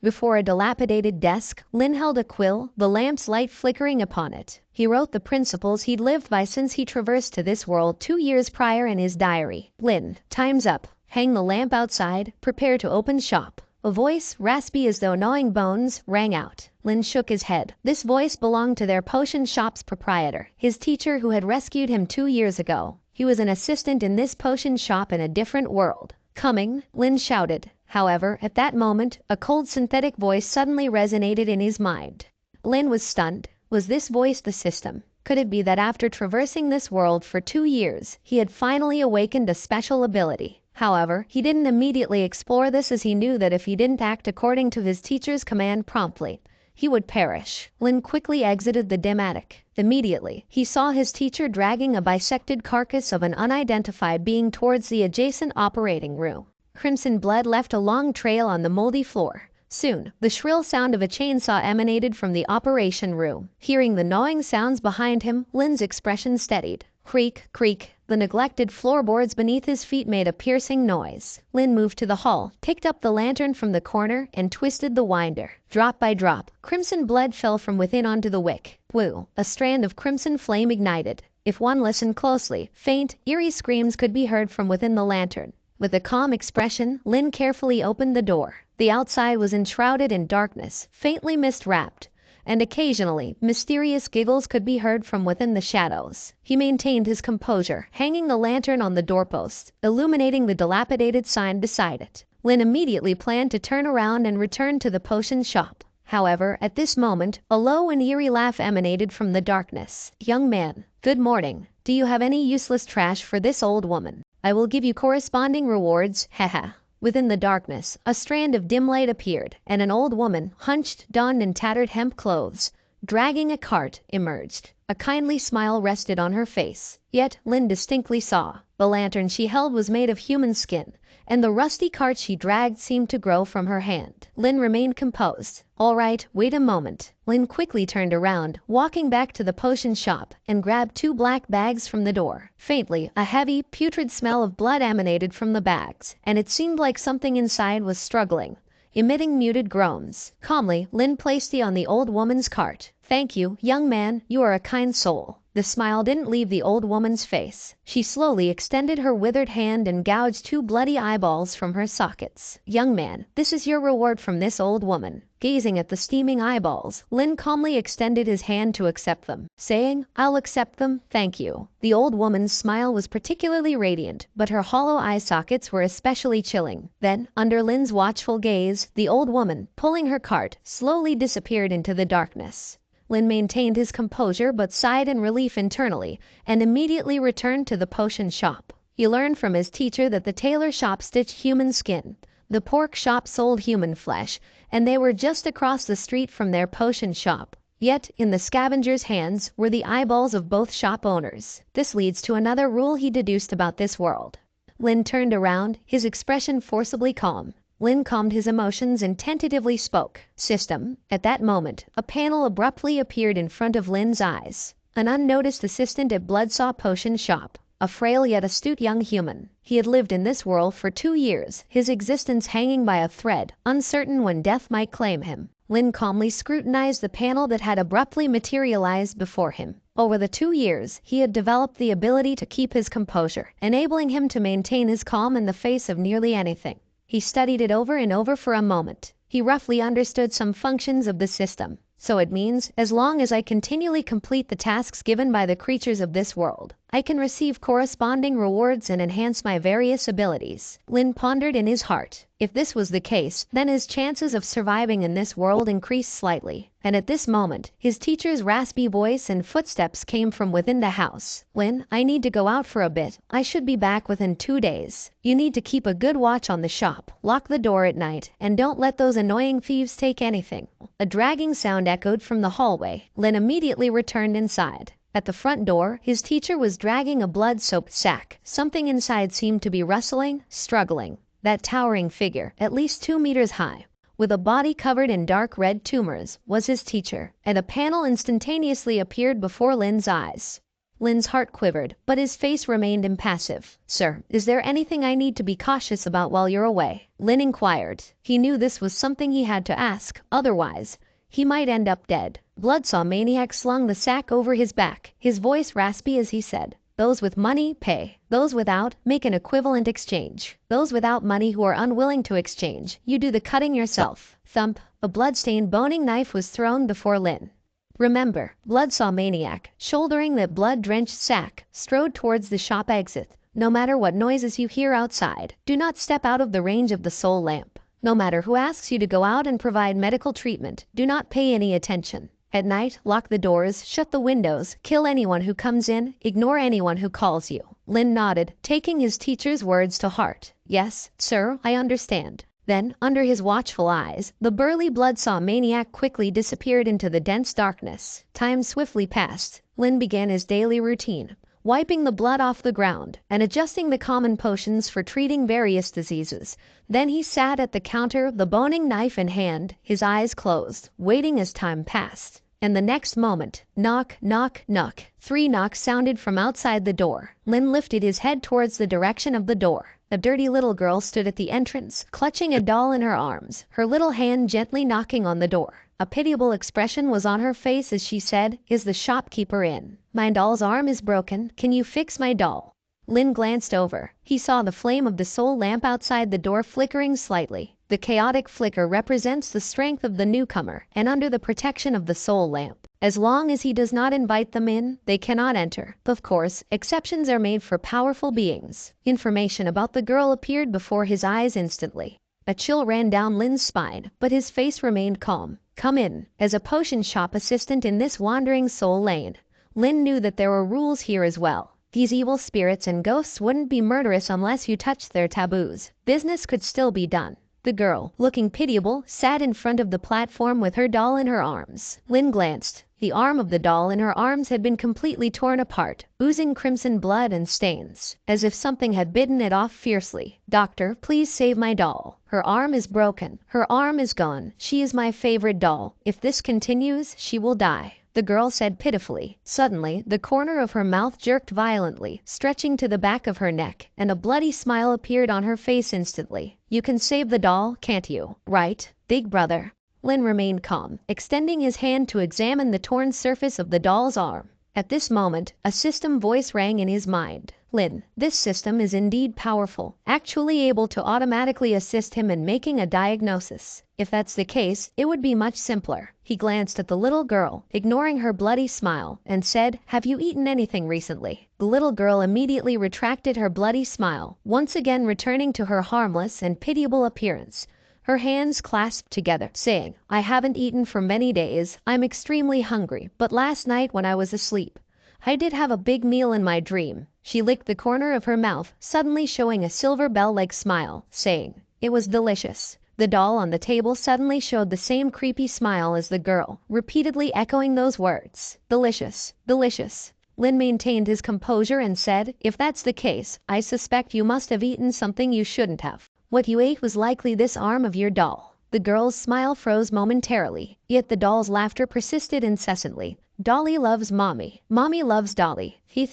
Before a dilapidated desk, Lin held a quill, the lamp's light flickering upon it. He wrote the principles he'd lived by since he traversed to this world 2 years prior in his diary. Lin, time's up. Hang the lamp outside. Prepare to open shop. A voice, raspy as though gnawing bones, rang out. Lin shook his head. This voice belonged to their potion shop's proprietor, his teacher who had rescued him 2 years ago. He was an assistant in this potion shop in a different world. Coming, Lin shouted. However, at that moment, a cold synthetic voice suddenly resonated in his mind. Lin was stunned. Was this voice the system? Could it be that after traversing this world for 2 years, he had finally awakened a special ability? However, he didn't immediately explore this as he knew that if he didn't act according to his teacher's command promptly, he would perish. Lin quickly exited the dim attic. Immediately, he saw his teacher dragging a bisected carcass of an unidentified being towards the adjacent operating room. Crimson blood left a long trail on the moldy floor. Soon, the shrill sound of a chainsaw emanated from the operation room. Hearing the gnawing sounds behind him, Lin's expression steadied. Creak, creak. The neglected floorboards beneath his feet made a piercing noise. Lin moved to the hall, picked up the lantern from the corner, and twisted the winder. Drop by drop, crimson blood fell from within onto the wick. Woo! A strand of crimson flame ignited. If one listened closely, faint, eerie screams could be heard from within the lantern. With a calm expression, Lin carefully opened the door. The outside was enshrouded in darkness, faintly mist-wrapped, and occasionally mysterious giggles could be heard from within the shadows. He maintained his composure, hanging the lantern on the doorpost, illuminating the dilapidated sign beside it. Lin immediately planned to turn around and return to the potion shop. However, at this moment, a low and eerie laugh emanated from the darkness. "Young man, good morning. Do you have any useless trash for this old woman? I will give you corresponding rewards, haha." Within the darkness, a strand of dim light appeared, and an old woman, hunched, donned in tattered hemp clothes, dragging a cart, emerged. A kindly smile rested on her face. Yet Lin distinctly saw. The lantern she held was made of human skin, and the rusty cart she dragged seemed to grow from her hand. Lin remained composed. "All right, wait a moment." Lin quickly turned around, walking back to the potion shop, and grabbed 2 black bags from the door. Faintly, a heavy, putrid smell of blood emanated from the bags, and it seemed like something inside was struggling, emitting muted groans. Calmly, Lin placed it on the old woman's cart. "Thank you, young man, you are a kind soul." The smile didn't leave the old woman's face. She slowly extended her withered hand and gouged 2 bloody eyeballs from her sockets. "Young man, this is your reward from this old woman." Gazing at the steaming eyeballs, Lin calmly extended his hand to accept them, saying, "I'll accept them, thank you." The old woman's smile was particularly radiant, but her hollow eye sockets were especially chilling. Then, under Lin's watchful gaze, the old woman, pulling her cart, slowly disappeared into the darkness. Lin maintained his composure but sighed in relief internally, and immediately returned to the potion shop. He learned from his teacher that the tailor shop stitched human skin, the pork shop sold human flesh, and they were just across the street from their potion shop. Yet, in the scavenger's hands were the eyeballs of both shop owners. This leads to another rule he deduced about this world. Lin turned around, his expression forcibly calm. Lin calmed his emotions and tentatively spoke. "System." At that moment, a panel abruptly appeared in front of Lin's eyes. An unnoticed assistant at Bloodsaw Potion Shop. A frail yet astute young human. He had lived in this world for 2 years, his existence hanging by a thread, uncertain when death might claim him. Lin calmly scrutinized the panel that had abruptly materialized before him. Over the 2 years, he had developed the ability to keep his composure, enabling him to maintain his calm in the face of nearly anything. He studied it over and over for a moment. He roughly understood some functions of the system. "So it means, as long as I continually complete the tasks given by the creatures of this world, I can receive corresponding rewards and enhance my various abilities." Lin pondered in his heart. If this was the case, then his chances of surviving in this world increased slightly. And at this moment, his teacher's raspy voice and footsteps came from within the house. "Lin, I need to go out for a bit. I should be back within 2 days. You need to keep a good watch on the shop. Lock the door at night, and don't let those annoying thieves take anything." A dragging sound echoed from the hallway. Lin immediately returned inside. At the front door, his teacher was dragging a blood-soaked sack. Something inside seemed to be rustling, struggling. That towering figure, at least 2 meters high, with a body covered in dark red tumors, was his teacher, and a panel instantaneously appeared before Lin's eyes. Lin's heart quivered, but his face remained impassive. "Sir, is there anything I need to be cautious about while you're away?" Lin inquired. He knew this was something he had to ask, otherwise he might end up dead. Bloodsaw Maniac slung the sack over his back, his voice raspy as he said, "Those with money, pay. Those without, make an equivalent exchange. Those without money who are unwilling to exchange, you do the cutting yourself." Thump, a blood-stained boning knife was thrown before Lin. Remember, Bloodsaw Maniac, shouldering the blood-drenched sack, strode towards the shop exit. No matter what noises you hear outside, do not step out of the range of the soul lamp. No matter who asks you to go out and provide medical treatment, do not pay any attention. At night, lock the doors, shut the windows, kill anyone who comes in, ignore anyone who calls you. Lin nodded, taking his teacher's words to heart. "Yes, sir, I understand." Then, under his watchful eyes, the burly Bloodsaw Maniac quickly disappeared into the dense darkness. Time swiftly passed. Lin began his daily routine, wiping the blood off the ground and adjusting the common potions for treating various diseases. Then he sat at the counter, the boning knife in hand, his eyes closed, waiting as time passed. And the next moment, knock, knock, knock. 3 knocks sounded from outside the door. Lin lifted his head towards the direction of the door. A dirty little girl stood at the entrance, clutching a doll in her arms, her little hand gently knocking on the door. A pitiable expression was on her face as she said, "Is the shopkeeper in? My doll's arm is broken. Can you fix my doll?" Lin glanced over. He saw the flame of the soul lamp outside the door flickering slightly. The chaotic flicker represents the strength of the newcomer, and under the protection of the soul lamp, as long as he does not invite them in, they cannot enter. Of course, exceptions are made for powerful beings. Information about the girl appeared before his eyes instantly. A chill ran down Lin's spine, but his face remained calm. "Come in." As a potion shop assistant in this wandering soul lane, Lin knew that there were rules here as well. These evil spirits and ghosts wouldn't be murderous unless you touched their taboos. Business could still be done. The girl, looking pitiable, sat in front of the platform with her doll in her arms. Lin glanced. The arm of the doll in her arms had been completely torn apart, oozing crimson blood and stains, as if something had bitten it off fiercely. "Doctor, please save my doll. Her arm is broken. Her arm is gone. She is my favorite doll. If this continues, she will die," the girl said pitifully. Suddenly, the corner of her mouth jerked violently, stretching to the back of her neck, and a bloody smile appeared on her face instantly. "You can save the doll, can't you? Right, big brother?" Lin remained calm, extending his hand to examine the torn surface of the doll's arm. At this moment, a system voice rang in his mind. "Lin, this system is indeed powerful, actually able to automatically assist him in making a diagnosis. If that's the case, it would be much simpler." He glanced at the little girl, ignoring her bloody smile, and said, "Have you eaten anything recently?" The little girl immediately retracted her bloody smile, once again returning to her harmless and pitiable appearance. Her hands clasped together, saying, "I haven't eaten for many days. I'm extremely hungry, but last night when I was asleep, I did have a big meal in my dream." She licked the corner of her mouth, suddenly showing a silver bell-like smile, saying, "It was delicious." The doll on the table suddenly showed the same creepy smile as the girl, repeatedly echoing those words. "Delicious, delicious." Lin maintained his composure and said, "If that's the case, I suspect you must have eaten something you shouldn't have. What you ate was likely this arm of your doll." The girl's smile froze momentarily, yet the doll's laughter persisted incessantly. "Dolly loves mommy. Mommy loves Dolly. He.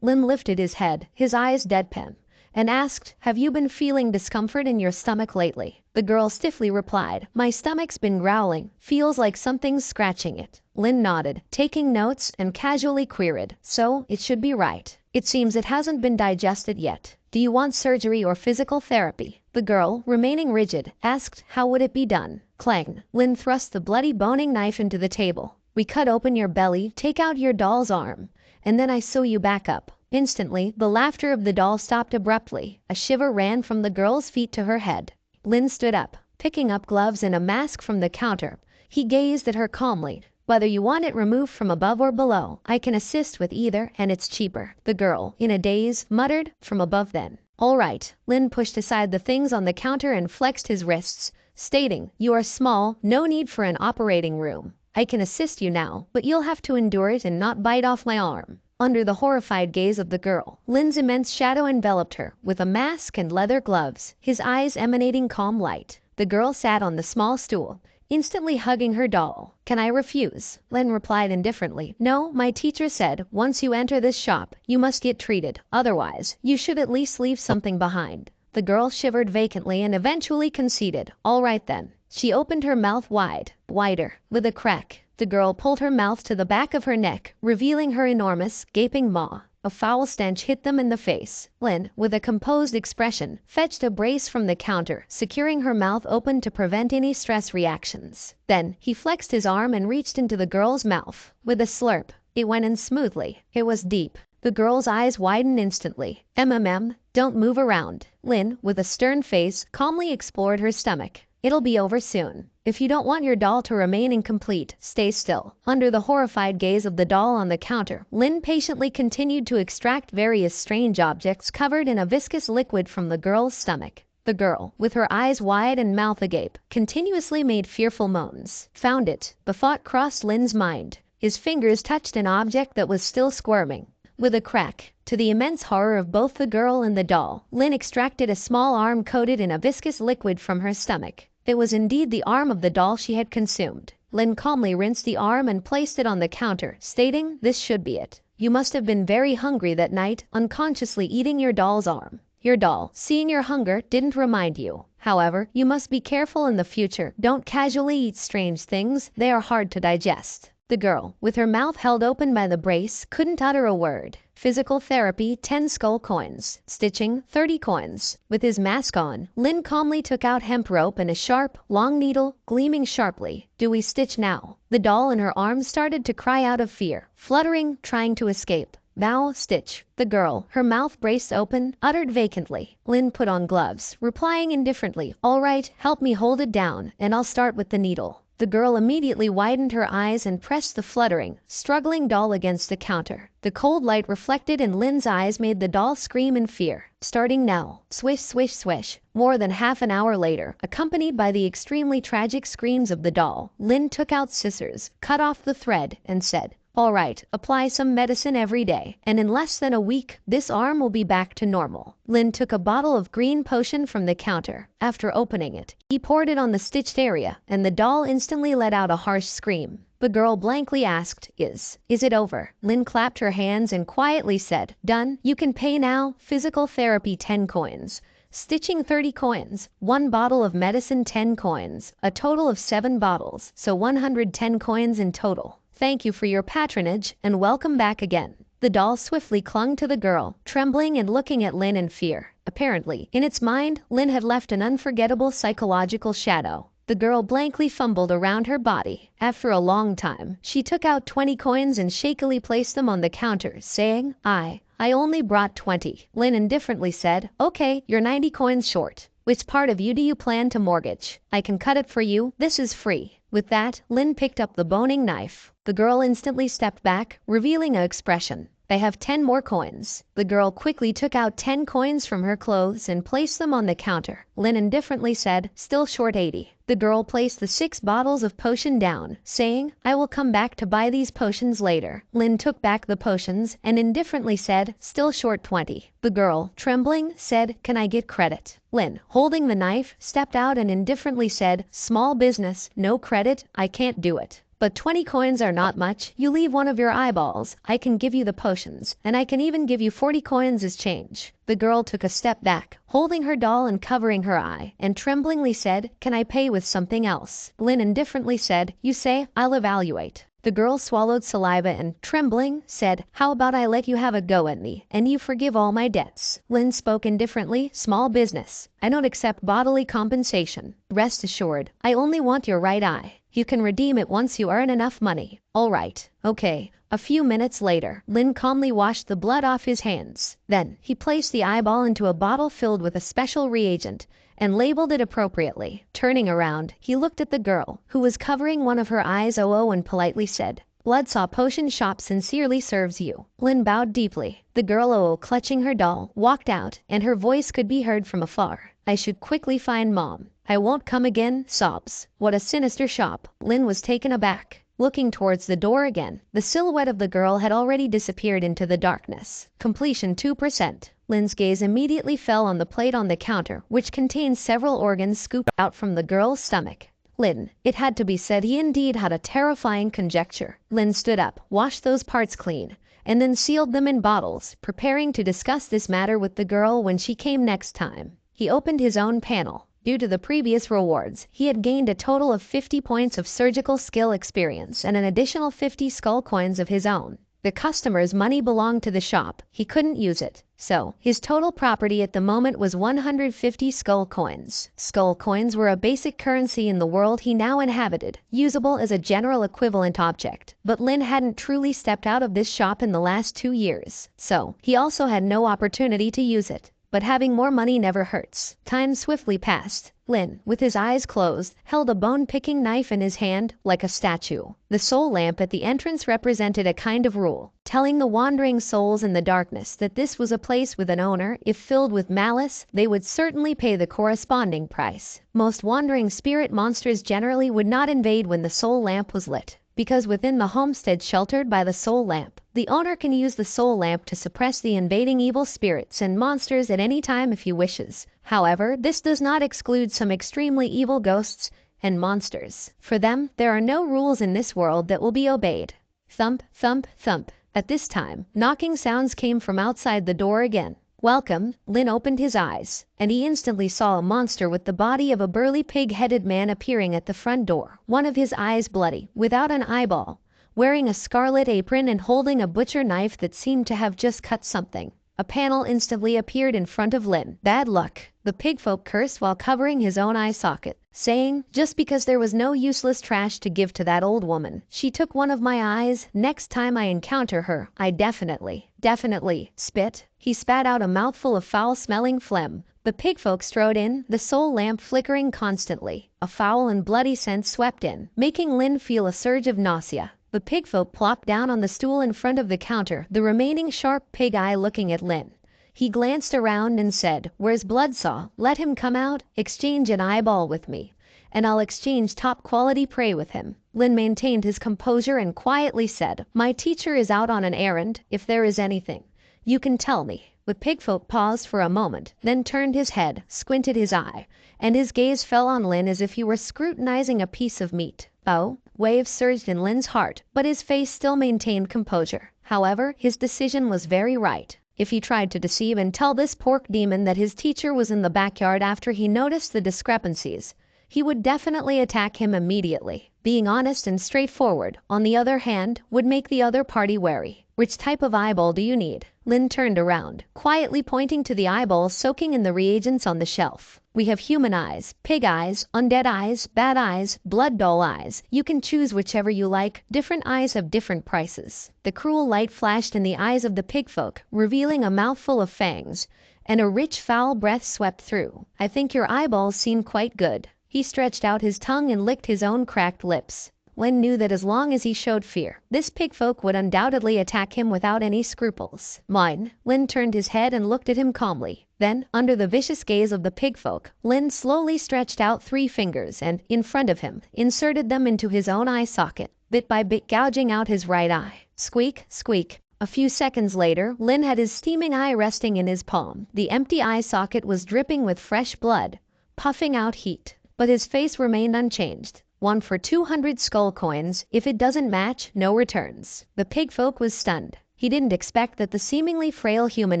Lin lifted his head, his eyes deadpan, and asked, "Have you been feeling discomfort in your stomach lately?" The girl stiffly replied, "My stomach's been growling. Feels like something's scratching it." Lin nodded, taking notes, and casually queried, "So, it should be right. It seems it hasn't been digested yet. Do you want surgery or physical therapy?" The girl, remaining rigid, asked, "How would it be done?" Clang. Lin thrust the bloody boning knife into the table. "We cut open your belly, take out your doll's arm, and then I sew you back up." Instantly, the laughter of the doll stopped abruptly. A shiver ran from the girl's feet to her head. Lin stood up, picking up gloves and a mask from the counter. He gazed at her calmly. "Whether you want it removed from above or below, I can assist with either, and it's cheaper." The girl, in a daze, muttered, "From above then." "All right." Lin pushed aside the things on the counter and flexed his wrists, stating, "You are small, no need for an operating room. I can assist you now, but you'll have to endure it and not bite off my arm." Under the horrified gaze of the girl, Lin's immense shadow enveloped her, with a mask and leather gloves, his eyes emanating calm light. The girl sat on the small stool, instantly hugging her doll. Can I refuse? Lin replied indifferently. No, my teacher said, once you enter this shop, you must get treated. Otherwise, you should at least leave something behind. The girl shivered vacantly and eventually conceded. All right then. She opened her mouth wider, with a crack. The girl pulled her mouth to the back of her neck, revealing her enormous, gaping maw. A foul stench hit them in the face. Lin, with a composed expression, fetched a brace from the counter, securing her mouth open to prevent any stress reactions. Then, he flexed his arm and reached into the girl's mouth. With a slurp, it went in smoothly. It was deep. The girl's eyes widened instantly. Don't move around. Lin, with a stern face, calmly explored her stomach. It'll be over soon. If you don't want your doll to remain incomplete, stay still. Under the horrified gaze of the doll on the counter, Lin patiently continued to extract various strange objects covered in a viscous liquid from the girl's stomach. The girl, with her eyes wide and mouth agape, continuously made fearful moans. Found it. The thought crossed Lin's mind. His fingers touched an object that was still squirming. With a crack, to the immense horror of both the girl and the doll, Lin extracted a small arm coated in a viscous liquid from her stomach. It was indeed the arm of the doll she had consumed. Lin calmly rinsed the arm and placed it on the counter, stating, "This should be it. You must have been very hungry that night, unconsciously eating your doll's arm. Your doll, seeing your hunger, didn't remind you. However, you must be careful in the future. Don't casually eat strange things. They are hard to digest." The girl, with her mouth held open by the brace, couldn't utter a word. Physical therapy, 10 skull coins. Stitching, 30 coins. With his mask on, Lin calmly took out hemp rope and a sharp, long needle, gleaming sharply. "Do we stitch now?" The doll in her arms started to cry out of fear, fluttering, trying to escape. "Now, stitch." The girl, her mouth braced open, uttered vacantly. Lin put on gloves, replying indifferently, "All right, help me hold it down, and I'll start with the needle." The girl immediately widened her eyes and pressed the fluttering, struggling doll against the counter. The cold light reflected in Lin's eyes made the doll scream in fear. "Starting now." Swish, swish, swish. More than half an hour later, accompanied by the extremely tragic screams of the doll, Lin took out scissors, cut off the thread, and said, "All right, apply some medicine every day, and in less than a week, this arm will be back to normal." Lin took a bottle of green potion from the counter. After opening it, he poured it on the stitched area, and the doll instantly let out a harsh scream. The girl blankly asked, Is it over?" Lin clapped her hands and quietly said, "Done. You can pay now. Physical therapy 10 coins. Stitching 30 coins, 1 bottle of medicine 10 coins, a total of 7 bottles, so 110 coins in total. Thank you for your patronage, and welcome back again." The doll swiftly clung to the girl, trembling and looking at Lin in fear. Apparently, in its mind, Lin had left an unforgettable psychological shadow. The girl blankly fumbled around her body. After a long time, she took out 20 coins and shakily placed them on the counter, saying, I only brought 20. Lin indifferently said, "Okay, you're 90 coins short. Which part of you do you plan to mortgage? I can cut it for you. This is free." With that, Lin picked up the boning knife. The girl instantly stepped back, revealing an expression. "I have 10 more coins." The girl quickly took out 10 coins from her clothes and placed them on the counter. Lin indifferently said, "Still short 80. The girl placed the 6 bottles of potion down, saying, "I will come back to buy these potions later." Lin took back the potions and indifferently said, "Still short 20. The girl, trembling, said, "Can I get credit?" Lin, holding the knife, stepped out and indifferently said, "Small business, no credit, I can't do it. But 20 coins are not much. You leave one of your eyeballs, I can give you the potions, and I can even give you 40 coins as change." The girl took a step back, holding her doll and covering her eye, and tremblingly said, "Can I pay with something else?" Lin indifferently said, "You say, I'll evaluate." The girl swallowed saliva and, trembling, said, "How about I let you have a go at me, and you forgive all my debts?" Lin spoke indifferently, "Small business. I don't accept bodily compensation. Rest assured, I only want your right eye. You can redeem it once you earn enough money." "All right. Okay." A few minutes later, Lin calmly washed the blood off his hands. Then, he placed the eyeball into a bottle filled with a special reagent and labeled it appropriately. Turning around, he looked at the girl, who was covering one of her eyes and politely said, "Bloodsaw Potion Shop sincerely serves you." Lin bowed deeply. The girl, clutching her doll, walked out, and her voice could be heard from afar. "I should quickly find Mom. I won't come again," sobs. What a sinister shop. Lin was taken aback. Looking towards the door again, the silhouette of the girl had already disappeared into the darkness. Completion 2%. Lin's gaze immediately fell on the plate on the counter, which contained several organs scooped out from the girl's stomach. Lin, it had to be said, he indeed had a terrifying conjecture. Lin stood up, washed those parts clean, and then sealed them in bottles, preparing to discuss this matter with the girl when she came next time. He opened his own panel. Due to the previous rewards, he had gained a total of 50 points of surgical skill experience and an additional 50 skull coins of his own. The customer's money belonged to the shop. He couldn't use it. So, his total property at the moment was 150 skull coins. Skull coins were a basic currency in the world he now inhabited, usable as a general equivalent object. But Lin hadn't truly stepped out of this shop in the last 2 years, so he also had no opportunity to use it. But having more money never hurts. Time swiftly passed. Lin, with his eyes closed, held a bone-picking knife in his hand, like a statue. The soul lamp at the entrance represented a kind of rule, telling the wandering souls in the darkness that this was a place with an owner. If filled with malice, they would certainly pay the corresponding price. Most wandering spirit monsters generally would not invade when the soul lamp was lit, because within the homestead sheltered by the soul lamp, the owner can use the soul lamp to suppress the invading evil spirits and monsters at any time if he wishes. However, this does not exclude some extremely evil ghosts and monsters. For them, there are no rules in this world that will be obeyed. Thump, thump, thump. At this time, knocking sounds came from outside the door again. Welcome. Lin opened his eyes, and he instantly saw a monster with the body of a burly pig-headed man appearing at the front door, one of his eyes bloody, without an eyeball, wearing a scarlet apron and holding a butcher knife that seemed to have just cut something. A panel instantly appeared in front of Lin. Bad luck. The pigfolk cursed while covering his own eye socket, saying, just because there was no useless trash to give to that old woman. She took one of my eyes. Next time I encounter her, I definitely spit. He spat out a mouthful of foul-smelling phlegm. The pigfolk strode in, the soul lamp flickering constantly. A foul and bloody scent swept in, making Lin feel a surge of nausea. The pigfolk plopped down on the stool in front of the counter, the remaining sharp pig eye looking at Lin. He glanced around and said, "Where's Bloodsaw? Let him come out, exchange an eyeball with me, and I'll exchange top-quality prey with him." Lin maintained his composure and quietly said, "My teacher is out on an errand. If there is anything, you can tell me." The pigfolk paused for a moment, then turned his head, squinted his eye, and his gaze fell on Lin as if he were scrutinizing a piece of meat. "Oh." Waves surged in Lin's heart, but his face still maintained composure. However, his decision was very right. If he tried to deceive and tell this pork demon that his teacher was in the backyard after he noticed the discrepancies, he would definitely attack him immediately. Being honest and straightforward, on the other hand, would make the other party wary. "Which type of eyeball do you need?" Lin turned around, quietly pointing to the eyeballs soaking in the reagents on the shelf. "We have human eyes, pig eyes, undead eyes, bad eyes, blood doll eyes. You can choose whichever you like. Different eyes have different prices." The cruel light flashed in the eyes of the pigfolk, revealing a mouthful of fangs, and a rich foul breath swept through. "I think your eyeballs seem quite good." He stretched out his tongue and licked his own cracked lips. Lin knew that as long as he showed fear, this pigfolk would undoubtedly attack him without any scruples. "Mine." Lin turned his head and looked at him calmly. Then, under the vicious gaze of the pigfolk, Lin slowly stretched out 3 fingers and, in front of him, inserted them into his own eye socket, bit by bit gouging out his right eye. Squeak, squeak. A few seconds later, Lin had his steaming eye resting in his palm. The empty eye socket was dripping with fresh blood, puffing out heat. But his face remained unchanged. "1 for 200 skull coins. If it doesn't match, no returns." The pigfolk was stunned. He didn't expect that the seemingly frail human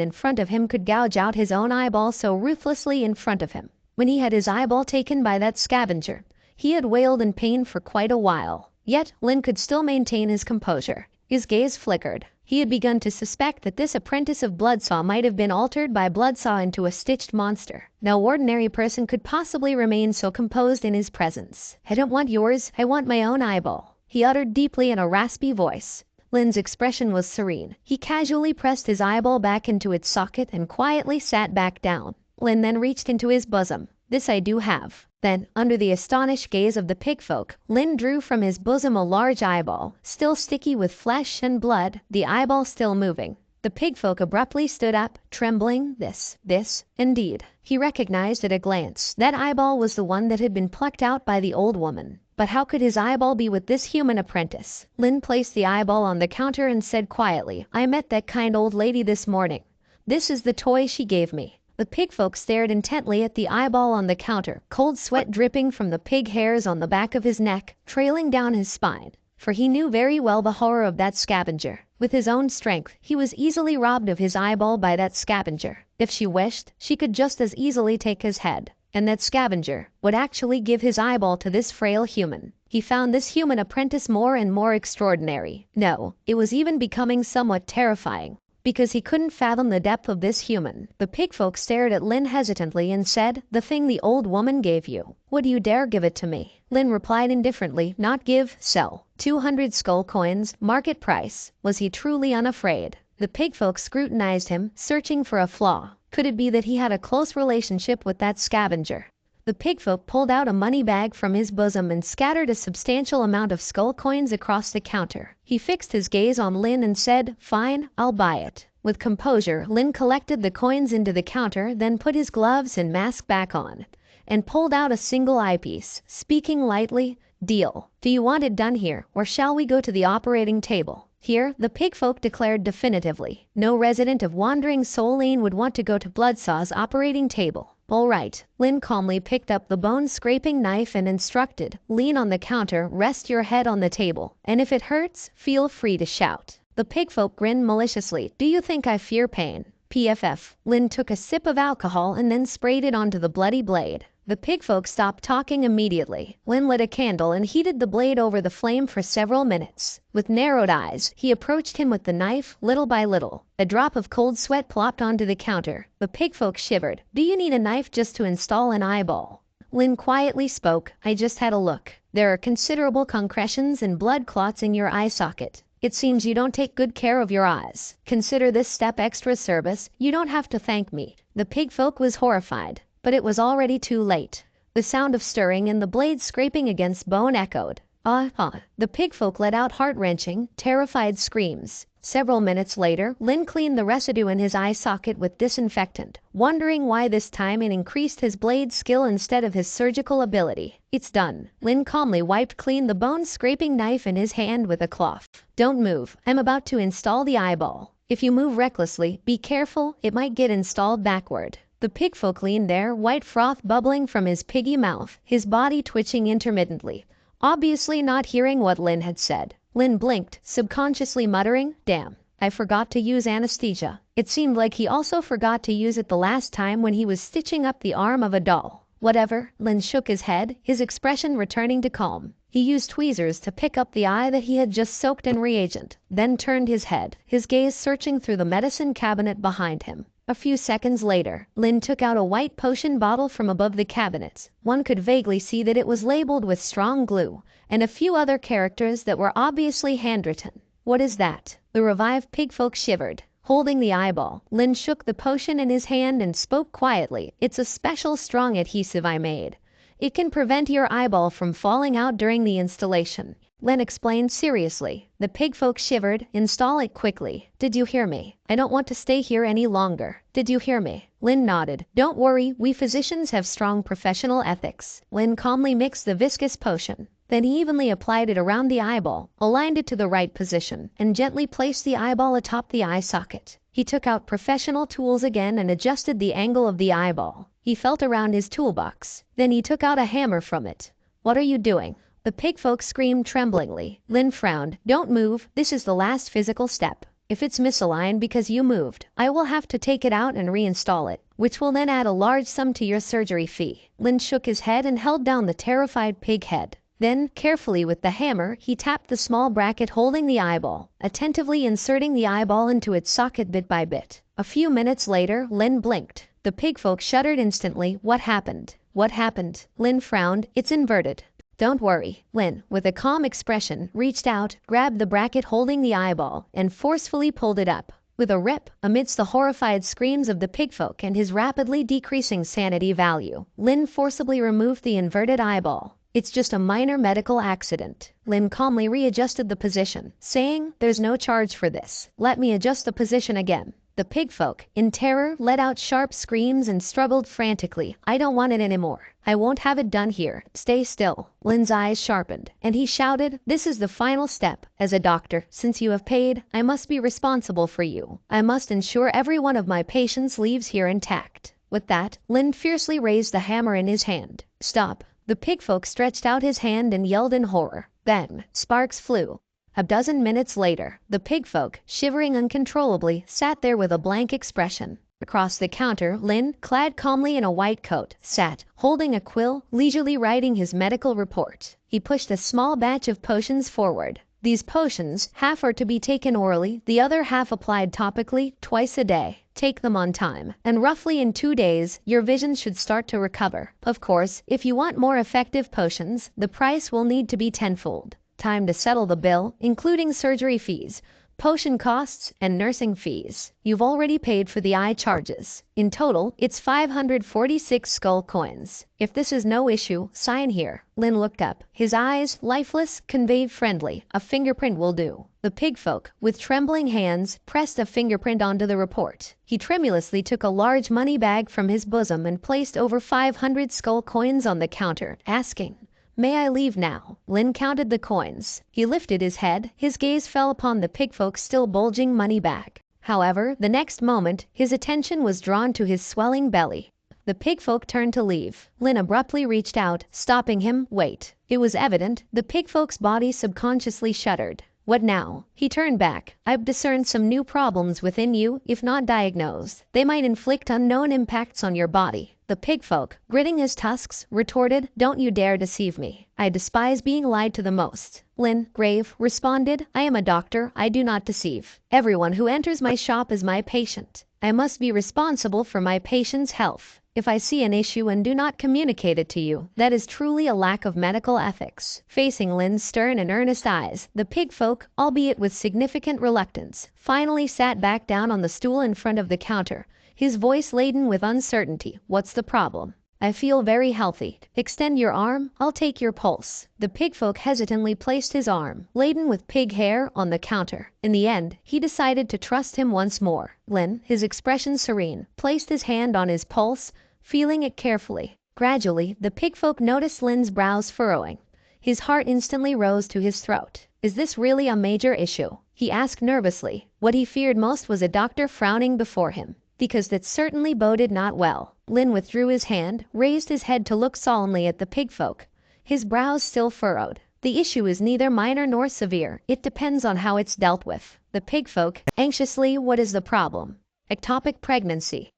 in front of him could gouge out his own eyeball so ruthlessly in front of him. When he had his eyeball taken by that scavenger, he had wailed in pain for quite a while. Yet, Lin could still maintain his composure. His gaze flickered. He had begun to suspect that this apprentice of Bloodsaw might have been altered by Bloodsaw into a stitched monster. No ordinary person could possibly remain so composed in his presence. "I don't want yours, I want my own eyeball," he uttered deeply in a raspy voice. Lin's expression was serene. He casually pressed his eyeball back into its socket and quietly sat back down. Lin then reached into his bosom. "This I do have." Then, under the astonished gaze of the pigfolk, Lin drew from his bosom a large eyeball, still sticky with flesh and blood, the eyeball still moving. The pigfolk abruptly stood up, trembling. This, indeed. He recognized at a glance. That eyeball was the one that had been plucked out by the old woman. But how could his eyeball be with this human apprentice? Lin placed the eyeball on the counter and said quietly, "I met that kind old lady this morning. This is the toy she gave me. The pig folk stared intently at the eyeball on the counter, cold sweat dripping from the pig hairs on the back of his neck, trailing down his spine. For he knew very well the horror of that scavenger. With his own strength, he was easily robbed of his eyeball by that scavenger. If she wished, she could just as easily take his head. And that scavenger would actually give his eyeball to this frail human. He found this human apprentice more and more extraordinary. No, it was even becoming somewhat terrifying, because he couldn't fathom the depth of this human. The pig folk stared at Lin hesitantly and said, "The thing the old woman gave you. Would you dare give it to me?" Lin replied indifferently, "Not give, sell. 200 skull coins, market price." Was he truly unafraid? The pig folk scrutinized him, searching for a flaw. Could it be that he had a close relationship with that scavenger? The pig folk pulled out a money bag from his bosom and scattered a substantial amount of skull coins across the counter. He fixed his gaze on Lin and said, "Fine, I'll buy it." With composure, Lin collected the coins into the counter, then put his gloves and mask back on, and pulled out a single eyepiece, speaking lightly, "Deal. Do you want it done here, or shall we go to the operating table?" Here, the pig folk declared definitively. No resident of Wandering Soul Lane would want to go to Bloodsaw's operating table. "All right." Lin calmly picked up the bone-scraping knife and instructed, "Lean on the counter, rest your head on the table, and if it hurts, feel free to shout." The pig folk grinned maliciously. "Do you think I fear pain?" PFF. Lin took a sip of alcohol and then sprayed it onto the bloody blade. The pig folk stopped talking immediately. Lin lit a candle and heated the blade over the flame for several minutes. With narrowed eyes, he approached him with the knife, little by little. A drop of cold sweat plopped onto the counter. The pig folk shivered. "Do you need a knife just to install an eyeball?" Lin quietly spoke. "I just had a look. There are considerable concretions and blood clots in your eye socket. It seems you don't take good care of your eyes. Consider this step extra service. You don't have to thank me." The pig folk was horrified, but it was already too late. The sound of stirring and the blade scraping against bone echoed. The pig folk let out heart-wrenching, terrified screams. Several minutes later, Lin cleaned the residue in his eye socket with disinfectant, wondering why this time it increased his blade skill instead of his surgical ability. "It's done." Lin calmly wiped clean the bone-scraping knife in his hand with a cloth. "Don't move. I'm about to install the eyeball. If you move recklessly, be careful, it might get installed backward." The pig folk leaned there, white froth bubbling from his piggy mouth, his body twitching intermittently, obviously not hearing what Lin had said. Lin blinked, subconsciously muttering, "Damn, I forgot to use anesthesia." It seemed like he also forgot to use it the last time when he was stitching up the arm of a doll. "Whatever." Lin shook his head, his expression returning to calm. He used tweezers to pick up the eye that he had just soaked in reagent, then turned his head, his gaze searching through the medicine cabinet behind him. A few seconds later, Lin took out a white potion bottle from above the cabinet. One could vaguely see that it was labeled with strong glue, and a few other characters that were obviously handwritten. "What is that?" The revived pig folk shivered. Holding the eyeball, Lin shook the potion in his hand and spoke quietly. "It's a special strong adhesive I made. It can prevent your eyeball from falling out during the installation." Lin explained seriously. The pig folk shivered. "Install it quickly." "Did you hear me? I don't want to stay here any longer. Did you hear me?" Lin nodded. "Don't worry, we physicians have strong professional ethics." Lin calmly mixed the viscous potion. Then he evenly applied it around the eyeball, aligned it to the right position, and gently placed the eyeball atop the eye socket. He took out professional tools again and adjusted the angle of the eyeball. He felt around his toolbox. Then he took out a hammer from it. "What are you doing?" The pig folk screamed tremblingly. Lin frowned. "Don't move. This is the last physical step. If it's misaligned because you moved, I will have to take it out and reinstall it, which will then add a large sum to your surgery fee." Lin shook his head and held down the terrified pig head. Then, carefully with the hammer, he tapped the small bracket holding the eyeball, attentively inserting the eyeball into its socket bit by bit. A few minutes later, Lin blinked. The pig folk shuddered instantly. "What happened?" "What happened?" Lin frowned. "It's inverted." "Don't worry." Lin, with a calm expression, reached out, grabbed the bracket holding the eyeball, and forcefully pulled it up. With a rip, amidst the horrified screams of the pig folk and his rapidly decreasing sanity value, Lin forcibly removed the inverted eyeball. "It's just a minor medical accident." Lin calmly readjusted the position, saying, "There's no charge for this. Let me adjust the position again." The pig folk, in terror, let out sharp screams and struggled frantically. "I don't want it anymore. I won't have it done here. Stay still." Lin's eyes sharpened, and he shouted, "This is the final step. As a doctor, since you have paid, I must be responsible for you. I must ensure every one of my patients leaves here intact." With that, Lin fiercely raised the hammer in his hand. Stop! The pigfolk stretched out his hand and yelled in horror. Then, sparks flew. A dozen minutes later, the pigfolk, shivering uncontrollably, sat there with a blank expression. Across the counter, Lin, clad calmly in a white coat, sat, holding a quill, leisurely writing his medical report. He pushed a small batch of potions forward. These potions, half are to be taken orally, the other half applied topically, twice a day. Take them on time, and roughly in 2 days, your vision should start to recover. Of course, if you want more effective potions, the price will need to be tenfold. Time to settle the bill, including surgery fees, potion costs, and nursing fees. You've already paid for the eye charges. In total, it's 546 skull coins. If this is no issue, sign here. Lin looked up. His eyes, lifeless, conveyed friendly. A fingerprint will do. The pigfolk, with trembling hands, pressed a fingerprint onto the report. He tremulously took a large money bag from his bosom and placed over 500 skull coins on the counter, asking, "May I leave now?" Lin counted the coins. He lifted his head. His gaze fell upon the pigfolk's still bulging money bag. However, the next moment, his attention was drawn to his swelling belly. The pigfolk turned to leave. Lin abruptly reached out, stopping him. Wait. It was evident the pigfolk's body subconsciously shuddered. What now? He turned back. I've discerned some new problems within you. If not diagnosed, they might inflict unknown impacts on your body. The pigfolk, gritting his tusks, retorted, "Don't you dare deceive me. I despise being lied to the most." Lin, grave, responded, "I am a doctor. I do not deceive. Everyone who enters my shop is my patient. I must be responsible for my patient's health. If I see an issue and do not communicate it to you, that is truly a lack of medical ethics." Facing Lin's stern and earnest eyes, the pigfolk, albeit with significant reluctance, finally sat back down on the stool in front of the counter, his voice laden with uncertainty. "What's the problem?" "I feel very healthy." "Extend your arm, I'll take your pulse." The pigfolk hesitantly placed his arm, laden with pig hair, on the counter. In the end, he decided to trust him once more. Lin, his expression serene, placed his hand on his pulse, feeling it carefully. Gradually, the pigfolk noticed Lin's brows furrowing. His heart instantly rose to his throat. "Is this really a major issue?" he asked nervously. What he feared most was a doctor frowning before him, because that certainly boded not well. Lin withdrew his hand, raised his head to look solemnly at the pigfolk, his brows still furrowed. "The issue is neither minor nor severe. It depends on how it's dealt with." The pigfolk, anxiously, "What is the problem?" "Ectopic pregnancy."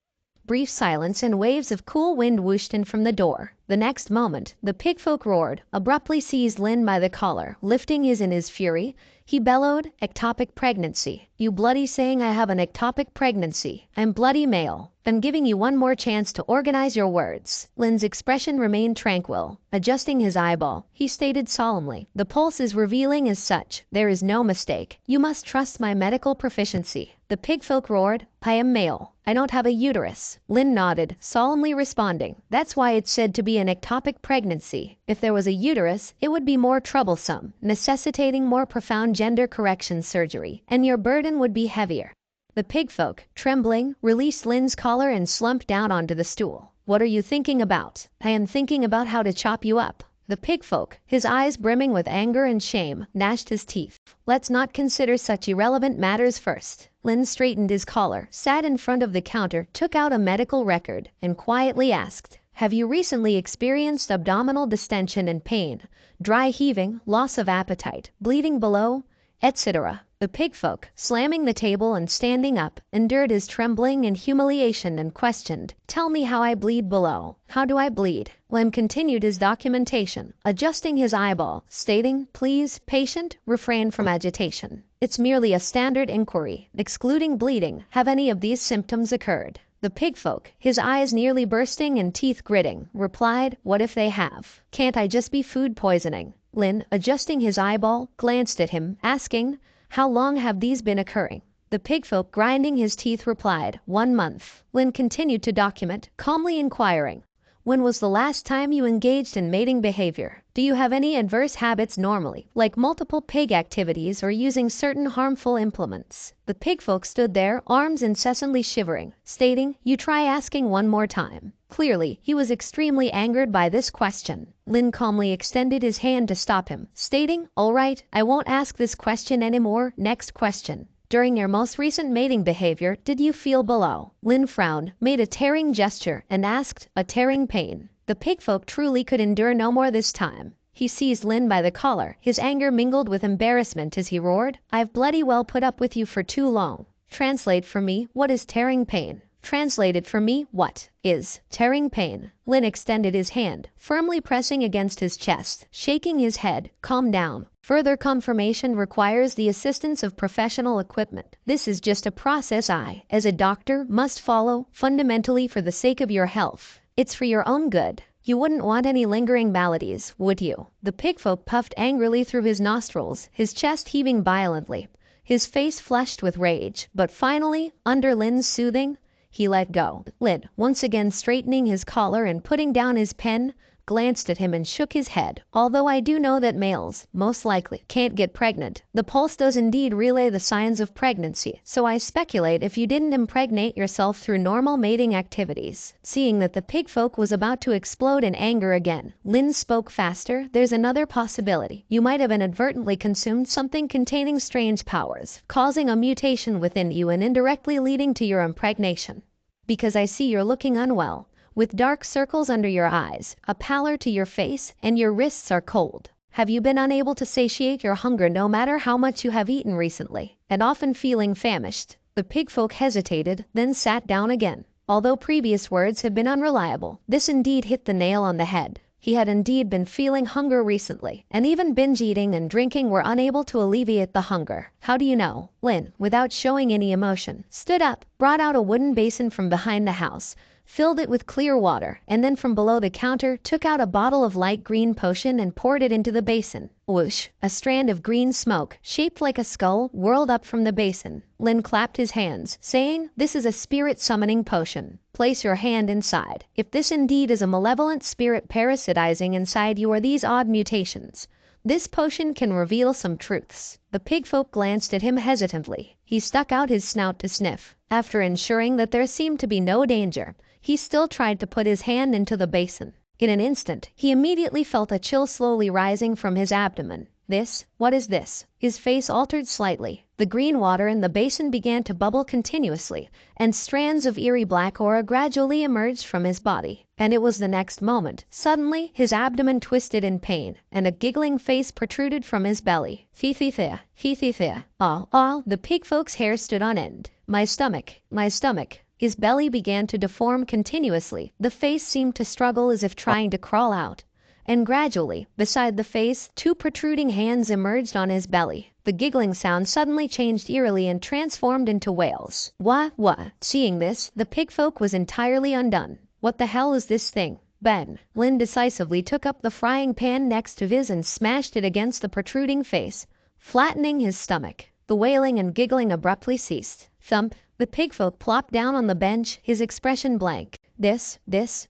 Brief silence and waves of cool wind whooshed in from the door. The next moment, the pigfolk roared, abruptly seized Lin by the collar. Lifting his in his fury, he bellowed, "Ectopic pregnancy. You bloody saying I have an ectopic pregnancy. I'm bloody male. I'm giving you one more chance to organize your words." Lin's expression remained tranquil. Adjusting his eyeball, he stated solemnly, "The pulse is revealing as such. There is no mistake. You must trust my medical proficiency." The pigfolk roared, "I am male. I don't have a uterus." Lin nodded, solemnly responding, "That's why it's said to be an ectopic pregnancy. If there was a uterus, it would be more troublesome, necessitating more profound gender correction surgery, and your burden would be heavier." The pigfolk, trembling, released Lin's collar and slumped down onto the stool. "What are you thinking about?" "I am thinking about how to chop you up." The pigfolk, his eyes brimming with anger and shame, gnashed his teeth. "Let's not consider such irrelevant matters first." Lin straightened his collar, sat in front of the counter, took out a medical record, and quietly asked, "Have you recently experienced abdominal distension and pain, dry heaving, loss of appetite, bleeding below, etc.?" The pigfolk, slamming the table and standing up, endured his trembling and humiliation and questioned, "Tell me how I bleed below. How do I bleed?" Lin continued his documentation, adjusting his eyeball, stating, "Please, patient, refrain from agitation. It's merely a standard inquiry, excluding bleeding. Have any of these symptoms occurred?" The pigfolk, his eyes nearly bursting and teeth gritting, replied, "What if they have? Can't I just be food poisoning?" Lin, adjusting his eyeball, glanced at him, asking, "How long have these been occurring?" The pigfolk, grinding his teeth, replied, 1 month. Lin continued to document, calmly inquiring, "When was the last time you engaged in mating behavior? Do you have any adverse habits normally, like multiple pig activities or using certain harmful implements?" The pigfolk stood there, arms incessantly shivering, stating, "You try asking one more time." Clearly, he was extremely angered by this question. Lin calmly extended his hand to stop him, stating, "All right, I won't ask this question anymore. Next question." during your most recent mating behavior did you feel below? Lin frowned, made a tearing gesture, and asked, a tearing pain. The pigfolk truly could endure no more this time. He seized Lin by the collar, his anger mingled with embarrassment as he roared, I've bloody well put up with you for too long. Translate for me, what is tearing pain? Translated for me, what is tearing pain? Lin extended his hand, firmly pressing against his chest, shaking his head. Calm down. Further confirmation requires the assistance of professional equipment. This is just a process I, as a doctor, must follow, fundamentally for the sake of your health. It's for your own good. You wouldn't want any lingering maladies, would you? The pigfolk puffed angrily through his nostrils, his chest heaving violently, his face flushed with rage, but finally, under Lin's soothing, he let go. Lin, once again straightening his collar and putting down his pen, glanced at him and shook his head. Although I do know that males, most likely, can't get pregnant, the pulse does indeed relay the signs of pregnancy, so I speculate if you didn't impregnate yourself through normal mating activities. Seeing that the pigfolk was about to explode in anger again, Lin spoke faster. There's another possibility. You might have inadvertently consumed something containing strange powers, causing a mutation within you and indirectly leading to your impregnation. Because I see you're looking unwell, with dark circles under your eyes, a pallor to your face, and your wrists are cold. Have you been unable to satiate your hunger no matter how much you have eaten recently, and often feeling famished? The pigfolk hesitated, then sat down again. Although previous words had been unreliable, this indeed hit the nail on the head. He had indeed been feeling hunger recently, and even binge eating and drinking were unable to alleviate the hunger. How do you know? Lin, without showing any emotion, stood up, brought out a wooden basin from behind the house, filled it with clear water, and then from below the counter took out a bottle of light green potion and poured it into the basin. Whoosh! A strand of green smoke, shaped like a skull, whirled up from the basin. Lin clapped his hands, saying, This is a spirit summoning potion. Place your hand inside. If this indeed is a malevolent spirit parasitizing inside you or these odd mutations, this potion can reveal some truths. The pigfolk glanced at him hesitantly. He stuck out his snout to sniff. After ensuring that there seemed to be no danger, he still tried to put his hand into the basin. In an instant, he immediately felt a chill slowly rising from his abdomen. What is this? His face altered slightly. The green water in the basin began to bubble continuously, and strands of eerie black aura gradually emerged from his body. And it was the next moment. Suddenly, his abdomen twisted in pain, and a giggling face protruded from his belly. Fee-fee-fee, fee-fee-fee. The pigfolk's hair stood on end. My stomach. His belly began to deform continuously. The face seemed to struggle as if trying to crawl out. And gradually, beside the face, two protruding hands emerged on his belly. The giggling sound suddenly changed eerily and transformed into wails. Wah! Seeing this, the pigfolk was entirely undone. What the hell is this thing? Ben. Lin decisively took up the frying pan next to his and smashed it against the protruding face, flattening his stomach. The wailing and giggling abruptly ceased. Thump! The pigfolk plopped down on the bench, his expression blank. This.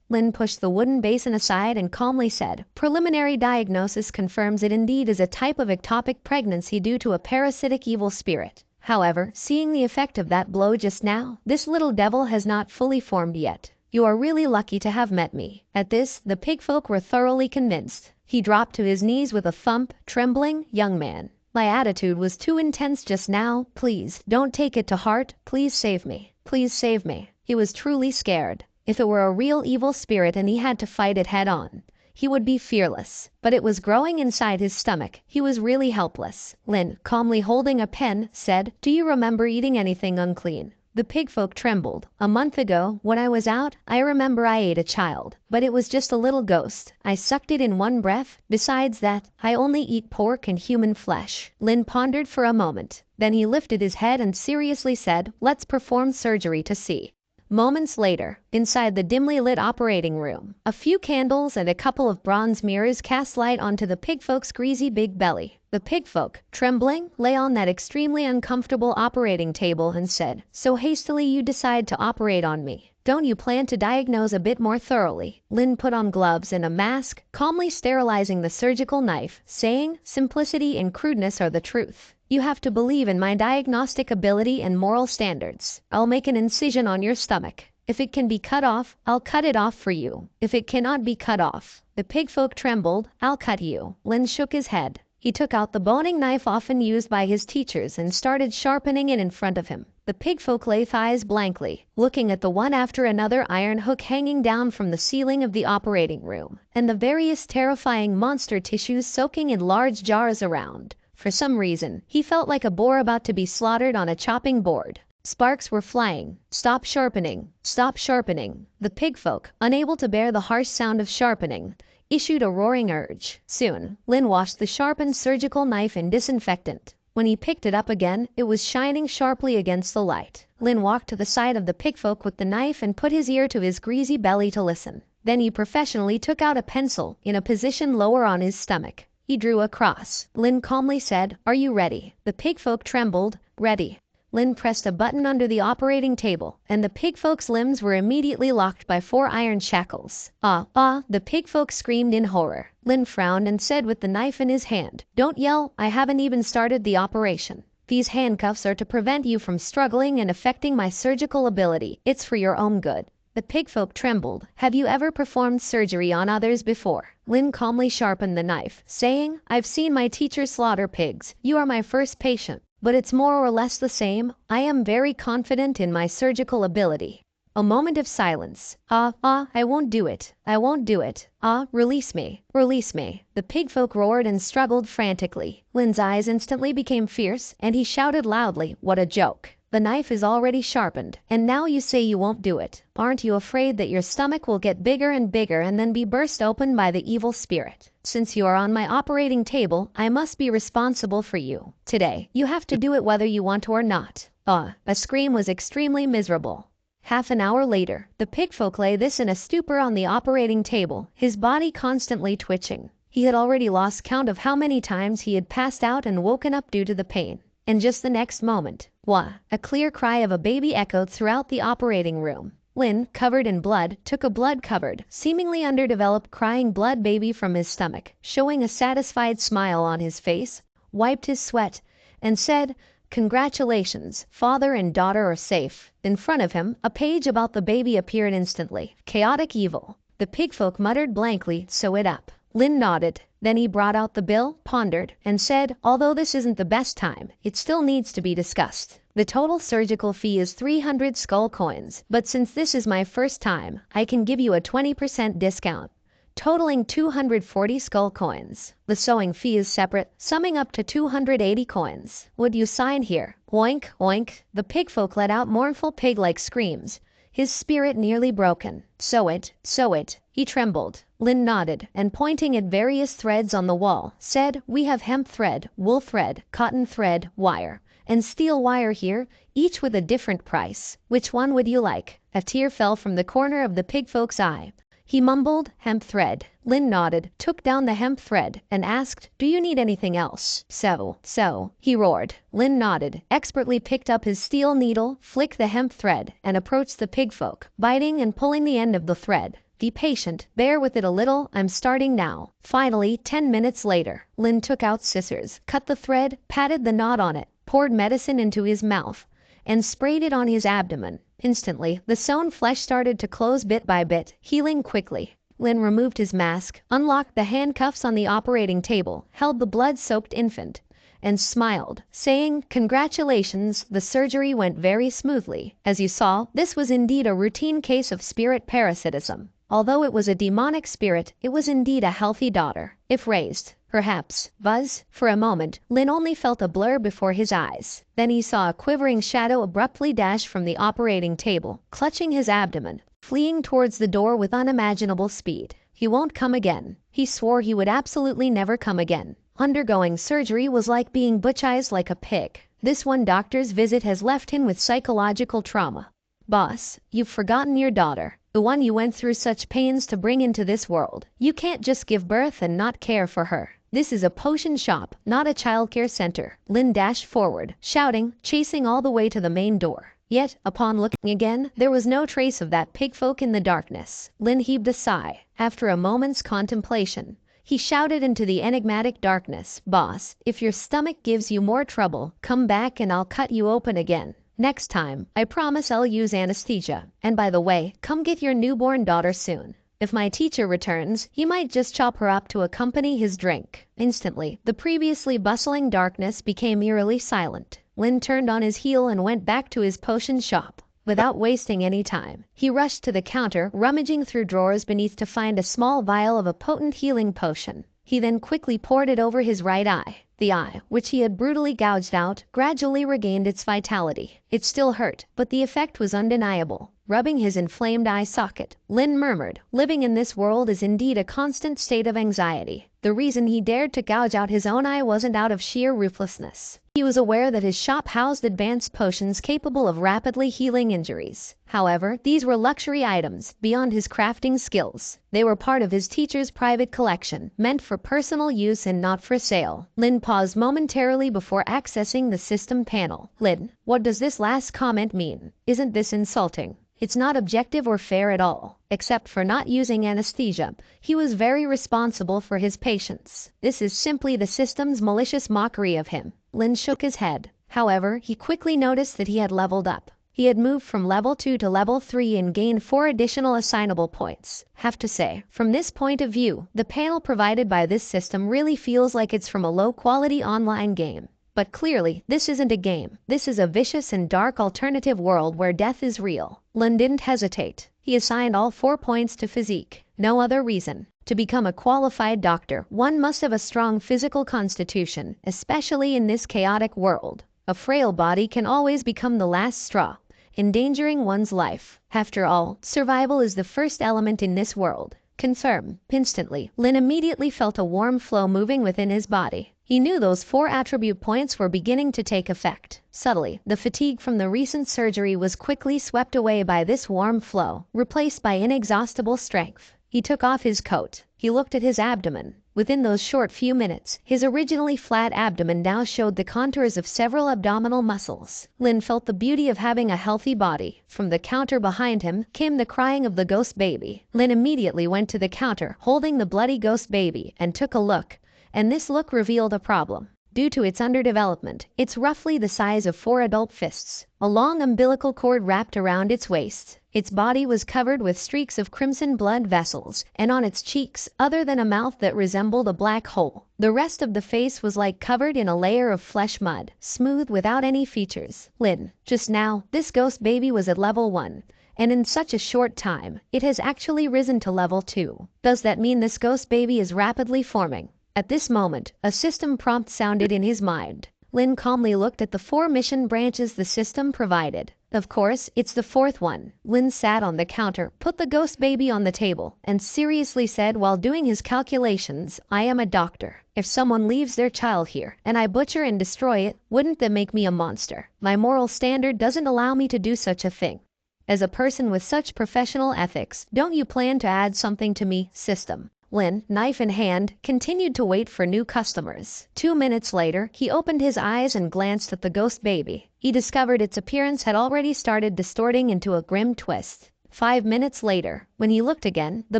Lin pushed the wooden basin aside and calmly said, Preliminary diagnosis confirms it indeed is a type of ectopic pregnancy due to a parasitic evil spirit. However, seeing the effect of that blow just now, this little devil has not fully formed yet. You are really lucky to have met me. At this, the pigfolk were thoroughly convinced. He dropped to his knees with a thump, trembling, young man. My attitude was too intense just now. Please, don't take it to heart. Please save me. Please save me. He was truly scared. If it were a real evil spirit and he had to fight it head on, he would be fearless. But it was growing inside his stomach. He was really helpless. Lin, calmly holding a pen, said, Do you remember eating anything unclean? The pigfolk trembled. A month ago, when I was out, I remember I ate a child. But it was just a little ghost. I sucked it in one breath. Besides that, I only eat pork and human flesh. Lin pondered for a moment. Then he lifted his head and seriously said, Let's perform surgery to see. Moments later, inside the dimly lit operating room, a few candles and a couple of bronze mirrors cast light onto the pigfolk's greasy big belly. The pigfolk, trembling, lay on that extremely uncomfortable operating table and said, So hastily you decide to operate on me. Don't you plan to diagnose a bit more thoroughly? Lin put on gloves and a mask, calmly sterilizing the surgical knife, saying, Simplicity and crudeness are the truth. You have to believe in my diagnostic ability and moral standards. I'll make an incision on your stomach. If it can be cut off, I'll cut it off for you. If it cannot be cut off, the pigfolk trembled, I'll cut you. Lin shook his head. He took out the boning knife often used by his teachers and started sharpening it in front of him. The pigfolk lay eyes blankly, looking at the one after another iron hook hanging down from the ceiling of the operating room, and the various terrifying monster tissues soaking in large jars around. For some reason, he felt like a boar about to be slaughtered on a chopping board. Sparks were flying. Stop sharpening! Stop sharpening! The pigfolk, unable to bear the harsh sound of sharpening, issued a roaring urge. Soon, Lin washed the sharpened surgical knife in disinfectant. When he picked it up again, it was shining sharply against the light. Lin walked to the side of the pigfolk with the knife and put his ear to his greasy belly to listen. Then he professionally took out a pencil, in a position lower on his stomach. He drew a cross. Lin calmly said, "Are you ready?" The pigfolk trembled. "Ready." Lin pressed a button under the operating table, and the pigfolk's limbs were immediately locked by 4 iron shackles. Ah, the pigfolk screamed in horror. Lin frowned and said with the knife in his hand, "Don't yell, I haven't even started the operation. These handcuffs are to prevent you from struggling and affecting my surgical ability. It's for your own good." The pigfolk trembled. "Have you ever performed surgery on others before?" Lin calmly sharpened the knife, saying, "I've seen my teacher slaughter pigs. You are my first patient. But it's more or less the same. I am very confident in my surgical ability." A moment of silence. I won't do it. I won't do it. Release me. Release me." The pigfolk roared and struggled frantically. Lin's eyes instantly became fierce, and he shouted loudly, "What a joke. The knife is already sharpened, and now you say you won't do it. Aren't you afraid that your stomach will get bigger and bigger and then be burst open by the evil spirit? Since you are on my operating table, I must be responsible for you. Today, you have to do it whether you want to or not." A scream was extremely miserable. Half an hour later, the pigfolk lay this in a stupor on the operating table, his body constantly twitching. He had already lost count of how many times he had passed out and woken up due to the pain. And just the next moment, a clear cry of a baby echoed throughout the operating room. Lin, covered in blood, took a blood-covered, seemingly underdeveloped crying blood baby from his stomach, showing a satisfied smile on his face, wiped his sweat, and said, "Congratulations, father and daughter are safe." In front of him, a page about the baby appeared instantly. Chaotic evil. The pigfolk muttered blankly, "Sew it up." Lin nodded. Then he brought out the bill, pondered, and said, "Although this isn't the best time, it still needs to be discussed. The total surgical fee is 300 skull coins, but since this is my first time, I can give you a 20% discount, totaling 240 skull coins. The sewing fee is separate, summing up to 280 coins. Would you sign here?" Oink, oink. The pigfolk let out mournful pig-like screams, his spirit nearly broken. "Sew it, sew it." He trembled. Lin nodded, and pointing at various threads on the wall, said, "We have hemp thread, wool thread, cotton thread, wire, and steel wire here, each with a different price. Which one would you like?" A tear fell from the corner of the pigfolk's eye. He mumbled, "Hemp thread." Lin nodded, took down the hemp thread, and asked, "Do you need anything else?" So, he roared. Lin nodded, expertly picked up his steel needle, flicked the hemp thread, and approached the pigfolk, biting and pulling the end of the thread. "Be patient, bear with it a little, I'm starting now." Finally, 10 minutes later, Lin took out scissors, cut the thread, patted the knot on it, poured medicine into his mouth, and sprayed it on his abdomen. Instantly, the sewn flesh started to close bit by bit, healing quickly. Lin removed his mask, unlocked the handcuffs on the operating table, held the blood-soaked infant, and smiled, saying, "Congratulations, the surgery went very smoothly. As you saw, this was indeed a routine case of spirit parasitism. Although it was a demonic spirit, it was indeed a healthy daughter, if raised. Perhaps, Buzz." For a moment, Lin only felt a blur before his eyes. Then he saw a quivering shadow abruptly dash from the operating table, clutching his abdomen, fleeing towards the door with unimaginable speed. He won't come again. He swore he would absolutely never come again. Undergoing surgery was like being butchized like a pig. This one doctor's visit has left him with psychological trauma. "Boss, you've forgotten your daughter. The one you went through such pains to bring into this world. You can't just give birth and not care for her. This is a potion shop, not a childcare center." Lin dashed forward, shouting, chasing all the way to the main door. Yet, upon looking again, there was no trace of that pigfolk in the darkness. Lin heaved a sigh. After a moment's contemplation, he shouted into the enigmatic darkness, "Boss, if your stomach gives you more trouble, come back and I'll cut you open again. Next time, I promise I'll use anesthesia. And by the way, come get your newborn daughter soon." If my teacher returns, he might just chop her up to accompany his drink. Instantly, the previously bustling darkness became eerily silent. Lin turned on his heel and went back to his potion shop. Without wasting any time, he rushed to the counter, rummaging through drawers beneath to find a small vial of a potent healing potion. He then quickly poured it over his right eye. The eye, which he had brutally gouged out, gradually regained its vitality. It still hurt, but the effect was undeniable. Rubbing his inflamed eye socket, Lin murmured, living in this world is indeed a constant state of anxiety. The reason he dared to gouge out his own eye wasn't out of sheer ruthlessness. He was aware that his shop housed advanced potions capable of rapidly healing injuries. However, these were luxury items, beyond his crafting skills. They were part of his teacher's private collection, meant for personal use and not for sale. Lin paused momentarily before accessing the system panel. Lin, what does this last comment mean? Isn't this insulting? It's not objective or fair at all. Except for not using anesthesia, he was very responsible for his patients. This is simply the system's malicious mockery of him. Lin shook his head. However, he quickly noticed that he had leveled up. He had moved from level 2 to level 3 and gained 4 additional assignable points. Have to say, from this point of view, the panel provided by this system really feels like it's from a low-quality online game. But clearly, this isn't a game. This is a vicious and dark alternative world where death is real. Lin didn't hesitate. He assigned all 4 points to physique. No other reason. To become a qualified doctor, one must have a strong physical constitution, especially in this chaotic world. A frail body can always become the last straw, endangering one's life. After all, survival is the first element in this world. Confirm. Instantly, Lin immediately felt a warm flow moving within his body. He knew those 4 attribute points were beginning to take effect. Subtly, the fatigue from the recent surgery was quickly swept away by this warm flow, replaced by inexhaustible strength. He took off his coat. He looked at his abdomen. Within those short few minutes, his originally flat abdomen now showed the contours of several abdominal muscles. Lin felt the beauty of having a healthy body. From the counter behind him came the crying of the ghost baby. Lin immediately went to the counter, holding the bloody ghost baby, and took a look. And this look revealed a problem. Due to its underdevelopment, it's roughly the size of 4 adult fists. A long umbilical cord wrapped around its waist. Its body was covered with streaks of crimson blood vessels, and on its cheeks, other than a mouth that resembled a black hole, the rest of the face was like covered in a layer of flesh mud, smooth without any features. Lin, just now, this ghost baby was at level 1. And in such a short time, it has actually risen to level 2. Does that mean this ghost baby is rapidly forming? At this moment, a system prompt sounded in his mind. Lin calmly looked at the 4 mission branches the system provided. Of course, it's the 4th one. Lin sat on the counter, put the ghost baby on the table, and seriously said while doing his calculations, I am a doctor. If someone leaves their child here, and I butcher and destroy it, wouldn't that make me a monster? My moral standard doesn't allow me to do such a thing. As a person with such professional ethics, don't you plan to add something to me, system? Lin, knife in hand, continued to wait for new customers. 2 minutes later, he opened his eyes and glanced at the ghost baby. He discovered its appearance had already started distorting into a grim twist. 5 minutes later, when he looked again, the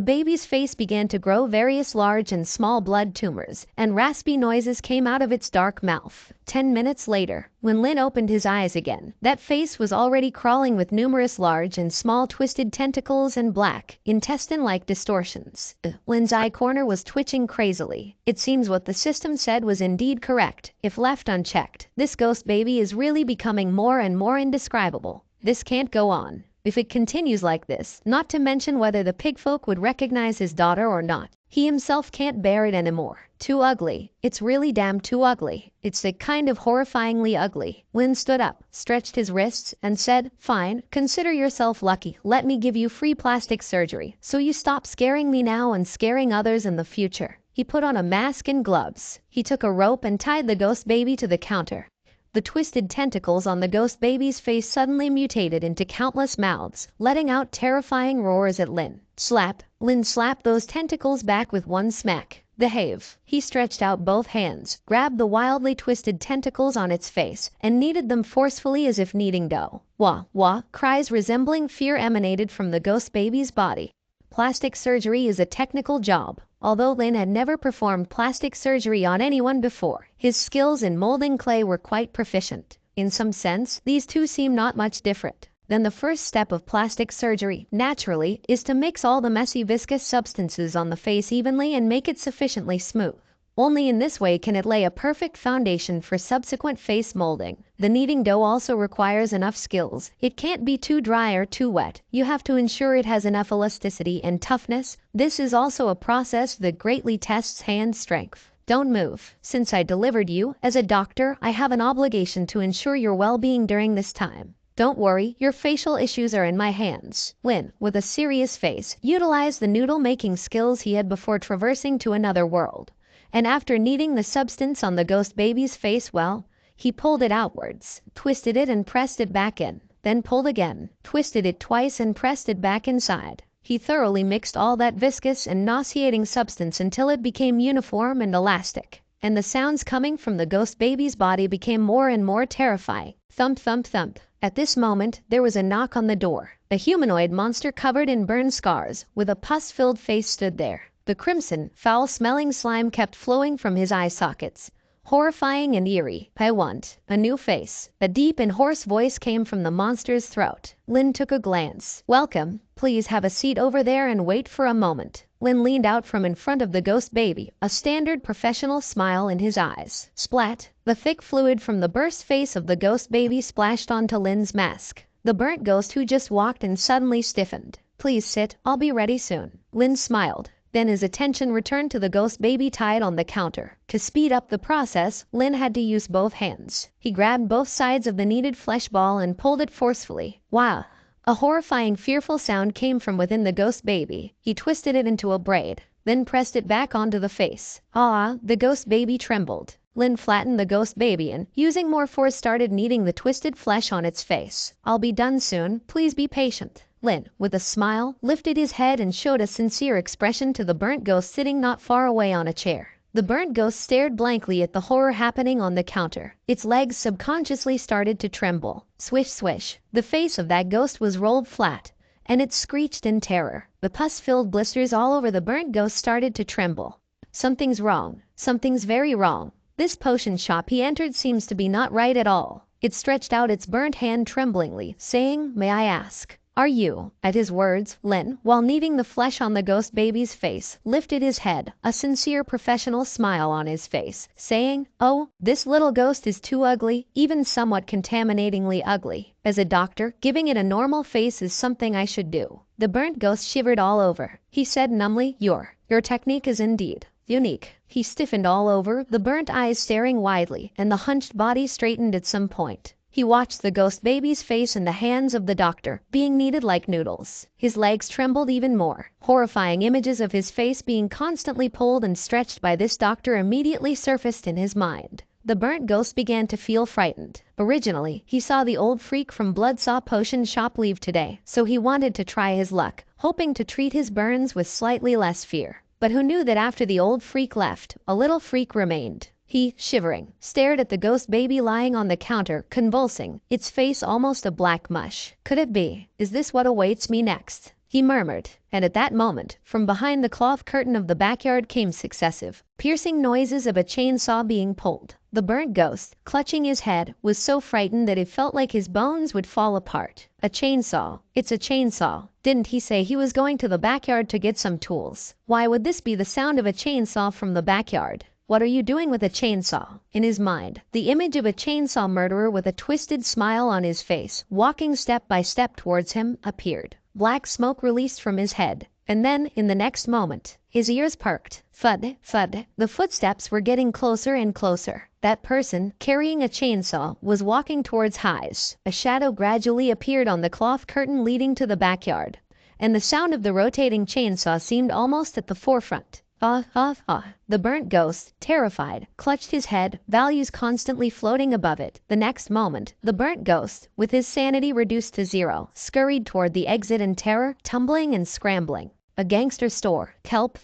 baby's face began to grow various large and small blood tumors, and raspy noises came out of its dark mouth. 10 minutes later, when Lin opened his eyes again, that face was already crawling with numerous large and small twisted tentacles and black, intestine-like distortions. Lin's eye corner was twitching crazily. It seems what the system said was indeed correct. If left unchecked, this ghost baby is really becoming more and more indescribable. This can't go on. If it continues like this, not to mention whether the pigfolk would recognize his daughter or not, he himself can't bear it anymore. Too ugly. It's really damn too ugly. It's a kind of horrifyingly ugly. Lin stood up, stretched his wrists, and said, Fine, consider yourself lucky. Let me give you free plastic surgery, so you stop scaring me now and scaring others in the future. He put on a mask and gloves. He took a rope and tied the ghost baby to the counter. The twisted tentacles on the ghost baby's face suddenly mutated into countless mouths, letting out terrifying roars at Lin. Slap! Lin slapped those tentacles back with one smack. Behave. He stretched out both hands, grabbed the wildly twisted tentacles on its face, and kneaded them forcefully as if kneading dough. Wah, wah, cries resembling fear emanated from the ghost baby's body. Plastic surgery is a technical job. Although Lin had never performed plastic surgery on anyone before, his skills in molding clay were quite proficient. In some sense, these two seem not much different. Then the first step of plastic surgery, naturally, is to mix all the messy viscous substances on the face evenly and make it sufficiently smooth. Only in this way can it lay a perfect foundation for subsequent face molding. The kneading dough also requires enough skills. It can't be too dry or too wet. You have to ensure it has enough elasticity and toughness. This is also a process that greatly tests hand strength. Don't move. Since I delivered you, as a doctor, I have an obligation to ensure your well-being during this time. Don't worry, your facial issues are in my hands. Lin, with a serious face, utilized the noodle-making skills he had before traversing to another world. And after kneading the substance on the ghost baby's face well, he pulled it outwards, twisted it and pressed it back in, then pulled again, twisted it twice and pressed it back inside. He thoroughly mixed all that viscous and nauseating substance until it became uniform and elastic, and the sounds coming from the ghost baby's body became more and more terrifying. Thump, thump, thump. At this moment, there was a knock on the door. A humanoid monster covered in burn scars, with a pus-filled face stood there. The crimson, foul-smelling slime kept flowing from his eye sockets. Horrifying and eerie. I want a new face. A deep and hoarse voice came from the monster's throat. Lin took a glance. Welcome. Please have a seat over there and wait for a moment. Lin leaned out from in front of the ghost baby, a standard professional smile in his eyes. Splat. The thick fluid from the burst face of the ghost baby splashed onto Lin's mask. The burnt ghost who just walked and suddenly stiffened. Please sit. I'll be ready soon. Lin smiled. Then his attention returned to the ghost baby tied on the counter. To speed up the process, Lin had to use both hands. He grabbed both sides of the kneaded flesh ball and pulled it forcefully. Wow! A horrifying, fearful sound came from within the ghost baby. He twisted it into a braid, then pressed it back onto the face. Ah! The ghost baby trembled. Lin flattened the ghost baby and, using more force, started kneading the twisted flesh on its face. I'll be done soon. Please be patient. Lin, with a smile, lifted his head and showed a sincere expression to the burnt ghost sitting not far away on a chair. The burnt ghost stared blankly at the horror happening on the counter. Its legs subconsciously started to tremble. Swish, swish. The face of that ghost was rolled flat, and it screeched in terror. The pus-filled blisters all over the burnt ghost started to tremble. Something's wrong. Something's very wrong. This potion shop he entered seems to be not right at all. It stretched out its burnt hand tremblingly, saying, "May I ask? Are you?" At his words, Lin, while kneading the flesh on the ghost baby's face, lifted his head, a sincere professional smile on his face, saying, "Oh, this little ghost is too ugly, even somewhat contaminatingly ugly. As a doctor, giving it a normal face is something I should do." The burnt ghost shivered all over. He said numbly, Your technique is indeed unique." He stiffened all over, the burnt eyes staring widely, and the hunched body straightened at some point. He watched the ghost baby's face in the hands of the doctor, being kneaded like noodles. His legs trembled even more. Horrifying images of his face being constantly pulled and stretched by this doctor immediately surfaced in his mind. The burnt ghost began to feel frightened. Originally, he saw the old freak from Bloodsaw Potion Shop leave today, so he wanted to try his luck, hoping to treat his burns with slightly less fear. But who knew that after the old freak left, a little freak remained. He, shivering, stared at the ghost baby lying on the counter, convulsing, its face almost a black mush. Could it be? Is this what awaits me next? He murmured, and at that moment, from behind the cloth curtain of the backyard came successive, piercing noises of a chainsaw being pulled. The burnt ghost, clutching his head, was so frightened that it felt like his bones would fall apart. A chainsaw. It's a chainsaw. Didn't he say he was going to the backyard to get some tools? Why would this be the sound of a chainsaw from the backyard? What are you doing with a chainsaw? In his mind, the image of a chainsaw murderer with a twisted smile on his face, walking step by step towards him, appeared. Black smoke released from his head, and then, in the next moment, his ears perked. Thud, thud. The footsteps were getting closer and closer. That person, carrying a chainsaw, was walking towards Highs. A shadow gradually appeared on the cloth curtain leading to the backyard, and the sound of the rotating chainsaw seemed almost at the forefront. The burnt ghost, terrified, clutched his head, values constantly floating above it. The next moment, the burnt ghost, with his sanity reduced to zero, scurried toward the exit in terror, tumbling and scrambling. A gangster store. Kelp,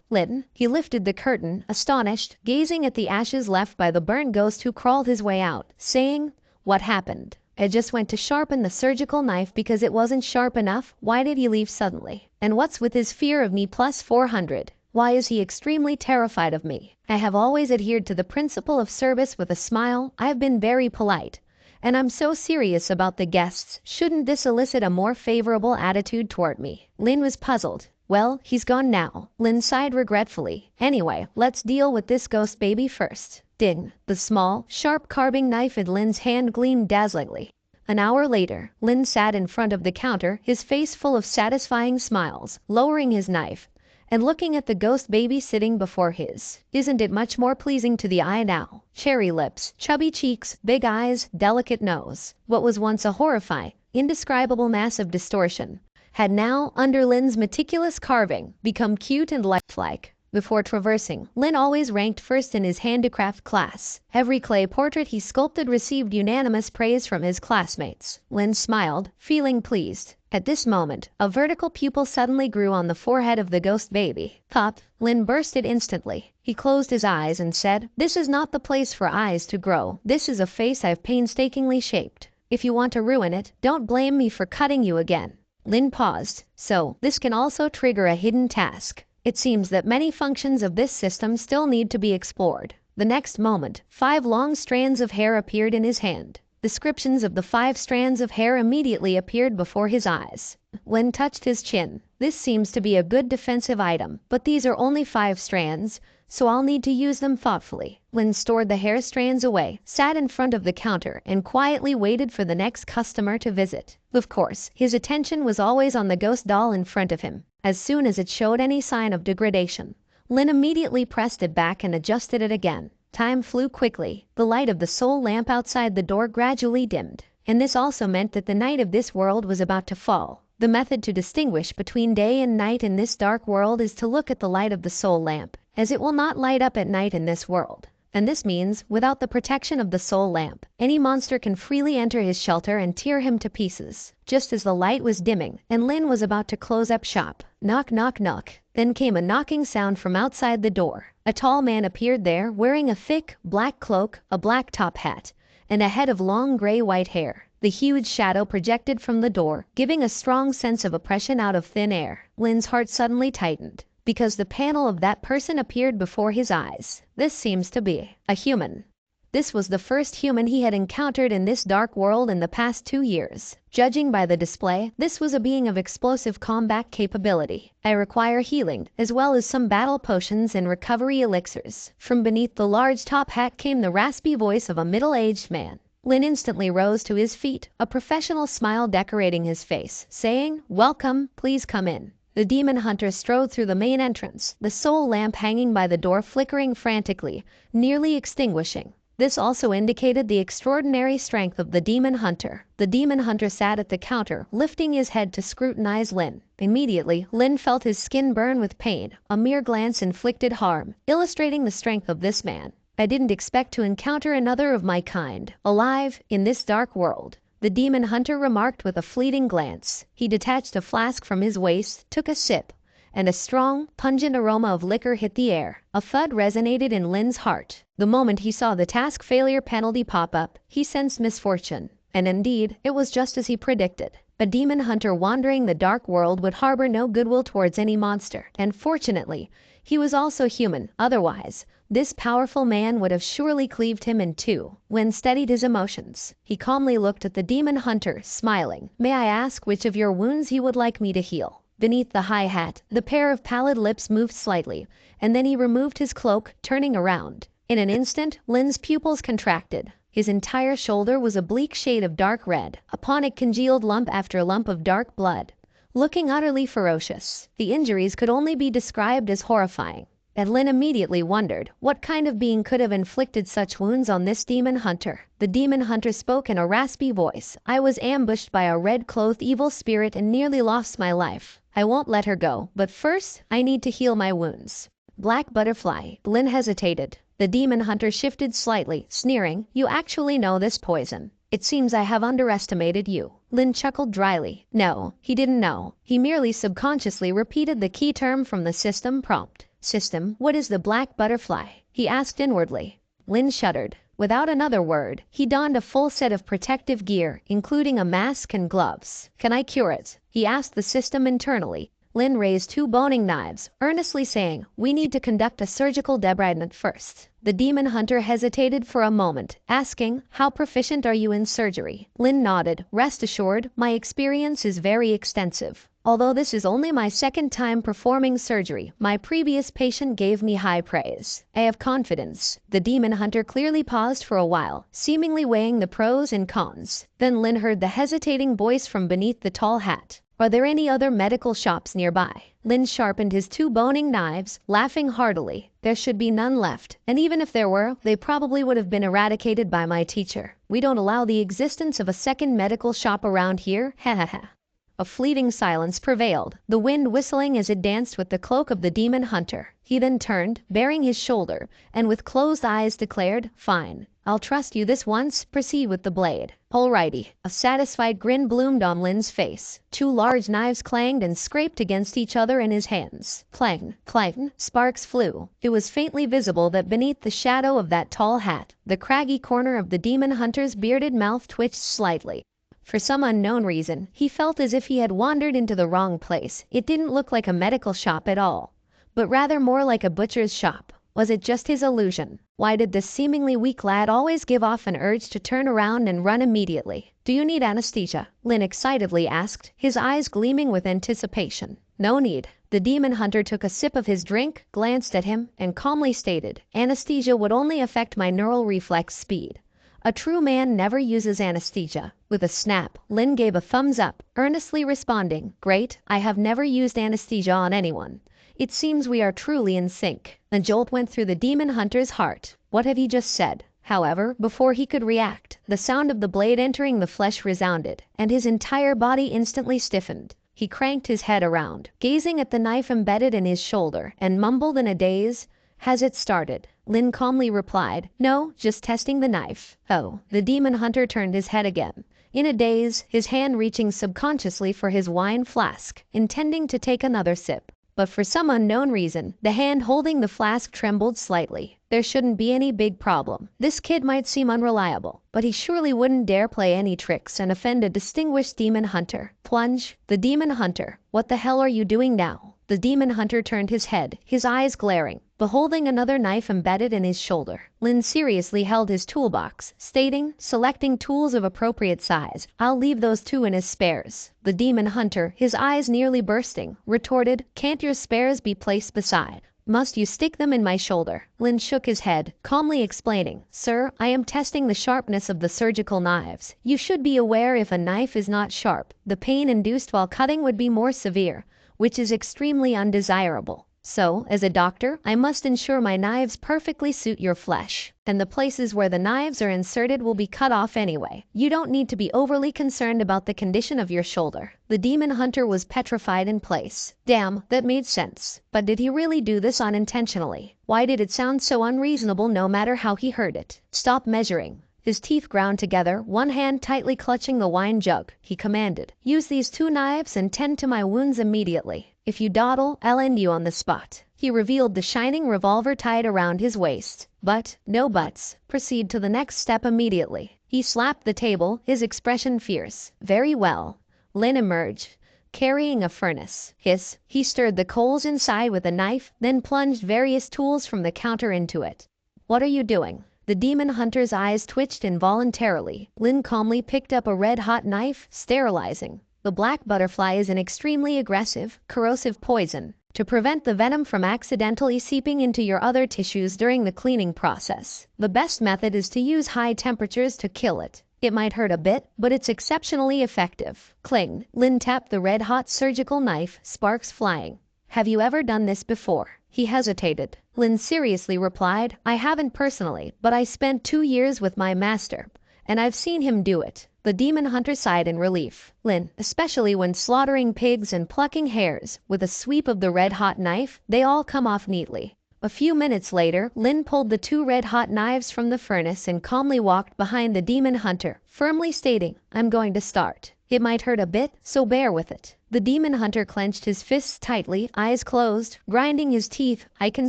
Lin. He lifted the curtain, astonished, gazing at the ashes left by the burnt ghost who crawled his way out, saying, "What happened? I just went to sharpen the surgical knife because it wasn't sharp enough. Why did he leave suddenly? And what's with his fear of me plus 400? Why is he extremely terrified of me? I have always adhered to the principle of service with a smile. I've been very polite, And I'm so serious about the guests. Shouldn't this elicit a more favorable attitude toward me? Lin was puzzled. Well, he's gone now. Lin sighed regretfully. Anyway, let's deal with this ghost baby first. Ding. The small, sharp carving knife in Lin's hand gleamed dazzlingly. An hour later, Lin sat in front of the counter, his face full of satisfying smiles, lowering his knife and looking at the ghost baby sitting before his. Isn't it much more pleasing to the eye now? Cherry lips, chubby cheeks, big eyes, delicate nose. What was once a horrifying, indescribable mass of distortion had now, under Lin's meticulous carving, become cute and lifelike. Before traversing, Lin always ranked first in his handicraft class. Every clay portrait he sculpted received unanimous praise from his classmates. Lin smiled, feeling pleased. At this moment, a vertical pupil suddenly grew on the forehead of the ghost baby. Pop! Lin bursted instantly. He closed his eyes and said, "This is not the place for eyes to grow. This is a face I've painstakingly shaped. If you want to ruin it, don't blame me for cutting you again." Lin paused. So, this can also trigger a hidden task. It seems that many functions of this system still need to be explored. The next moment, 5 long strands of hair appeared in his hand. Descriptions of the 5 strands of hair immediately appeared before his eyes. Lin touched his chin. This seems to be a good defensive item, but these are only 5 strands, so I'll need to use them thoughtfully. Lin stored the hair strands away, sat in front of the counter, and quietly waited for the next customer to visit. Of course, his attention was always on the ghost doll in front of him. As soon as it showed any sign of degradation, Lin immediately pressed it back and adjusted it again. Time flew quickly. The light of the soul lamp outside the door gradually dimmed, and this also meant that the night of this world was about to fall. The method to distinguish between day and night in this dark world is to look at the light of the soul lamp, as it will not light up at night in this world. And this means, without the protection of the soul lamp, any monster can freely enter his shelter and tear him to pieces. Just as the light was dimming, and Lin was about to close up shop, knock knock knock, then came a knocking sound from outside the door. A tall man appeared there, wearing a thick, black cloak, a black top hat, and a head of long gray-white hair. The huge shadow projected from the door, giving a strong sense of oppression out of thin air. Lin's heart suddenly tightened, because the panel of that person appeared before his eyes. This seems to be a human. This was the first human he had encountered in this dark world in the past 2 years. Judging by the display, this was a being of explosive combat capability. "I require healing, as well as some battle potions and recovery elixirs." From beneath the large top hat came the raspy voice of a middle-aged man. Lin instantly rose to his feet, a professional smile decorating his face, saying, "Welcome, please come in." The demon hunter strode through the main entrance, the soul lamp hanging by the door flickering frantically, nearly extinguishing. This also indicated the extraordinary strength of the demon hunter. The demon hunter sat at the counter, lifting his head to scrutinize Lin. Immediately, Lin felt his skin burn with pain. A mere glance inflicted harm, illustrating the strength of this man. "I didn't expect to encounter another of my kind, alive, in this dark world," the demon hunter remarked with a fleeting glance. He detached a flask from his waist, took a sip, and a strong, pungent aroma of liquor hit the air. A thud resonated in Lin's heart. The moment he saw the task failure penalty pop up, he sensed misfortune. And indeed, it was just as he predicted. A demon hunter wandering the dark world would harbor no goodwill towards any monster. And fortunately, he was also human. Otherwise, this powerful man would have surely cleaved him in two. When steadied his emotions, he calmly looked at the demon hunter, smiling. "May I ask which of your wounds you would like me to heal?" Beneath the high hat, the pair of pallid lips moved slightly, and then he removed his cloak, turning around. In an instant, Lin's pupils contracted. His entire shoulder was a bleak shade of dark red. Upon it congealed lump after lump of dark blood, looking utterly ferocious. The injuries could only be described as horrifying. And Lin immediately wondered what kind of being could have inflicted such wounds on this demon hunter. The demon hunter spoke in a raspy voice. "I was ambushed by a red-clothed evil spirit and nearly lost my life. I won't let her go, but first, I need to heal my wounds." "Black butterfly." Lin hesitated. The demon hunter shifted slightly, sneering, "You actually know this poison. It seems I have underestimated you." Lin chuckled dryly. No, he didn't know. He merely subconsciously repeated the key term from the system prompt. "System, what is the black butterfly?" he asked inwardly. Lin shuddered. Without another word, he donned a full set of protective gear, including a mask and gloves. "Can I cure it?" he asked the system internally. Lin raised 2 boning knives, earnestly saying, "We need to conduct a surgical debridement first." The demon hunter hesitated for a moment, asking, "How proficient are you in surgery?" Lin nodded. "Rest assured, my experience is very extensive. Although this is only my second time performing surgery, my previous patient gave me high praise. I have confidence." The demon hunter clearly paused for a while, seemingly weighing the pros and cons. Then Lin heard the hesitating voice from beneath the tall hat. "Are there any other medical shops nearby?" Lin sharpened his 2 boning knives, laughing heartily. "There should be none left, and even if there were, they probably would have been eradicated by my teacher. We don't allow the existence of a second medical shop around here, ha ha ha." A fleeting silence prevailed, the wind whistling as it danced with the cloak of the demon hunter. He then turned, baring his shoulder, and with closed eyes declared, "Fine. I'll trust you this once. Proceed with the blade." "Alrighty." A satisfied grin bloomed on Lin's face. 2 large knives clanged and scraped against each other in his hands. Clang, clang, sparks flew. It was faintly visible that beneath the shadow of that tall hat, the craggy corner of the demon hunter's bearded mouth twitched slightly. For some unknown reason, he felt as if he had wandered into the wrong place. It didn't look like a medical shop at all, but rather more like a butcher's shop. Was it just his illusion? Why did this seemingly weak lad always give off an urge to turn around and run immediately? "Do you need anesthesia?" Lin excitedly asked, his eyes gleaming with anticipation. "No need." The demon hunter took a sip of his drink, glanced at him, and calmly stated, "Anesthesia would only affect my neural reflex speed. A true man never uses anesthesia." With a snap, Lin gave a thumbs up, earnestly responding, "Great, I have never used anesthesia on anyone. It seems we are truly in sync." A jolt went through the demon hunter's heart. What had he just said? However, before he could react, the sound of the blade entering the flesh resounded, and his entire body instantly stiffened. He cranked his head around, gazing at the knife embedded in his shoulder, and mumbled in a daze, "Has it started?" Lin calmly replied, "No, just testing the knife." "Oh." The demon hunter turned his head again, in a daze, his hand reaching subconsciously for his wine flask, intending to take another sip. But for some unknown reason, the hand holding the flask trembled slightly. There shouldn't be any big problem. This kid might seem unreliable, but he surely wouldn't dare play any tricks and offend a distinguished demon hunter. Plunge. The demon hunter. "What the hell are you doing now?" The demon hunter turned his head, his eyes glaring, beholding another knife embedded in his shoulder. Lin seriously held his toolbox, stating, selecting tools of appropriate size, "I'll leave those 2 in his spares." The demon hunter, his eyes nearly bursting, retorted, "Can't your spares be placed beside? Must you stick them in my shoulder?" Lin shook his head, calmly explaining, "Sir, I am testing the sharpness of the surgical knives. You should be aware if a knife is not sharp, the pain induced while cutting would be more severe, which is extremely undesirable. So, as a doctor, I must ensure my knives perfectly suit your flesh, and the places where the knives are inserted will be cut off anyway. You don't need to be overly concerned about the condition of your shoulder." The demon hunter was petrified in place. Damn, that made sense. But did he really do this unintentionally? Why did it sound so unreasonable no matter how he heard it? "Stop measuring." His teeth ground together, one hand tightly clutching the wine jug. He commanded, "Use these 2 knives and tend to my wounds immediately. If you dawdle, I'll end you on the spot." He revealed the shining revolver tied around his waist. "But, no buts. Proceed to the next step immediately." He slapped the table, his expression fierce. "Very well." Lin emerged, carrying a furnace. Hiss. He stirred the coals inside with a knife, then plunged various tools from the counter into it. "What are you doing?" The demon hunter's eyes twitched involuntarily. Lin calmly picked up a red-hot knife, sterilizing. The black butterfly is an extremely aggressive, corrosive poison. To prevent the venom from accidentally seeping into your other tissues during the cleaning process, the best method is to use high temperatures to kill it. It might hurt a bit, but it's exceptionally effective. Cling. Lin tapped the red-hot surgical knife, sparks flying. "Have you ever done this before?" He hesitated. Lin seriously replied, "I haven't personally, but I spent 2 years with my master, and I've seen him do it." The demon hunter sighed in relief. "Lin, especially when slaughtering pigs and plucking hairs, with a sweep of the red-hot knife, they all come off neatly." A few minutes later, Lin pulled the 2 red-hot knives from the furnace and calmly walked behind the demon hunter, firmly stating, "I'm going to start. It might hurt a bit, so bear with it." The demon hunter clenched his fists tightly, eyes closed, grinding his teeth. "I can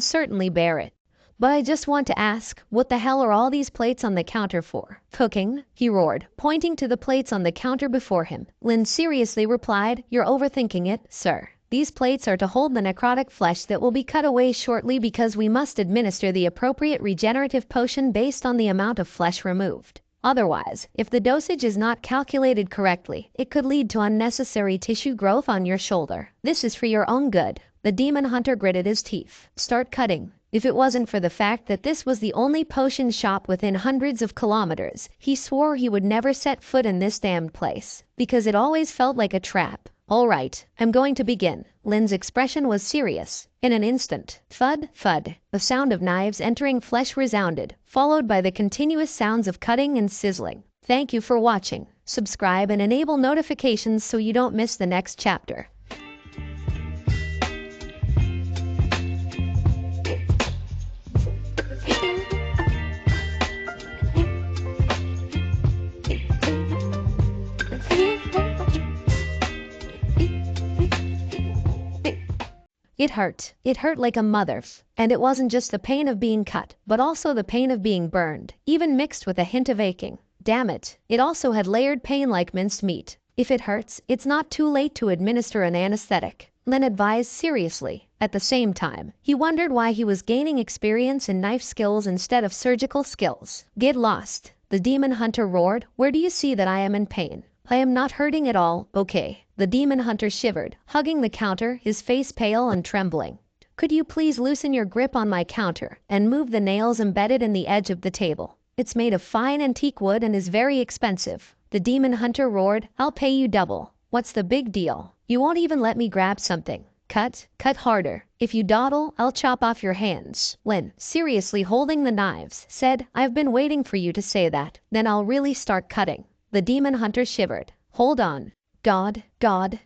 certainly bear it. But I just want to ask, what the hell are all these plates on the counter for?" "Cooking," he roared, pointing to the plates on the counter before him. Lin seriously replied, "You're overthinking it, sir." These plates are to hold the necrotic flesh that will be cut away shortly because we must administer the appropriate regenerative potion based on the amount of flesh removed. Otherwise, if the dosage is not calculated correctly, it could lead to unnecessary tissue growth on your shoulder. This is for your own good. The demon hunter gritted his teeth. Start cutting. If it wasn't for the fact that this was the only potion shop within hundreds of kilometers, he swore he would never set foot in this damned place, because it always felt like a trap. All right, I'm going to begin. Lin's expression was serious. In an instant, thud, thud, the sound of knives entering flesh resounded, followed by the continuous sounds of cutting and sizzling. Thank you for watching. Subscribe and enable notifications so you don't miss the next chapter. It hurt. It hurt like a mother's. And it wasn't just the pain of being cut, but also the pain of being burned, even mixed with a hint of aching. Damn it. It also had layered pain like minced meat. If it hurts, it's not too late to administer an anesthetic, Lin advised seriously. At the same time, he wondered why he was gaining experience in knife skills instead of surgical skills. Get lost. The demon hunter roared. Where do you see that I am in pain? I am not hurting at all, okay. The demon hunter shivered, hugging the counter, his face pale and trembling. Could you please loosen your grip on my counter and move the nails embedded in the edge of the table? It's made of fine antique wood and is very expensive. The demon hunter roared. I'll pay you double. What's the big deal? You won't even let me grab something. Cut harder. If you dawdle, I'll chop off your hands. Lin, seriously holding the knives, said, I've been waiting for you to say that. Then I'll really start cutting. The demon hunter shivered. Hold on. God,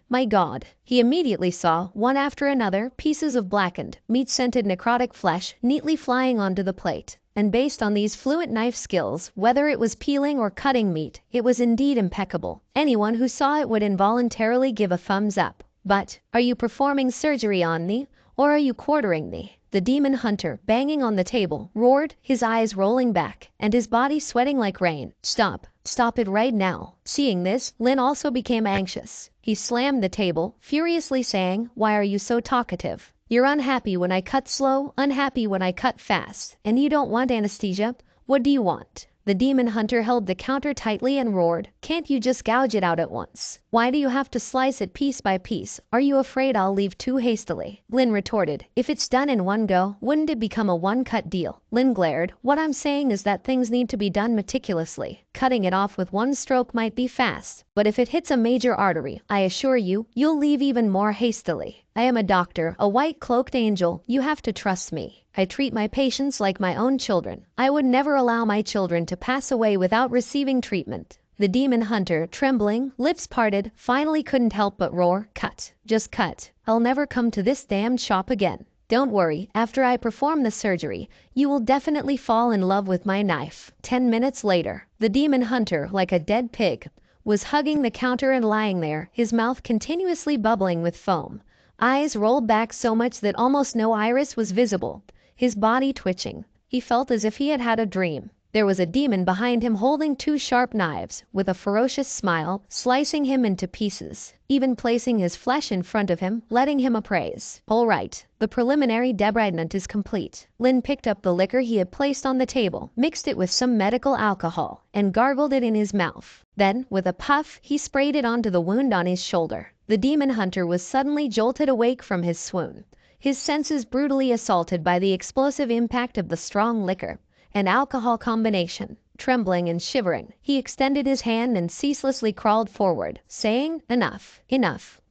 my God. He immediately saw, one after another, pieces of blackened, meat-scented necrotic flesh neatly flying onto the plate. And based on these fluent knife skills, whether it was peeling or cutting meat, it was indeed impeccable. Anyone who saw it would involuntarily give a thumbs up. But, are you performing surgery on me, or are you quartering me? The demon hunter, banging on the table, roared, his eyes rolling back, and his body sweating like rain. Stop it right now. Seeing this, Lin also became anxious. He slammed the table, furiously saying, Why are you so talkative? You're unhappy when I cut slow, unhappy when I cut fast, and you don't want anesthesia? What do you want? The demon hunter held the counter tightly and roared, Can't you just gouge it out at once? Why do you have to slice it piece by piece? Are you afraid I'll leave too hastily? Lin retorted, If it's done in one go, wouldn't it become a one-cut deal? Lin glared, What I'm saying is that things need to be done meticulously. Cutting it off with one stroke might be fast, but if it hits a major artery, I assure you, you'll leave even more hastily. I am a doctor, a white-cloaked angel. You have to trust me. I treat my patients like my own children. I would never allow my children to pass away without receiving treatment. The demon hunter, trembling, lips parted, finally couldn't help but roar, Cut. Just cut. I'll never come to this damned shop again. Don't worry, after I perform the surgery, you will definitely fall in love with my knife. 10 minutes later, the demon hunter, like a dead pig, was hugging the counter and lying there, his mouth continuously bubbling with foam. Eyes rolled back so much that almost no iris was visible. His body twitching. He felt as if he had had a dream. There was a demon behind him holding 2 sharp knives, with a ferocious smile, slicing him into pieces, even placing his flesh in front of him, letting him appraise. All right, the preliminary debridement is complete. Lin picked up the liquor he had placed on the table, mixed it with some medical alcohol, and gargled it in his mouth. Then, with a puff, he sprayed it onto the wound on his shoulder. The demon hunter was suddenly jolted awake from his swoon, his senses brutally assaulted by the explosive impact of the strong liquor and alcohol combination. Trembling and shivering, he extended his hand and ceaselessly crawled forward, saying, Enough.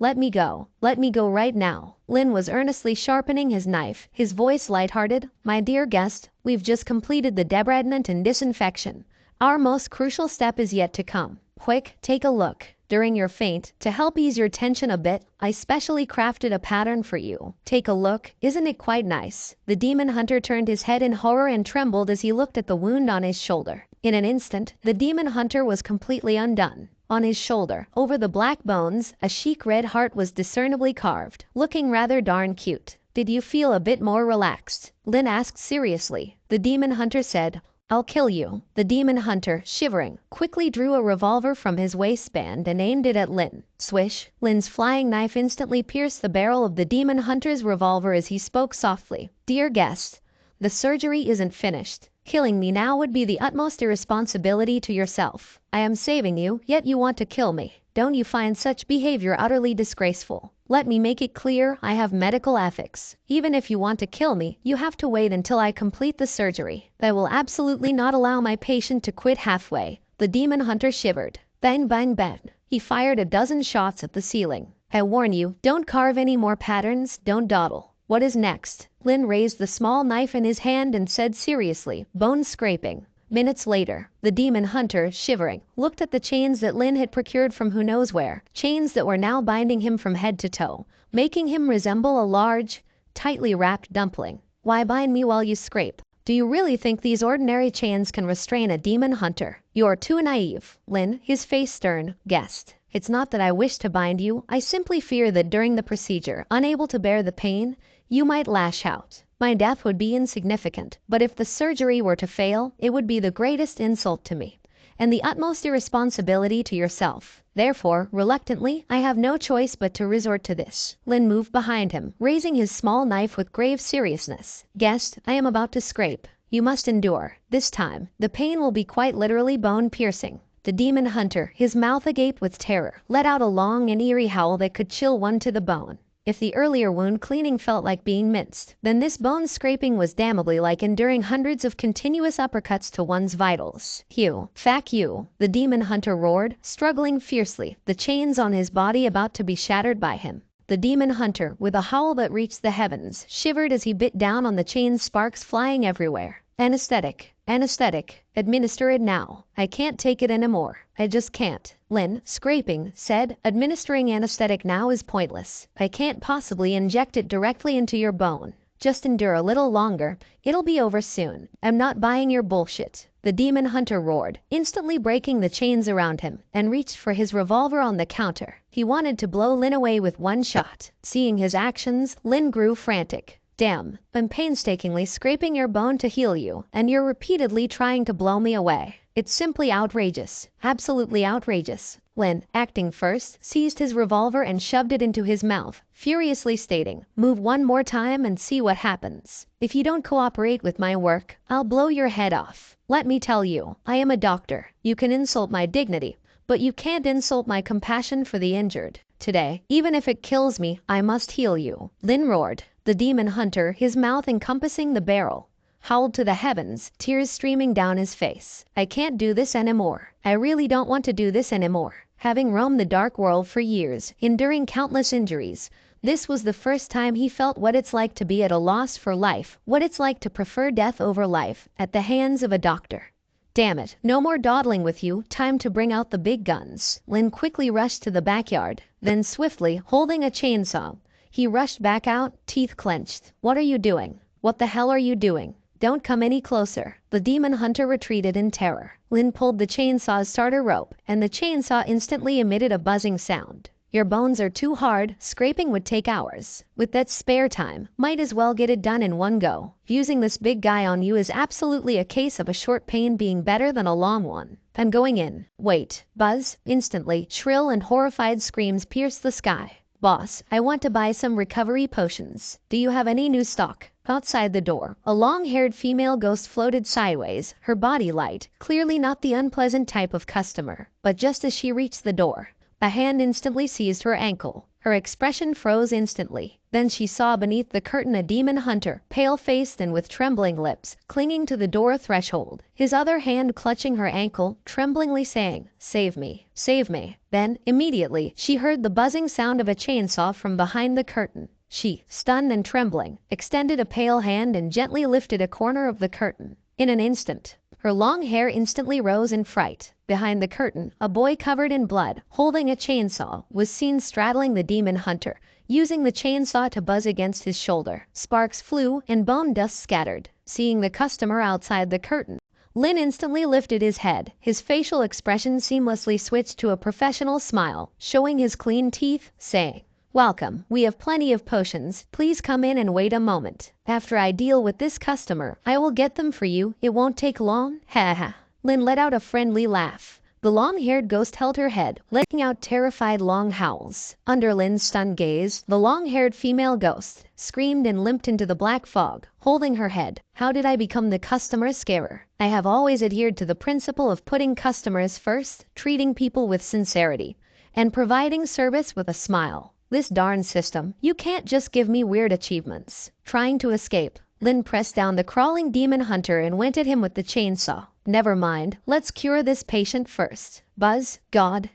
Let me go right now. Lin was earnestly sharpening his knife, his voice lighthearted. My dear guest, we've just completed the debridement and disinfection. Our most crucial step is yet to come. Quick, take a look. During your faint, to help ease your tension a bit, I specially crafted a pattern for you. Take a look, isn't it quite nice? The demon hunter turned his head in horror and trembled as he looked at the wound on his shoulder. In an instant, the demon hunter was completely undone. On his shoulder, over the black bones, a chic red heart was discernibly carved, looking rather darn cute. Did you feel a bit more relaxed? Lin asked seriously. The demon hunter said, I'll kill you." The demon hunter, shivering, quickly drew a revolver from his waistband and aimed it at Lin. Swish! Lin's flying knife instantly pierced the barrel of the demon hunter's revolver as he spoke softly. "Dear guest, the surgery isn't finished. Killing me now would be the utmost irresponsibility to yourself. I am saving you, yet you want to kill me. Don't you find such behavior utterly disgraceful? Let me make it clear, I have medical ethics. Even if you want to kill me, you have to wait until I complete the surgery. I will absolutely not allow my patient to quit halfway." The demon hunter shivered. Bang, bang, bang. He fired a dozen shots at the ceiling. "I warn you, don't carve any more patterns, don't dawdle. What is next?" Lin raised the small knife in his hand and said seriously, "Bone scraping." Minutes later, the demon hunter, shivering, looked at the chains that Lin had procured from who knows where, chains that were now binding him from head to toe, making him resemble a large, tightly wrapped dumpling. "Why bind me while you scrape? Do you really think these ordinary chains can restrain a demon hunter? You're too naive." Lin, his face stern, guessed. "It's not that I wish to bind you, I simply fear that during the procedure, unable to bear the pain, you might lash out. My death would be insignificant, but if the surgery were to fail, it would be the greatest insult to me, and the utmost irresponsibility to yourself. Therefore, reluctantly, I have no choice but to resort to this." Lin moved behind him, raising his small knife with grave seriousness. "Guest, I am about to scrape. You must endure. This time, the pain will be quite literally bone-piercing." The demon hunter, his mouth agape with terror, let out a long and eerie howl that could chill one to the bone. If the earlier wound cleaning felt like being minced, then this bone scraping was damnably like enduring hundreds of continuous uppercuts to one's vitals. "You, fuck you!" the demon hunter roared, struggling fiercely, the chains on his body about to be shattered by him. The demon hunter, with a howl that reached the heavens, shivered as he bit down on the chains, sparks flying everywhere. "Anesthetic, anesthetic, administer it now. I can't take it anymore. I just can't." Lin, scraping, said, "Administering anesthetic now is pointless. I can't possibly inject it directly into your bone. Just endure a little longer. It'll be over soon. I'm not buying your bullshit." The demon hunter roared, instantly breaking the chains around him, and reached for his revolver on the counter. He wanted to blow Lin away with one shot. Seeing his actions, Lin grew frantic. "Damn, I'm painstakingly scraping your bone to heal you, and you're repeatedly trying to blow me away. It's simply outrageous, absolutely outrageous." Lin, acting first, seized his revolver and shoved it into his mouth, furiously stating, "Move one more time and see what happens. If you don't cooperate with my work, I'll blow your head off. Let me tell you, I am a doctor. You can insult my dignity, but you can't insult my compassion for the injured. Today, even if it kills me, I must heal you." Lin roared. The demon hunter, his mouth encompassing the barrel, howled to the heavens, tears streaming down his face. "I can't do this anymore. I really don't want to do this anymore." Having roamed the dark world for years, enduring countless injuries, this was the first time he felt what it's like to be at a loss for life, what it's like to prefer death over life, at the hands of a doctor. "Damn it, no more dawdling with you, time to bring out the big guns." Lin quickly rushed to the backyard, then swiftly, holding a chainsaw, he rushed back out, teeth clenched. "What are you doing? What the hell are you doing? Don't come any closer." The demon hunter retreated in terror. Lin pulled the chainsaw's starter rope, and the chainsaw instantly emitted a buzzing sound. "Your bones are too hard, scraping would take hours. With that spare time, might as well get it done in one go. Using this big guy on you is absolutely a case of a short pain being better than a long one. I'm going in." "Wait." Buzz! Instantly, shrill and horrified screams pierced the sky. "Boss, I want to buy some recovery potions. Do you have any new stock?" Outside the door, a long-haired female ghost floated sideways, her body light, clearly not the unpleasant type of customer. But just as she reached the door, a hand instantly seized her ankle. Her expression froze instantly. Then she saw beneath the curtain a demon hunter, pale-faced and with trembling lips, clinging to the door threshold, his other hand clutching her ankle, tremblingly saying, "Save me, save me." Then, immediately, she heard the buzzing sound of a chainsaw from behind the curtain. She, stunned and trembling, extended a pale hand and gently lifted a corner of the curtain. In an instant, her long hair instantly rose in fright. Behind the curtain, a boy covered in blood, holding a chainsaw, was seen straddling the demon hunter, using the chainsaw to buzz against his shoulder. Sparks flew and bone dust scattered. Seeing the customer outside the curtain, Lin instantly lifted his head. His facial expression seamlessly switched to a professional smile, showing his clean teeth, saying, Welcome, we have plenty of potions. Please come in and wait a moment. After I deal with this customer, I will get them for you. It won't take long. Ha ha. Lin let out a friendly laugh. The long-haired ghost held her head, letting out terrified long howls. Under Lin's stunned gaze, the long-haired female ghost screamed and limped into the black fog, holding her head. How did I become the customer scarer? I have always adhered to the principle of putting customers first, treating people with sincerity, and providing service with a smile. This darn system, you can't just give me weird achievements. Trying to escape, Lin pressed down the crawling demon hunter and went at him with the chainsaw. Never mind, let's cure this patient first. Buzz, God.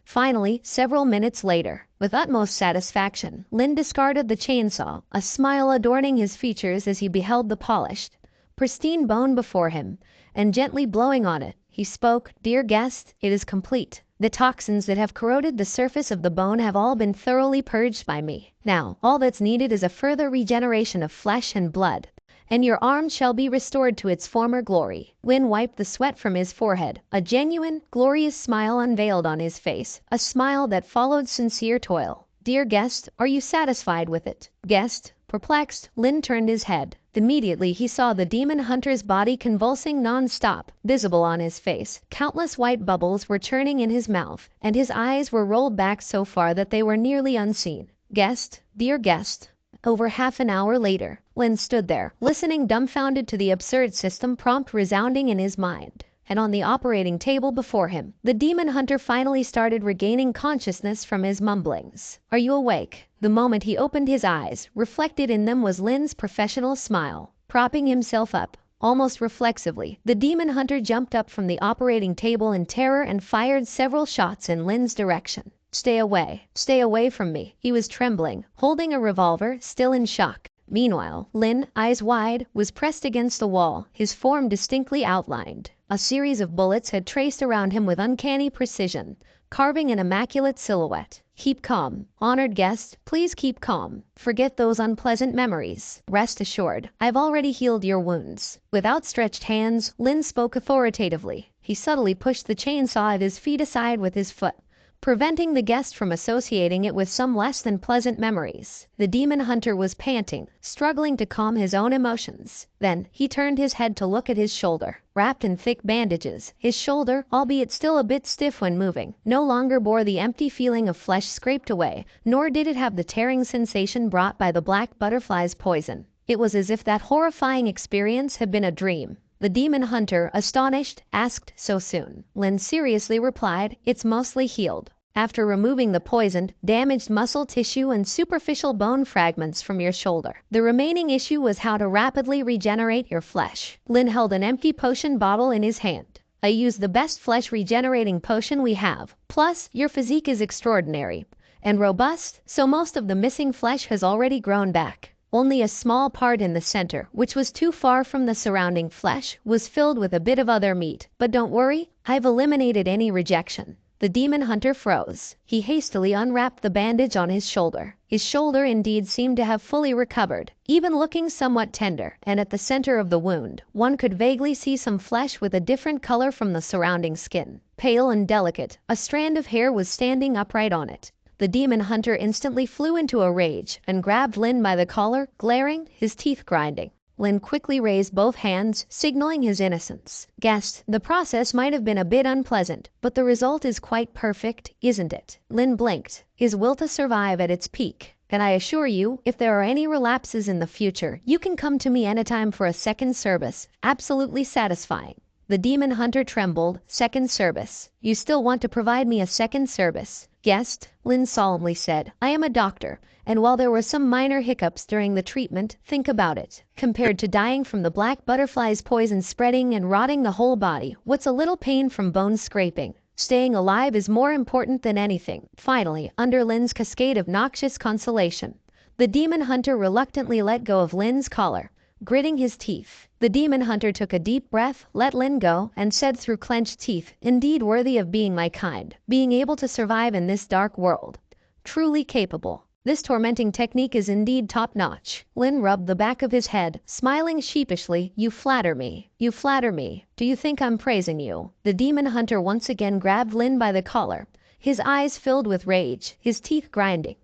Finally, several minutes later, with utmost satisfaction, Lin discarded the chainsaw, a smile adorning his features as he beheld the polished, pristine bone before him, and gently blowing on it, he spoke, "Dear guest, it is complete. The toxins that have corroded the surface of the bone have all been thoroughly purged by me. Now, all that's needed is a further regeneration of flesh and blood, and your arm shall be restored to its former glory." Lin wiped the sweat from his forehead. A genuine, glorious smile unveiled on his face, a smile that followed sincere toil. "Dear guest, are you satisfied with it?" Guest, perplexed, Lin turned his head. Immediately he saw the demon hunter's body convulsing non-stop, visible on his face. Countless white bubbles were churning in his mouth, and his eyes were rolled back so far that they were nearly unseen. Guest, dear guest. Over half an hour later, Lin stood there, listening dumbfounded to the absurd system prompt resounding in his mind. And on the operating table before him, the demon hunter finally started regaining consciousness from his mumblings. "Are you awake?" The moment he opened his eyes, reflected in them was Lin's professional smile. Propping himself up, almost reflexively, the demon hunter jumped up from the operating table in terror and fired several shots in Lin's direction. Stay away from me." He was trembling, holding a revolver, still in shock. Meanwhile, Lin, eyes wide, was pressed against the wall, his form distinctly outlined. A series of bullets had traced around him with uncanny precision, carving an immaculate silhouette. "Keep calm. Honored guest, please keep calm. Forget those unpleasant memories. Rest assured, I've already healed your wounds." With outstretched hands, Lin spoke authoritatively. He subtly pushed the chainsaw at his feet aside with his foot, preventing the guest from associating it with some less than pleasant memories. The demon hunter was panting, struggling to calm his own emotions. Then he turned his head to look at his shoulder. Wrapped in thick bandages, his shoulder, albeit still a bit stiff when moving, no longer bore the empty feeling of flesh scraped away, nor did it have the tearing sensation brought by the black butterfly's poison. It was as if that horrifying experience had been a dream. The demon hunter, astonished, asked, "So soon?" Lin seriously replied, "It's mostly healed. After removing the poisoned, damaged muscle tissue and superficial bone fragments from your shoulder. The remaining issue was how to rapidly regenerate your flesh." Lin held an empty potion bottle in his hand. "I use the best flesh regenerating potion we have. Plus, your physique is extraordinary and robust, so most of the missing flesh has already grown back. Only a small part in the center, which was too far from the surrounding flesh, was filled with a bit of other meat. But don't worry, I've eliminated any rejection." The demon hunter froze. He hastily unwrapped the bandage on his shoulder. His shoulder indeed seemed to have fully recovered, even looking somewhat tender, and at the center of the wound, one could vaguely see some flesh with a different color from the surrounding skin. Pale and delicate, a strand of hair was standing upright on it. The demon hunter instantly flew into a rage and grabbed Lin by the collar, glaring, his teeth grinding. Lin quickly raised both hands, signaling his innocence. "Guest, the process might have been a bit unpleasant, but the result is quite perfect, isn't it?" Lin blinked, his will to survive at its peak. "And I assure you, if there are any relapses in the future, you can come to me anytime for a second service. Absolutely satisfying." The demon hunter trembled. "Second service? You still want to provide me a second service?" "Guest," Lin solemnly said, "I am a doctor, and while there were some minor hiccups during the treatment, think about it. Compared to dying from the black butterfly's poison spreading and rotting the whole body, what's a little pain from bone scraping? Staying alive is more important than anything." Finally, under Lin's cascade of noxious consolation, the demon hunter reluctantly let go of Lin's collar, gritting his teeth. The demon hunter took a deep breath, let Lin go, and said through clenched teeth, "Indeed worthy of being my kind, being able to survive in this dark world. Truly capable. This tormenting technique is indeed top-notch." Lin rubbed the back of his head, smiling sheepishly. "You flatter me. You flatter me. Do you think I'm praising you?" The demon hunter once again grabbed Lin by the collar, his eyes filled with rage, his teeth grinding.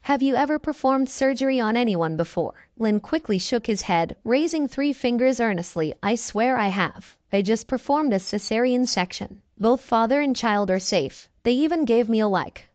Have you ever performed surgery on anyone before? Lin quickly shook his head, raising 3 fingers earnestly. I swear I have. I just performed a cesarean section. Both father and child are safe. They even gave me a like.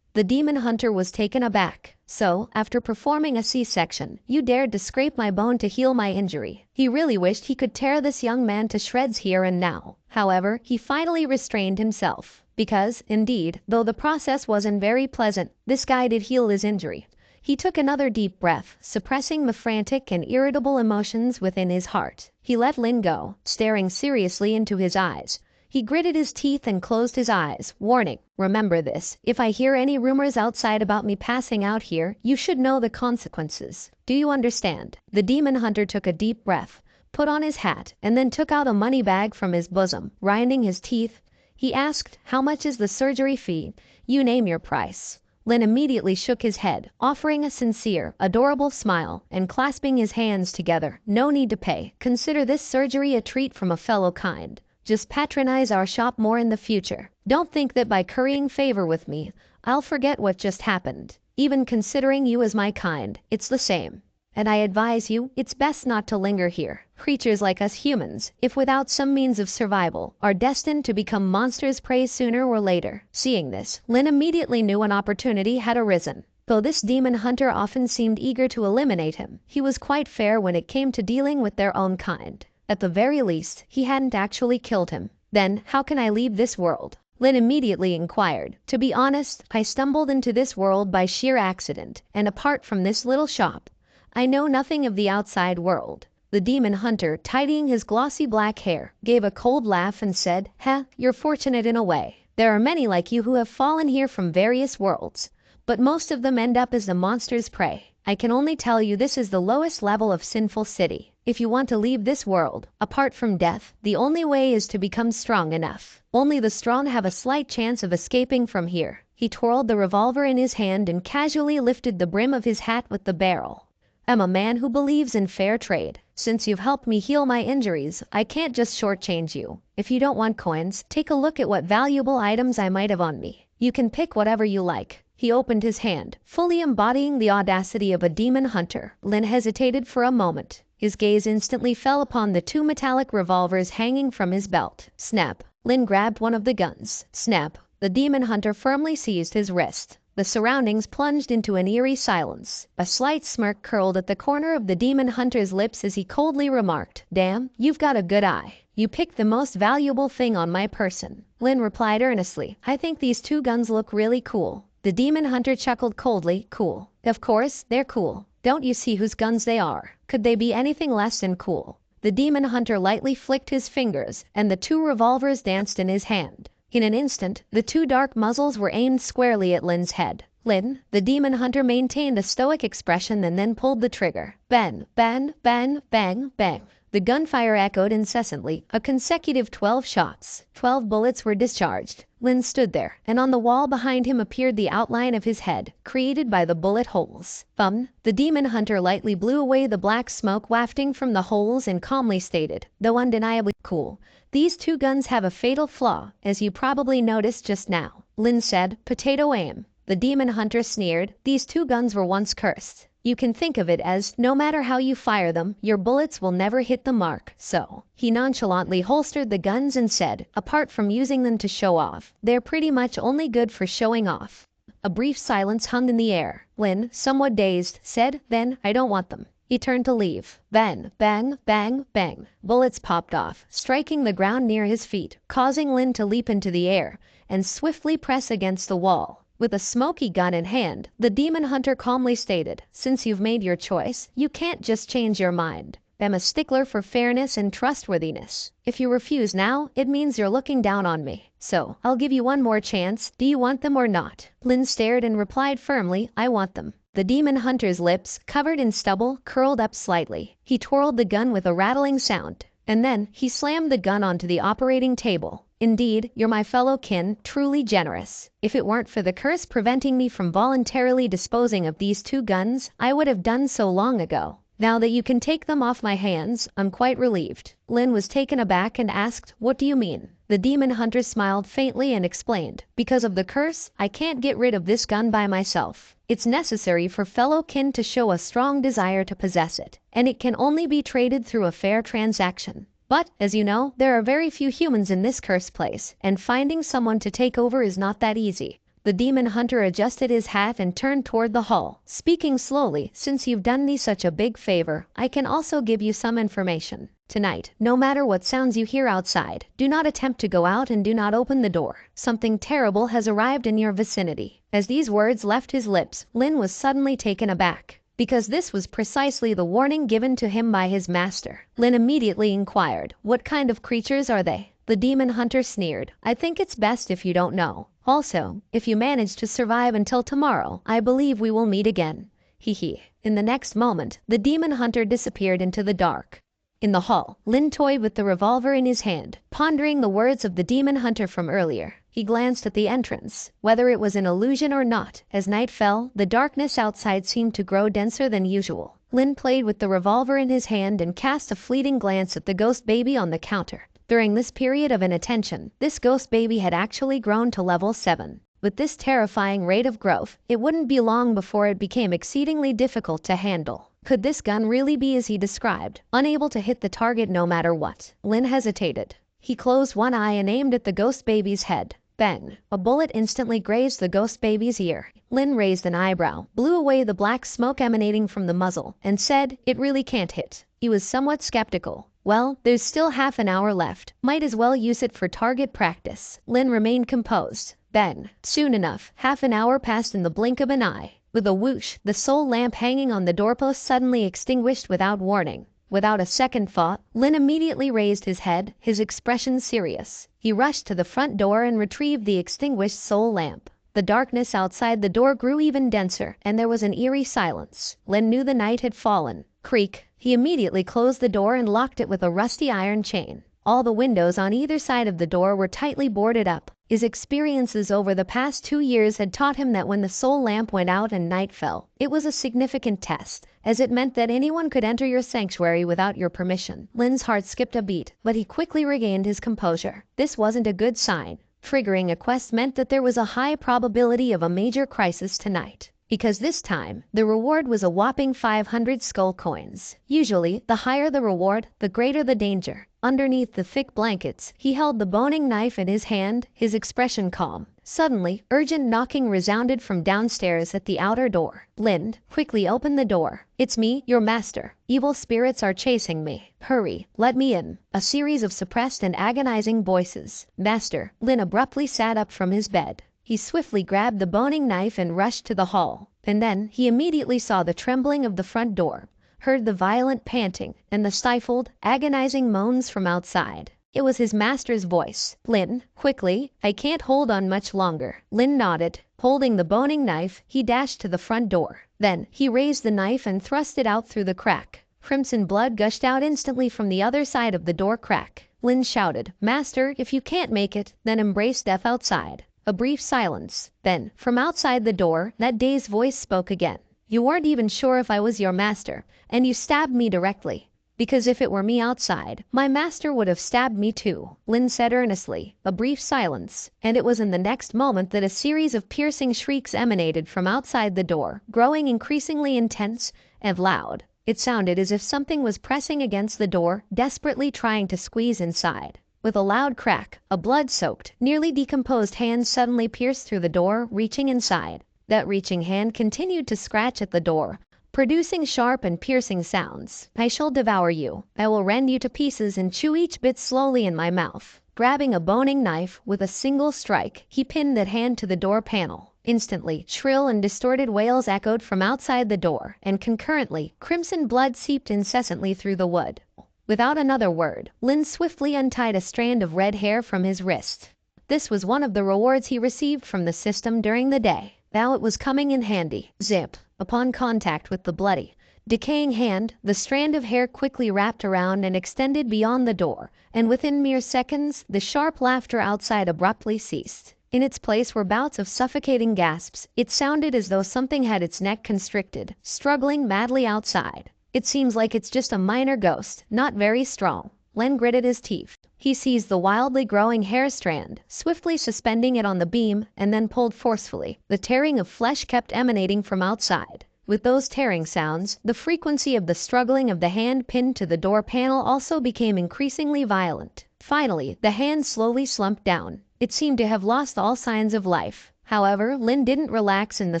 The demon hunter was taken aback. So, after performing a C-section, you dared to scrape my bone to heal my injury. He really wished he could tear this young man to shreds here and now. However, he finally restrained himself. Because, indeed, though the process wasn't very pleasant, this guy did heal his injury. He took another deep breath, suppressing the frantic and irritable emotions within his heart. He let Lin go, staring seriously into his eyes. He gritted his teeth and closed his eyes, warning, remember this, if I hear any rumors outside about me passing out here, you should know the consequences. Do you understand? The demon hunter took a deep breath, put on his hat, and then took out a money bag from his bosom. Grinding his teeth, he asked, how much is the surgery fee? You name your price. Lin immediately shook his head, offering a sincere, adorable smile, and clasping his hands together. No need to pay. Consider this surgery a treat from a fellow kind. Just patronize our shop more in the future. Don't think that by currying favor with me, I'll forget what just happened. Even considering you as my kind, it's the same. And I advise you, it's best not to linger here. Creatures like us humans, if without some means of survival, are destined to become monsters' prey sooner or later. Seeing this, Lin immediately knew an opportunity had arisen. Though this demon hunter often seemed eager to eliminate him, he was quite fair when it came to dealing with their own kind. At the very least, he hadn't actually killed him. Then, how can I leave this world? Lin immediately inquired. To be honest, I stumbled into this world by sheer accident, and apart from this little shop, I know nothing of the outside world. The demon hunter, tidying his glossy black hair, gave a cold laugh and said, you're fortunate in a way. There are many like you who have fallen here from various worlds, but most of them end up as the monster's prey. I can only tell you this is the lowest level of sinful city. If you want to leave this world, apart from death, the only way is to become strong enough. Only the strong have a slight chance of escaping from here. He twirled the revolver in his hand and casually lifted the brim of his hat with the barrel. I'm a man who believes in fair trade. Since you've helped me heal my injuries, I can't just shortchange you. If you don't want coins, take a look at what valuable items I might have on me. You can pick whatever you like. He opened his hand, fully embodying the audacity of a demon hunter. Lin hesitated for a moment. His gaze instantly fell upon the 2 metallic revolvers hanging from his belt. Snap. Lin grabbed one of the guns. Snap. The demon hunter firmly seized his wrist. The surroundings plunged into an eerie silence. A slight smirk curled at the corner of the demon hunter's lips as he coldly remarked, damn, you've got a good eye. You picked the most valuable thing on my person. Lin replied earnestly, I think these 2 guns look really cool. The demon hunter chuckled coldly, cool. Of course, they're cool. Don't you see whose guns they are? Could they be anything less than cool? The demon hunter lightly flicked his fingers, and the 2 revolvers danced in his hand. In an instant, the 2 dark muzzles were aimed squarely at Lin's head. Lin, the demon hunter, maintained a stoic expression and then pulled the trigger. Bang, bang, bang, bang, bang. The gunfire echoed incessantly, a consecutive 12 shots. 12 bullets were discharged. Lin stood there, and on the wall behind him appeared the outline of his head, created by the bullet holes. The demon hunter lightly blew away the black smoke wafting from the holes and calmly stated, though undeniably cool, these 2 guns have a fatal flaw, as you probably noticed just now. Lin said, potato aim. The demon hunter sneered, these 2 guns were once cursed. You can think of it as, no matter how you fire them, your bullets will never hit the mark. So, he nonchalantly holstered the guns and said, apart from using them to show off, they're pretty much only good for showing off. A brief silence hung in the air. Lin, somewhat dazed, said, then, I don't want them. He turned to leave. Bang, bang, bang, bang. Bullets popped off, striking the ground near his feet, causing Lin to leap into the air and swiftly press against the wall. With a smoky gun in hand, the demon hunter calmly stated, since you've made your choice, you can't just change your mind. I'm a stickler for fairness and trustworthiness. If you refuse now, it means you're looking down on me. So, I'll give you one more chance. Do you want them or not? Lin stared and replied firmly, I want them. The demon hunter's lips, covered in stubble, curled up slightly. He twirled the gun with a rattling sound, and then he slammed the gun onto the operating table. Indeed, you're my fellow kin, truly generous. If it weren't for the curse preventing me from voluntarily disposing of these 2 guns, I would have done so long ago. Now that you can take them off my hands, I'm quite relieved. Lin was taken aback and asked, what do you mean? The demon hunter smiled faintly and explained, because of the curse, I can't get rid of this gun by myself. It's necessary for fellow kin to show a strong desire to possess it, and it can only be traded through a fair transaction. But, as you know, there are very few humans in this cursed place, and finding someone to take over is not that easy. The demon hunter adjusted his hat and turned toward the hall, speaking slowly. Since you've done me such a big favor, I can also give you some information. Tonight, no matter what sounds you hear outside, do not attempt to go out and do not open the door. Something terrible has arrived in your vicinity. As these words left his lips, Lin was suddenly taken aback, because this was precisely the warning given to him by his master. Lin immediately inquired, "What kind of creatures are they?" The demon hunter sneered, "I think it's best if you don't know. Also, if you manage to survive until tomorrow, I believe we will meet again. Hee." In the next moment, the demon hunter disappeared into the dark. In the hall, Lin toyed with the revolver in his hand, pondering the words of the demon hunter from earlier. He glanced at the entrance, whether it was an illusion or not. As night fell, the darkness outside seemed to grow denser than usual. Lin played with the revolver in his hand and cast a fleeting glance at the ghost baby on the counter. During this period of inattention, this ghost baby had actually grown to level 7. With this terrifying rate of growth, it wouldn't be long before it became exceedingly difficult to handle. Could this gun really be as he described, unable to hit the target no matter what? Lin hesitated. He closed one eye and aimed at the ghost baby's head. Bang! A bullet instantly grazed the ghost baby's ear. Lin raised an eyebrow, blew away the black smoke emanating from the muzzle, and said, "It really can't hit." He was somewhat skeptical. "Well, there's still half an hour left. Might as well use it for target practice." Lin remained composed. Then, soon enough, half an hour passed in the blink of an eye. With a whoosh, the soul lamp hanging on the doorpost suddenly extinguished without warning. Without a second thought, Lin immediately raised his head, his expression serious. He rushed to the front door and retrieved the extinguished soul lamp. The darkness outside the door grew even denser, and there was an eerie silence. Lin knew the night had fallen. Creak! He immediately closed the door and locked it with a rusty iron chain. All the windows on either side of the door were tightly boarded up. His experiences over the past 2 years had taught him that when the soul lamp went out and night fell, it was a significant test, as it meant that anyone could enter your sanctuary without your permission. Lin's heart skipped a beat, but he quickly regained his composure. This wasn't a good sign. Triggering a quest meant that there was a high probability of a major crisis tonight. Because this time, the reward was a whopping 500 skull coins. Usually, the higher the reward, the greater the danger. Underneath the thick blankets, he held the boning knife in his hand, his expression calm. Suddenly, urgent knocking resounded from downstairs at the outer door. Lin quickly opened the door. "It's me, your master. Evil spirits are chasing me. Hurry, let me in." A series of suppressed and agonizing voices. "Master." Lin abruptly sat up from his bed. He swiftly grabbed the boning knife and rushed to the hall. And then he immediately saw the trembling of the front door, heard the violent panting, and the stifled, agonizing moans from outside. It was his master's voice. "Lin, quickly, I can't hold on much longer." Lin nodded. Holding the boning knife, he dashed to the front door. Then he raised the knife and thrust it out through the crack. Crimson blood gushed out instantly from the other side of the door crack. Lin shouted, "Master, if you can't make it, then embrace death outside." A brief silence. Then, from outside the door, that dazed voice spoke again. "You weren't even sure if I was your master, and you stabbed me directly. Because if it were me outside, my master would have stabbed me too." Lin said earnestly. A brief silence, and it was in the next moment that a series of piercing shrieks emanated from outside the door, growing increasingly intense and loud. It sounded as if something was pressing against the door, desperately trying to squeeze inside. With a loud crack, a blood-soaked, nearly decomposed hand suddenly pierced through the door, reaching inside. That reaching hand continued to scratch at the door, producing sharp and piercing sounds. "I shall devour you. I will rend you to pieces and chew each bit slowly in my mouth." Grabbing a boning knife, with a single strike, he pinned that hand to the door panel. Instantly, shrill and distorted wails echoed from outside the door, and concurrently, crimson blood seeped incessantly through the wood. Without another word, Lin swiftly untied a strand of red hair from his wrist. This was one of the rewards he received from the system during the day. Now it was coming in handy. Zip! Upon contact with the bloody, decaying hand, the strand of hair quickly wrapped around and extended beyond the door, and within mere seconds, the sharp laughter outside abruptly ceased. In its place were bouts of suffocating gasps. It sounded as though something had its neck constricted, struggling madly outside. "It seems like it's just a minor ghost, not very strong." Len gritted his teeth. He seized the wildly growing hair strand, swiftly suspending it on the beam, and then pulled forcefully. The tearing of flesh kept emanating from outside. With those tearing sounds, the frequency of the struggling of the hand pinned to the door panel also became increasingly violent. Finally, the hand slowly slumped down. It seemed to have lost all signs of life. However, Lin didn't relax in the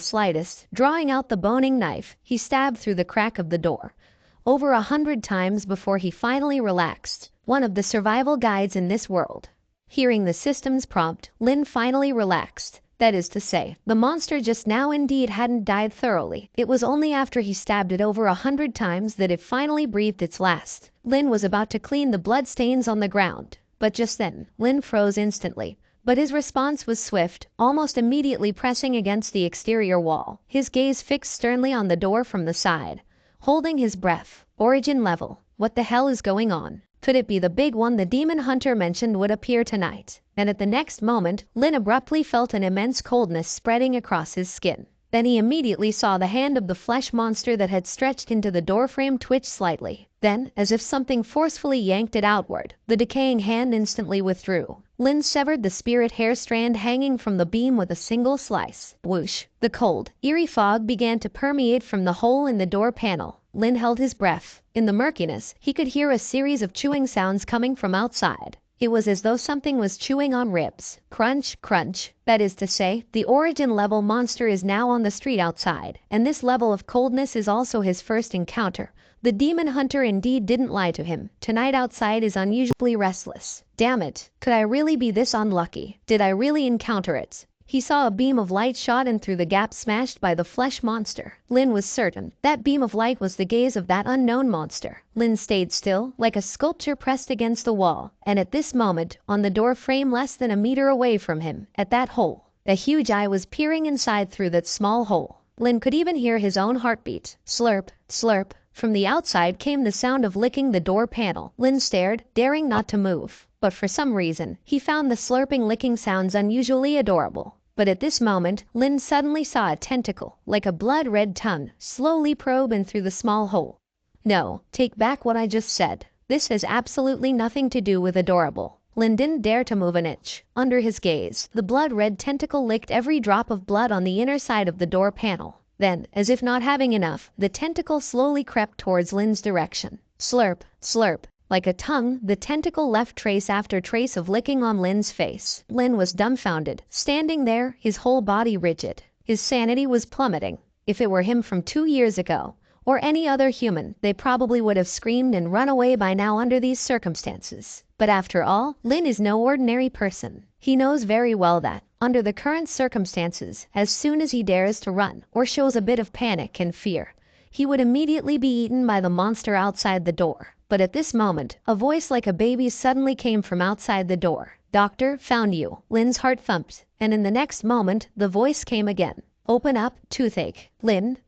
slightest. Drawing out the boning knife, he stabbed through the crack of the door over 100 times before he finally relaxed. One of the survival guides in this world. Hearing the system's prompt, Lin finally relaxed. That is to say, the monster just now indeed hadn't died thoroughly. It was only after he stabbed it over 100 times that it finally breathed its last. Lin was about to clean the blood stains on the ground. But just then, Lin froze instantly. But his response was swift, almost immediately pressing against the exterior wall, his gaze fixed sternly on the door from the side. Holding his breath. Origin level. What the hell is going on? Could it be the big one the demon hunter mentioned would appear tonight? And at the next moment, Lin abruptly felt an immense coldness spreading across his skin. Then he immediately saw the hand of the flesh monster that had stretched into the doorframe twitch slightly. Then, as if something forcefully yanked it outward, the decaying hand instantly withdrew. Lin severed the spirit hair strand hanging from the beam with a single slice. Whoosh! The cold, eerie fog began to permeate from the hole in the door panel. Lin held his breath. In the murkiness, he could hear a series of chewing sounds coming from outside. It was as though something was chewing on ribs. Crunch, crunch. That is to say, the origin level monster is now on the street outside, and this level of coldness is also his first encounter. The demon hunter indeed didn't lie to him. Tonight outside is unusually restless. Damn it. Could I really be this unlucky? Did I really encounter it? He saw a beam of light shot in through the gap smashed by the flesh monster. Lin was certain that beam of light was the gaze of that unknown monster. Lin stayed still, like a sculpture pressed against the wall, and at this moment, on the door frame less than a meter away from him, at that hole, a huge eye was peering inside through that small hole. Lin could even hear his own heartbeat. Slurp, slurp. From the outside came the sound of licking the door panel. Lin stared, daring not to move. But for some reason, he found the slurping licking sounds unusually adorable. But at this moment, Lin suddenly saw a tentacle, like a blood-red tongue, slowly probe in through the small hole. No, take back what I just said. This has absolutely nothing to do with adorable. Lin didn't dare to move an inch. Under his gaze, the blood-red tentacle licked every drop of blood on the inner side of the door panel. Then, as if not having enough, the tentacle slowly crept towards Lin's direction. Slurp, slurp. Like a tongue, the tentacle left trace after trace of licking on Lin's face. Lin was dumbfounded, standing there, his whole body rigid. His sanity was plummeting. If it were him from 2 years ago, or any other human, they probably would have screamed and run away by now under these circumstances. But after all, Lin is no ordinary person. He knows very well that, under the current circumstances, as soon as he dares to run, or shows a bit of panic and fear, he would immediately be eaten by the monster outside the door. But at this moment, a voice like a baby's suddenly came from outside the door. "Doctor, found you." Lin's heart thumped, and in the next moment, the voice came again. "Open up, toothache." Lin,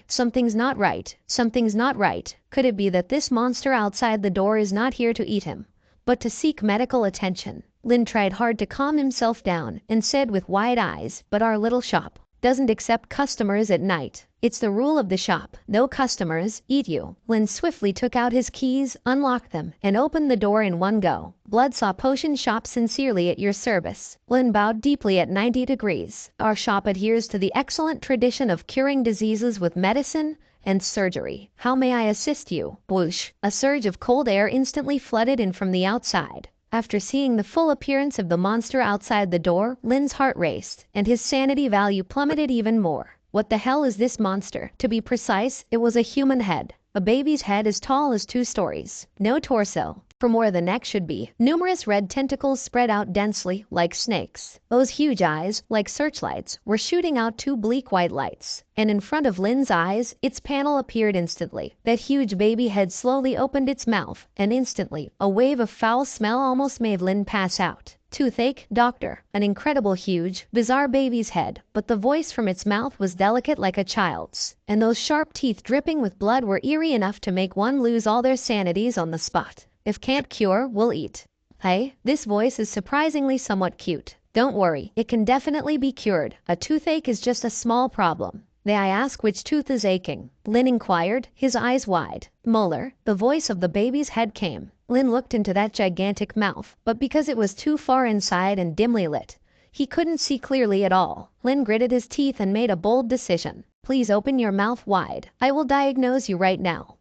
something's not right. Something's not right. Could it be that this monster outside the door is not here to eat him, but to seek medical attention? Lin tried hard to calm himself down and said with wide eyes, "But our little shop doesn't accept customers at night. It's the rule of the shop. No customers, eat you." Lin swiftly took out his keys, unlocked them, and opened the door in one go. "Bloodsaw Potion Shop sincerely at your service." Lin bowed deeply at 90 degrees. "Our shop adheres to the excellent tradition of curing diseases with medicine and surgery. How may I assist you?" Whoosh! A surge of cold air instantly flooded in from the outside. After seeing the full appearance of the monster outside the door, Lin's heart raced, and his sanity value plummeted even more. What the hell is this monster? To be precise, it was a human head. A baby's head as tall as 2 stories. No torso, from where the neck should be. Numerous red tentacles spread out densely, like snakes. Those huge eyes, like searchlights, were shooting out 2 bleak white lights. And in front of Lin's eyes, its panel appeared instantly. That huge baby head slowly opened its mouth, and instantly, a wave of foul smell almost made Lin pass out. "Toothache, doctor." An incredible huge, bizarre baby's head, but the voice from its mouth was delicate like a child's, and those sharp teeth dripping with blood were eerie enough to make one lose all their sanities on the spot. "If can't cure, we'll eat." Hey, this voice is surprisingly somewhat cute. "Don't worry, it can definitely be cured. A toothache is just a small problem." "May I ask which tooth is aching?" Lin inquired, his eyes wide. "Molar." The voice of the baby's head came. Lin looked into that gigantic mouth, but because it was too far inside and dimly lit, he couldn't see clearly at all. Lin gritted his teeth and made a bold decision. Please open your mouth wide. I will diagnose you right now.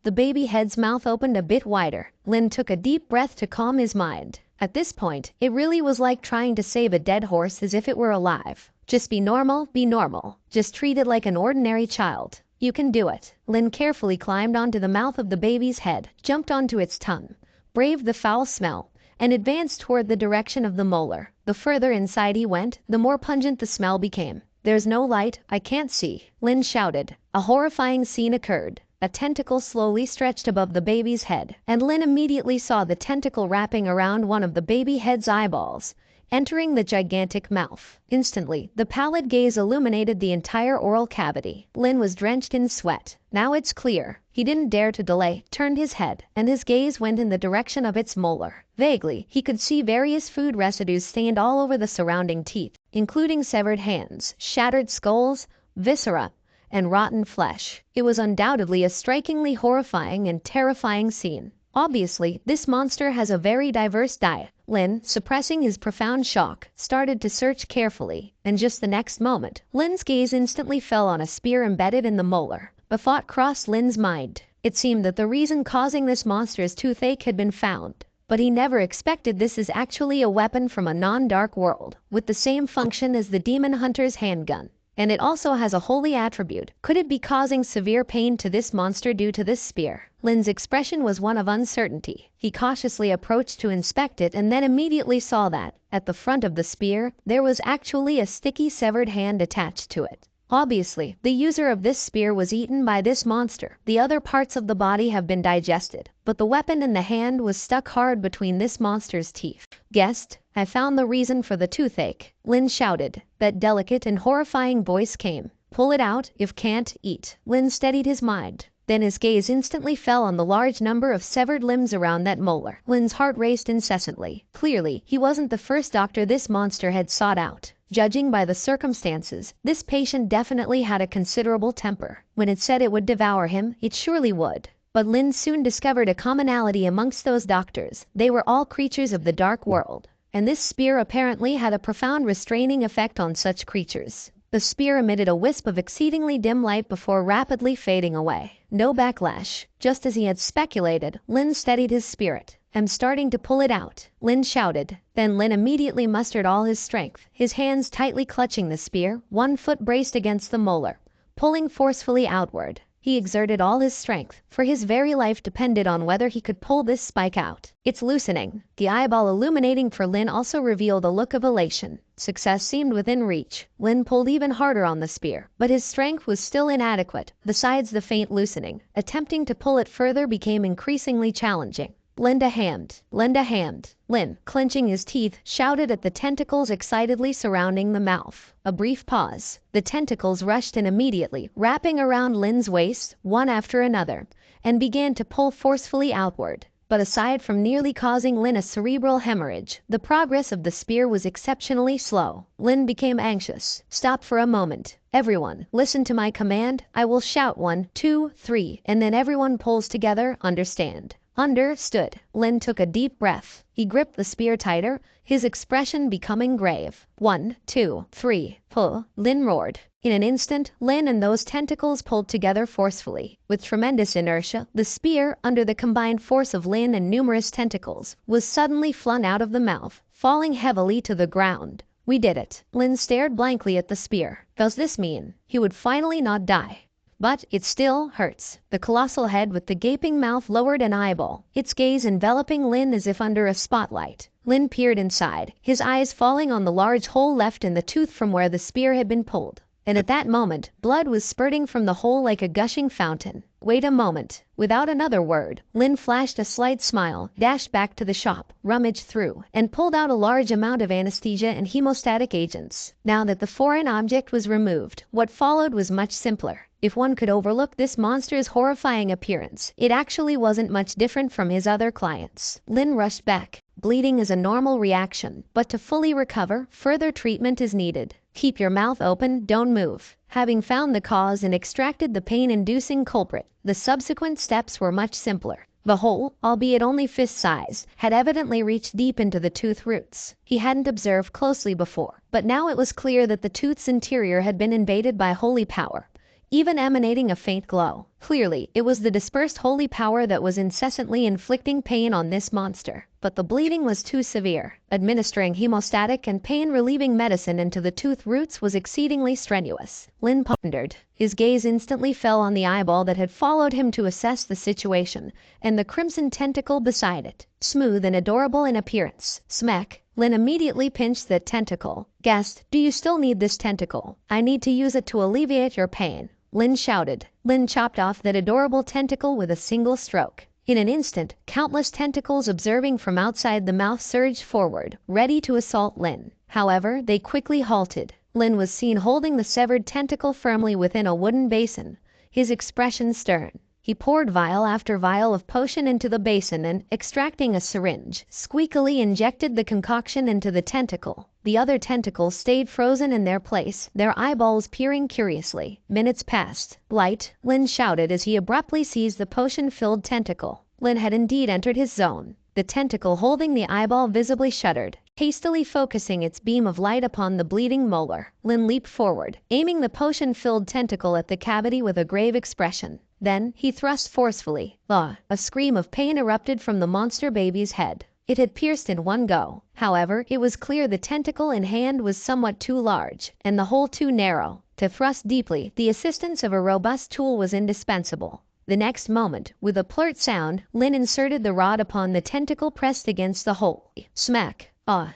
The baby head's mouth opened a bit wider. Lin took a deep breath to calm his mind. At this point, it really was like trying to save a dead horse as if it were alive. Just be normal, be normal. Just treat it like an ordinary child. You can do it. Lin carefully climbed onto the mouth of the baby's head, jumped onto its tongue, braved the foul smell, and advanced toward the direction of the molar. The further inside he went, the more pungent the smell became. There's no light, I can't see, Lin shouted. A horrifying scene occurred. A tentacle slowly stretched above the baby's head, and Lin immediately saw the tentacle wrapping around one of the baby head's eyeballs, entering the gigantic mouth. Instantly, the pallid gaze illuminated the entire oral cavity. Lin was drenched in sweat. Now it's clear. He didn't dare to delay, turned his head, and his gaze went in the direction of its molar. Vaguely, he could see various food residues stained all over the surrounding teeth, including severed hands, shattered skulls, viscera, and rotten flesh. It was undoubtedly a strikingly horrifying and terrifying scene. Obviously, this monster has a very diverse diet. Lin, suppressing his profound shock, started to search carefully, and just the next moment, Lin's gaze instantly fell on a spear embedded in the molar. A thought crossed Lin's mind. It seemed that the reason causing this monster's toothache had been found, but he never expected this is actually a weapon from a non-dark world, with the same function as the demon hunter's handgun. And it also has a holy attribute. Could it be causing severe pain to this monster due to this spear? Lin's expression was one of uncertainty. He cautiously approached to inspect it and then immediately saw that, at the front of the spear, there was actually a sticky severed hand attached to it. Obviously, the user of this spear was eaten by this monster. The other parts of the body have been digested, but the weapon in the hand was stuck hard between this monster's teeth. Guest, I found the reason for the toothache, Lin shouted. That delicate and horrifying voice came. Pull it out, if can't, eat. Lin steadied his mind. Then his gaze instantly fell on the large number of severed limbs around that molar. Lin's heart raced incessantly. Clearly, he wasn't the first doctor this monster had sought out. Judging by the circumstances, this patient definitely had a considerable temper. When it said it would devour him, it surely would. But Lin soon discovered a commonality amongst those doctors. They were all creatures of the dark world, and this spear apparently had a profound restraining effect on such creatures. The spear emitted a wisp of exceedingly dim light before rapidly fading away. No backlash. Just as he had speculated, Lin steadied his spirit. I'm starting to pull it out, Lin shouted. Then Lin immediately mustered all his strength, his hands tightly clutching the spear, one foot braced against the molar, pulling forcefully outward. He exerted all his strength, for his very life depended on whether he could pull this spike out. It's loosening. The eyeball illuminating for Lin also revealed a look of elation. Success seemed within reach. Lin pulled even harder on the spear, but his strength was still inadequate. Besides the faint loosening, attempting to pull it further became increasingly challenging. Lend a hand. Lend a hand. Lin, clenching his teeth, shouted at the tentacles excitedly surrounding the mouth. A brief pause. The tentacles rushed in immediately, wrapping around Lin's waist, one after another, and began to pull forcefully outward. But aside from nearly causing Lin a cerebral hemorrhage, the progress of the spear was exceptionally slow. Lin became anxious. Stop for a moment. Everyone, listen to my command. I will shout 1, 2, 3, and then everyone pulls together, understand? Understood. Lin took a deep breath. He gripped the spear tighter, his expression becoming grave. 1, 2, 3, pull, Lin roared. In an instant, Lin and those tentacles pulled together forcefully. With tremendous inertia, the spear, under the combined force of Lin and numerous tentacles, was suddenly flung out of the mouth, falling heavily to the ground. We did it. Lin stared blankly at the spear. Does this mean he would finally not die? But it still hurts. The colossal head with the gaping mouth lowered an eyeball, its gaze enveloping Lin as if under a spotlight. Lin peered inside, his eyes falling on the large hole left in the tooth from where the spear had been pulled. And at that moment, blood was spurting from the hole like a gushing fountain. Wait a moment. Without another word, Lin flashed a slight smile, dashed back to the shop, rummaged through, and pulled out a large amount of anesthesia and hemostatic agents. Now that the foreign object was removed, what followed was much simpler. If one could overlook this monster's horrifying appearance, it actually wasn't much different from his other clients. Lin rushed back. Bleeding is a normal reaction, but to fully recover, further treatment is needed. Keep your mouth open, don't move. Having found the cause and extracted the pain-inducing culprit, the subsequent steps were much simpler. The hole, albeit only fist-size, had evidently reached deep into the tooth roots. He hadn't observed closely before, but now it was clear that the tooth's interior had been invaded by holy power, even emanating a faint glow. Clearly, it was the dispersed holy power that was incessantly inflicting pain on this monster. But the bleeding was too severe. Administering hemostatic and pain-relieving medicine into the tooth roots was exceedingly strenuous. Lin pondered. His gaze instantly fell on the eyeball that had followed him to assess the situation, and the crimson tentacle beside it. Smooth and adorable in appearance. Smack. Lin immediately pinched that tentacle. Gasped, "Do you still need this tentacle? I need to use it to alleviate your pain." Lin shouted. Lin chopped off that adorable tentacle with a single stroke. In an instant, countless tentacles observing from outside the mouth surged forward, ready to assault Lin. However, they quickly halted. Lin was seen holding the severed tentacle firmly within a wooden basin, his expression stern. He poured vial after vial of potion into the basin and, extracting a syringe, squeakily injected the concoction into the tentacle. The other tentacles stayed frozen in their place, their eyeballs peering curiously. Minutes passed. "Light," Lin shouted as he abruptly seized the potion-filled tentacle. Lin had indeed entered his zone. The tentacle holding the eyeball visibly shuddered, hastily focusing its beam of light upon the bleeding molar. Lin leaped forward, aiming the potion-filled tentacle at the cavity with a grave expression. Then he thrust forcefully. A scream of pain erupted from the monster baby's head. It had pierced in one go. However, it was clear the tentacle in hand was somewhat too large, and the hole too narrow. To thrust deeply, the assistance of a robust tool was indispensable. The next moment, with a plurt sound, Lin inserted the rod upon the tentacle pressed against the hole. Smack.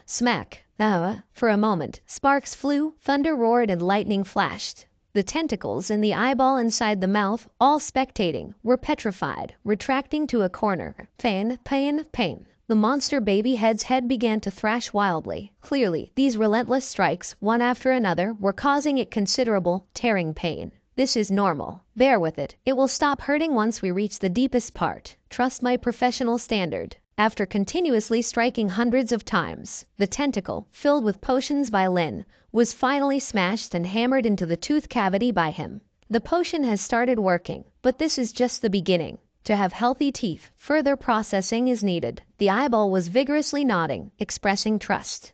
Smack. For a moment, sparks flew, thunder roared, and lightning flashed. The tentacles and the eyeball inside the mouth, all spectating, were petrified, retracting to a corner. Pain, pain, pain. The monster baby head's head began to thrash wildly. Clearly, these relentless strikes, one after another, were causing it considerable, tearing pain. "This is normal. Bear with it. It will stop hurting once we reach the deepest part. Trust my professional standard." After continuously striking hundreds of times, the tentacle, filled with potions by Lin, was finally smashed and hammered into the tooth cavity by him. The potion has started working, but this is just the beginning. To have healthy teeth, further processing is needed. The eyeball was vigorously nodding, expressing trust.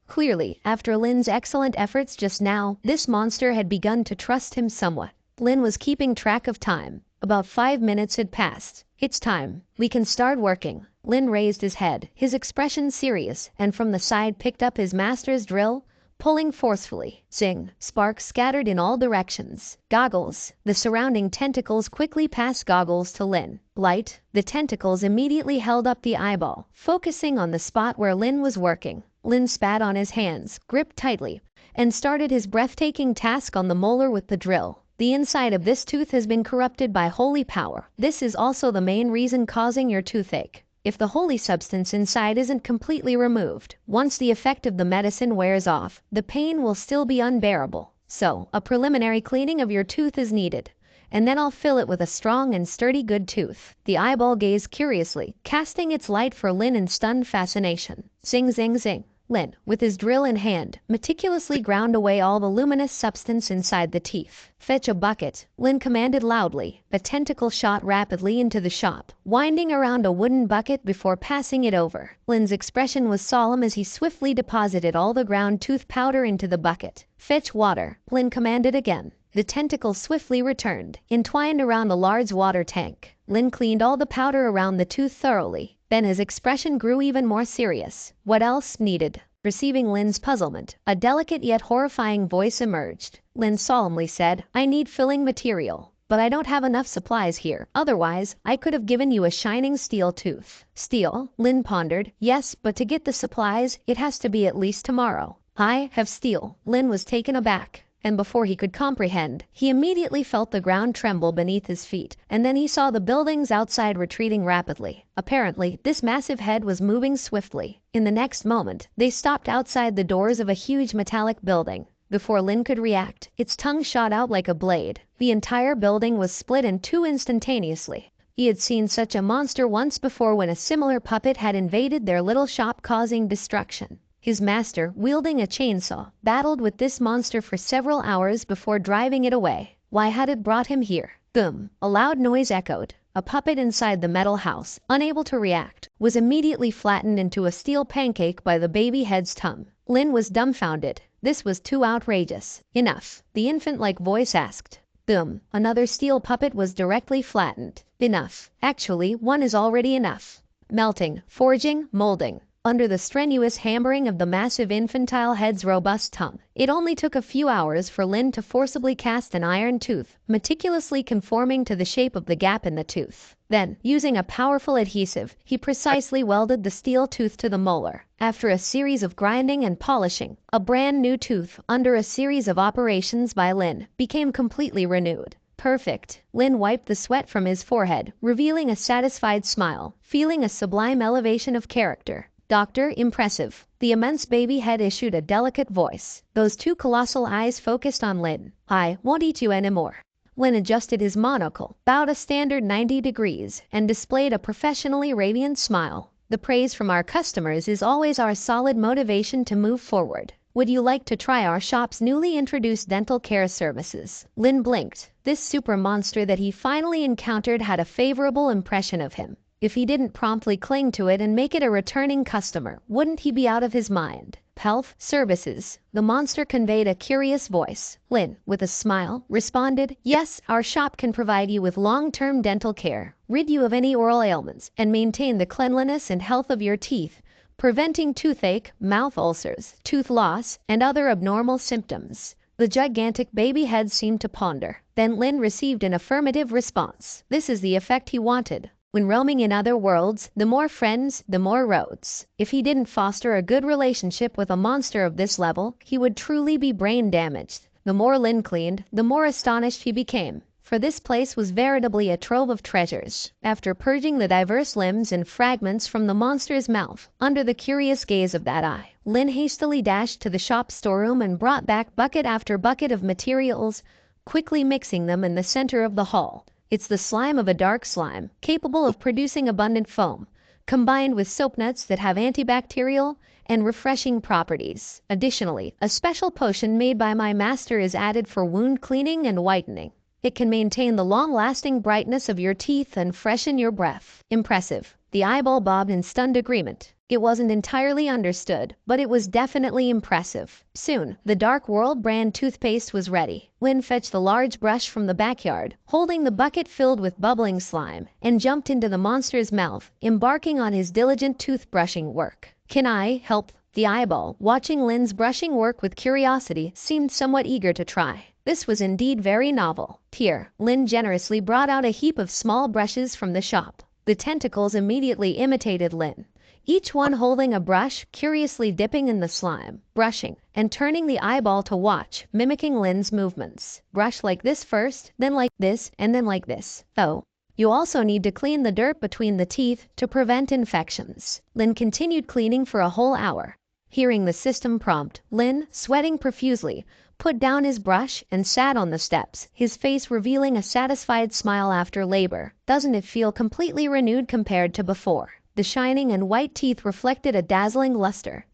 Clearly, after Lin's excellent efforts just now, this monster had begun to trust him somewhat. Lin was keeping track of time. About 5 minutes had passed. "It's time. We can start working." Lin raised his head, his expression serious, and from the side picked up his master's drill, pulling forcefully. Zing! Sparks scattered in all directions. "Goggles!" The surrounding tentacles quickly passed goggles to Lin. "Light!" The tentacles immediately held up the eyeball, focusing on the spot where Lin was working. Lin spat on his hands, gripped tightly, and started his breathtaking task on the molar with the drill. "The inside of this tooth has been corrupted by holy power. This is also the main reason causing your toothache. If the holy substance inside isn't completely removed, once the effect of the medicine wears off, the pain will still be unbearable. So, a preliminary cleaning of your tooth is needed, and then I'll fill it with a strong and sturdy good tooth." The eyeball gazed curiously, casting its light for Lin in stunned fascination. Zing, zing, zing. Lin, with his drill in hand, meticulously ground away all the luminous substance inside the teeth. "Fetch a bucket," Lin commanded loudly. The tentacle shot rapidly into the shop, winding around a wooden bucket before passing it over. Lin's expression was solemn as he swiftly deposited all the ground tooth powder into the bucket. "Fetch water," Lin commanded again. The tentacle swiftly returned, entwined around a large water tank. Lin cleaned all the powder around the tooth thoroughly. Then his expression grew even more serious. "What else needed?" Perceiving Lin's puzzlement, a delicate yet horrifying voice emerged. Lin solemnly said, "I need filling material, but I don't have enough supplies here. Otherwise, I could have given you a shining steel tooth." "Steel?" Lin pondered. "Yes, but to get the supplies, it has to be at least tomorrow." "I have steel." Lin was taken aback, and before he could comprehend, he immediately felt the ground tremble beneath his feet, and then he saw the buildings outside retreating rapidly. Apparently, this massive head was moving swiftly. In the next moment, they stopped outside the doors of a huge metallic building. Before Lin could react, its tongue shot out like a blade. The entire building was split in two instantaneously. He had seen such a monster once before when a similar puppet had invaded their little shop causing destruction. His master, wielding a chainsaw, battled with this monster for several hours before driving it away. Why had it brought him here? Boom! A loud noise echoed. A puppet inside the metal house, unable to react, was immediately flattened into a steel pancake by the baby head's tongue. Lin was dumbfounded. This was too outrageous. Enough, the infant-like voice asked. Boom, another steel puppet was directly flattened. Enough. Actually, one is already enough. Melting, forging, molding. Under the strenuous hammering of the massive infantile head's robust tongue, it only took a few hours for Lin to forcibly cast an iron tooth, meticulously conforming to the shape of the gap in the tooth. Then, using a powerful adhesive, he precisely welded the steel tooth to the molar. After a series of grinding and polishing, a brand new tooth, under a series of operations by Lin, became completely renewed. Perfect. Lin wiped the sweat from his forehead, revealing a satisfied smile, feeling a sublime elevation of character. Doctor, impressive. The immense baby head issued a delicate voice. Those two colossal eyes focused on Lin. I won't eat you anymore. Lin adjusted his monocle, bowed a standard 90 degrees, and displayed a professionally radiant smile. The praise from our customers is always our solid motivation to move forward. Would you like to try our shop's newly introduced dental care services? Lin blinked. This super monster that he finally encountered had a favorable impression of him. If he didn't promptly cling to it and make it a returning customer, wouldn't he be out of his mind? Health services. The monster conveyed a curious voice. Lin, with a smile, responded, yes, our shop can provide you with long-term dental care, rid you of any oral ailments, and maintain the cleanliness and health of your teeth, preventing toothache, mouth ulcers, tooth loss, and other abnormal symptoms. The gigantic baby head seemed to ponder. Then Lin received an affirmative response. This is the effect he wanted. When roaming in other worlds, the more friends, the more roads. If he didn't foster a good relationship with a monster of this level, he would truly be brain damaged. The more Lin cleaned, the more astonished he became, for this place was veritably a trove of treasures. After purging the diverse limbs and fragments from the monster's mouth, under the curious gaze of that eye, Lin hastily dashed to the shop's storeroom and brought back bucket after bucket of materials, quickly mixing them in the center of the hall. It's the slime of a dark slime, capable of producing abundant foam, combined with soap nuts that have antibacterial and refreshing properties. Additionally, a special potion made by my master is added for wound cleaning and whitening. It can maintain the long-lasting brightness of your teeth and freshen your breath. Impressive. The eyeball bobbed in stunned agreement. It wasn't entirely understood, but it was definitely impressive. Soon, the Dark World brand toothpaste was ready. Lin fetched the large brush from the backyard, holding the bucket filled with bubbling slime, and jumped into the monster's mouth, embarking on his diligent toothbrushing work. Can I help? The eyeball, watching Lin's brushing work with curiosity, seemed somewhat eager to try. This was indeed very novel. Here, Lin generously brought out a heap of small brushes from the shop. The tentacles immediately imitated Lin, each one holding a brush, curiously dipping in the slime, brushing, and turning the eyeball to watch, mimicking Lin's movements. Brush like this first, then like this, and then like this. Oh, you also need to clean the dirt between the teeth to prevent infections. Lin continued cleaning for a whole hour. Hearing the system prompt, Lin, sweating profusely, put down his brush and sat on the steps, his face revealing a satisfied smile after labor. Doesn't it feel completely renewed compared to before? The shining and white teeth reflected a dazzling luster.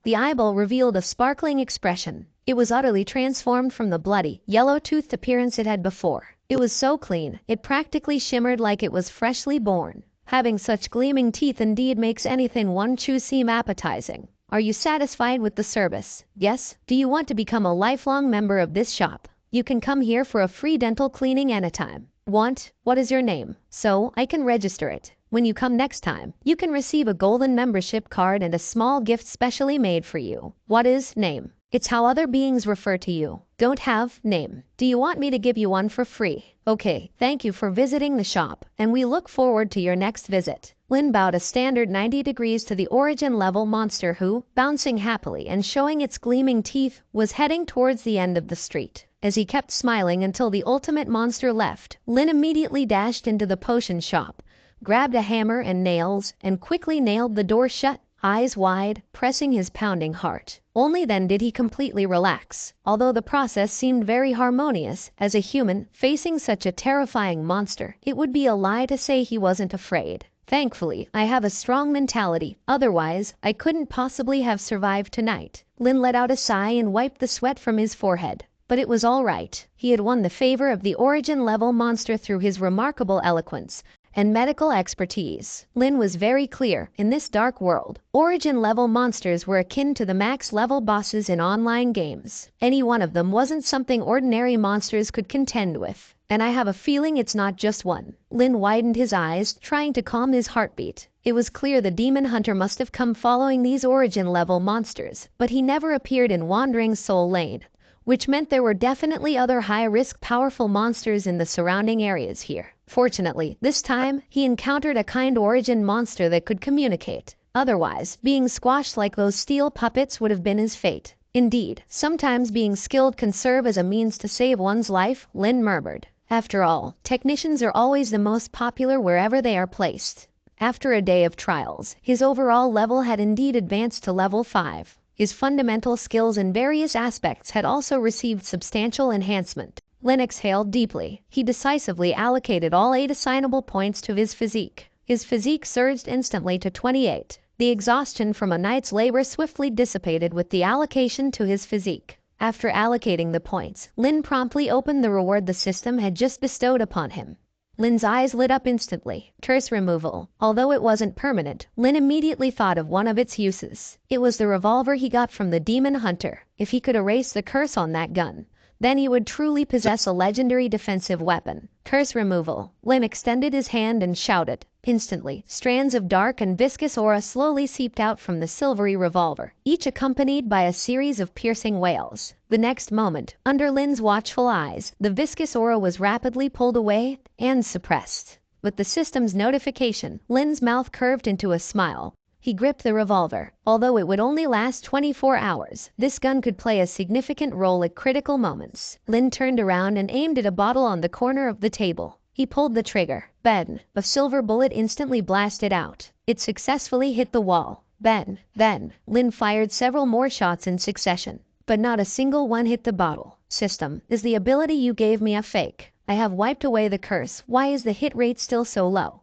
The eyeball revealed a sparkling expression. It was utterly transformed from the bloody, yellow-toothed appearance it had before. It was so clean, it practically shimmered like it was freshly born. Having such gleaming teeth indeed makes anything one chews seem appetizing. Are you satisfied with the service? Yes? Do you want to become a lifelong member of this shop? You can come here for a free dental cleaning anytime. What is your name? So I can register it. When you come next time, you can receive a golden membership card and a small gift specially made for you. What is name? It's how other beings refer to you. Don't have name. Do you want me to give you one for free? Okay, thank you for visiting the shop, and we look forward to your next visit. Lin bowed a standard 90 degrees to the origin level monster who, bouncing happily and showing its gleaming teeth, was heading towards the end of the street. As he kept smiling until the ultimate monster left, Lin immediately dashed into the potion shop, grabbed a hammer and nails, and quickly nailed the door shut, eyes wide, pressing his pounding heart. Only then did he completely relax, although the process seemed very harmonious. As a human, facing such a terrifying monster, it would be a lie to say he wasn't afraid. Thankfully, I have a strong mentality, otherwise, I couldn't possibly have survived tonight. Lin let out a sigh and wiped the sweat from his forehead. But it was all right. He had won the favor of the origin-level monster through his remarkable eloquence, and medical expertise. Lin was very clear, in this dark world, origin-level monsters were akin to the max-level bosses in online games. Any one of them wasn't something ordinary monsters could contend with. And I have a feeling it's not just one. Lin widened his eyes, trying to calm his heartbeat. It was clear the demon hunter must have come following these origin-level monsters, but he never appeared in Wandering Soul Lane, which meant there were definitely other high-risk powerful monsters in the surrounding areas here. Fortunately, this time, he encountered a kind origin monster that could communicate. Otherwise, being squashed like those steel puppets would have been his fate. Indeed, sometimes being skilled can serve as a means to save one's life, Lin murmured. After all, technicians are always the most popular wherever they are placed. After a day of trials, his overall level had indeed advanced to level 5. His fundamental skills in various aspects had also received substantial enhancement. Lin exhaled deeply. He decisively allocated all 8 assignable points to his physique. His physique surged instantly to 28. The exhaustion from a night's labor swiftly dissipated with the allocation to his physique. After allocating the points, Lin promptly opened the reward the system had just bestowed upon him. Lin's eyes lit up instantly. Curse removal. Although it wasn't permanent, Lin immediately thought of one of its uses. It was the revolver he got from the demon hunter. If he could erase the curse on that gun, then he would truly possess a legendary defensive weapon. Curse removal. Lin extended his hand and shouted. Instantly, strands of dark and viscous aura slowly seeped out from the silvery revolver, each accompanied by a series of piercing wails. The next moment, under Lin's watchful eyes, the viscous aura was rapidly pulled away and suppressed. With the system's notification, Lin's mouth curved into a smile. He gripped the revolver. Although it would only last 24 hours, this gun could play a significant role at critical moments. Lin turned around and aimed at a bottle on the corner of the table. He pulled the trigger. Then, a silver bullet instantly blasted out. It successfully hit the wall. Then, Lin fired several more shots in succession, but not a single one hit the bottle. System, is the ability you gave me a fake? I have wiped away the curse. Why is the hit rate still so low?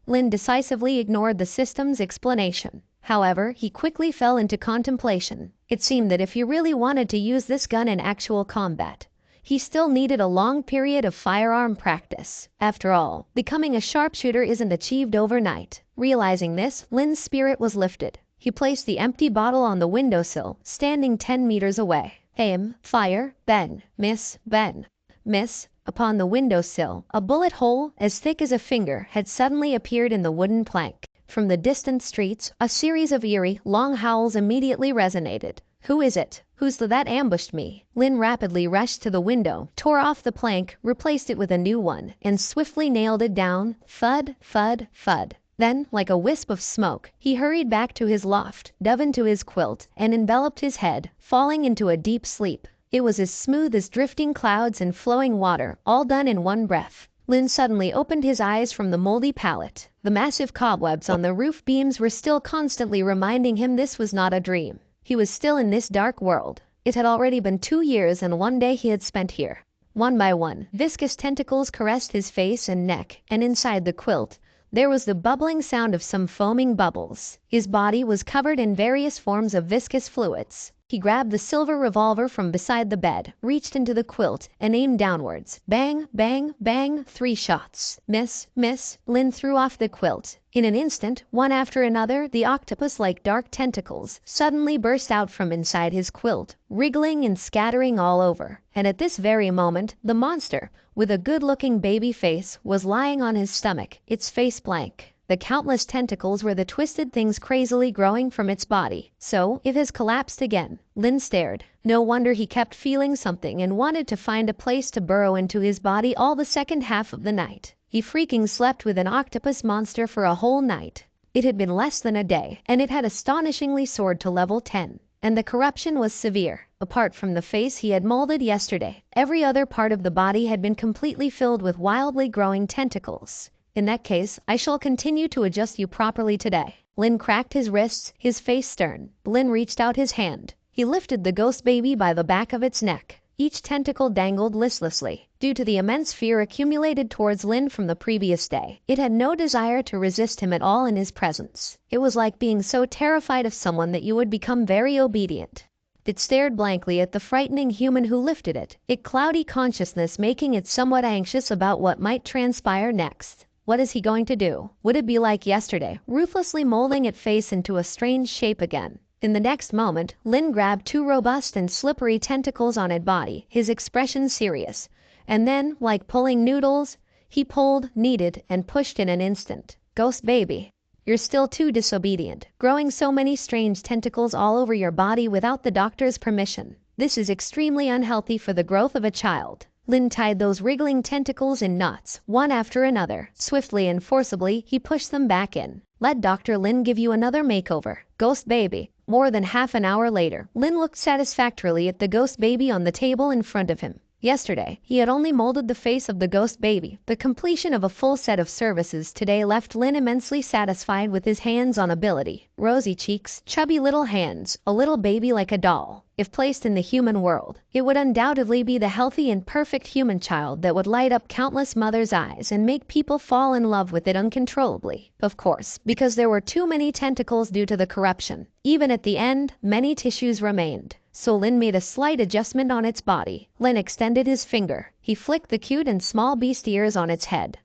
Lin decisively ignored the system's explanation. However, he quickly fell into contemplation. It seemed that if he really wanted to use this gun in actual combat, he still needed a long period of firearm practice. After all, becoming a sharpshooter isn't achieved overnight. Realizing this, Lin's spirit was lifted. He placed the empty bottle on the windowsill, standing 10 meters away. Aim, fire, Ben, miss, Ben, miss. Upon the windowsill, a bullet hole as thick as a finger had suddenly appeared in the wooden plank. From the distant streets, a series of eerie, long howls immediately resonated. Who is it? Who's that ambushed me? Lin rapidly rushed to the window, tore off the plank, replaced it with a new one, and swiftly nailed it down. Thud, thud, thud. Then, like a wisp of smoke, he hurried back to his loft, dove into his quilt, and enveloped his head, falling into a deep sleep. It was as smooth as drifting clouds and flowing water, all done in one breath. Lin suddenly opened his eyes from the moldy pallet. The massive cobwebs on the roof beams were still constantly reminding him this was not a dream. He was still in this dark world. It had already been 2 years and 1 day he had spent here. One by one, viscous tentacles caressed his face and neck, and inside the quilt, there was the bubbling sound of some foaming bubbles. His body was covered in various forms of viscous fluids. He grabbed the silver revolver from beside the bed, reached into the quilt, and aimed downwards. Bang, bang, bang, 3 shots. Miss, miss. Lin threw off the quilt. In an instant, one after another, the octopus-like dark tentacles suddenly burst out from inside his quilt, wriggling and scattering all over. And at this very moment, the monster, with a good-looking baby face, was lying on his stomach, its face blank. The countless tentacles were the twisted things crazily growing from its body. So, it has collapsed again. Lin stared. No wonder he kept feeling something and wanted to find a place to burrow into his body all the second half of the night. He freaking slept with an octopus monster for a whole night. It had been less than a day, and it had astonishingly soared to level 10. And the corruption was severe. Apart from the face he had molded yesterday, every other part of the body had been completely filled with wildly growing tentacles. In that case, I shall continue to adjust you properly today. Lin cracked his wrists, his face stern. Lin reached out his hand. He lifted the ghost baby by the back of its neck. Each tentacle dangled listlessly. Due to the immense fear accumulated towards Lin from the previous day, it had no desire to resist him at all in his presence. It was like being so terrified of someone that you would become very obedient. It stared blankly at the frightening human who lifted it, its cloudy consciousness making it somewhat anxious about what might transpire next. What is he going to do? Would it be like yesterday, ruthlessly molding its face into a strange shape again? In the next moment, Lin grabbed two robust and slippery tentacles on its body, his expression serious. And then, like pulling noodles, he pulled, kneaded, and pushed in an instant. Ghost baby. You're still too disobedient, growing so many strange tentacles all over your body without the doctor's permission. This is extremely unhealthy for the growth of a child. Lin tied those wriggling tentacles in knots, one after another. Swiftly and forcibly, he pushed them back in. Let Dr. Lin give you another makeover. Ghost baby. More than half an hour later, Lin looked satisfactorily at the ghost baby on the table in front of him. Yesterday, he had only molded the face of the ghost baby. The completion of a full set of services today left Lin immensely satisfied with his hands-on ability. Rosy cheeks, chubby little hands, a little baby like a doll. If placed in the human world, it would undoubtedly be the healthy and perfect human child that would light up countless mothers' eyes and make people fall in love with it uncontrollably. Of course, because there were too many tentacles due to the corruption. Even at the end, many tissues remained. So Lin made a slight adjustment on its body. Lin extended his finger. He flicked the cute and small beast ears on its head.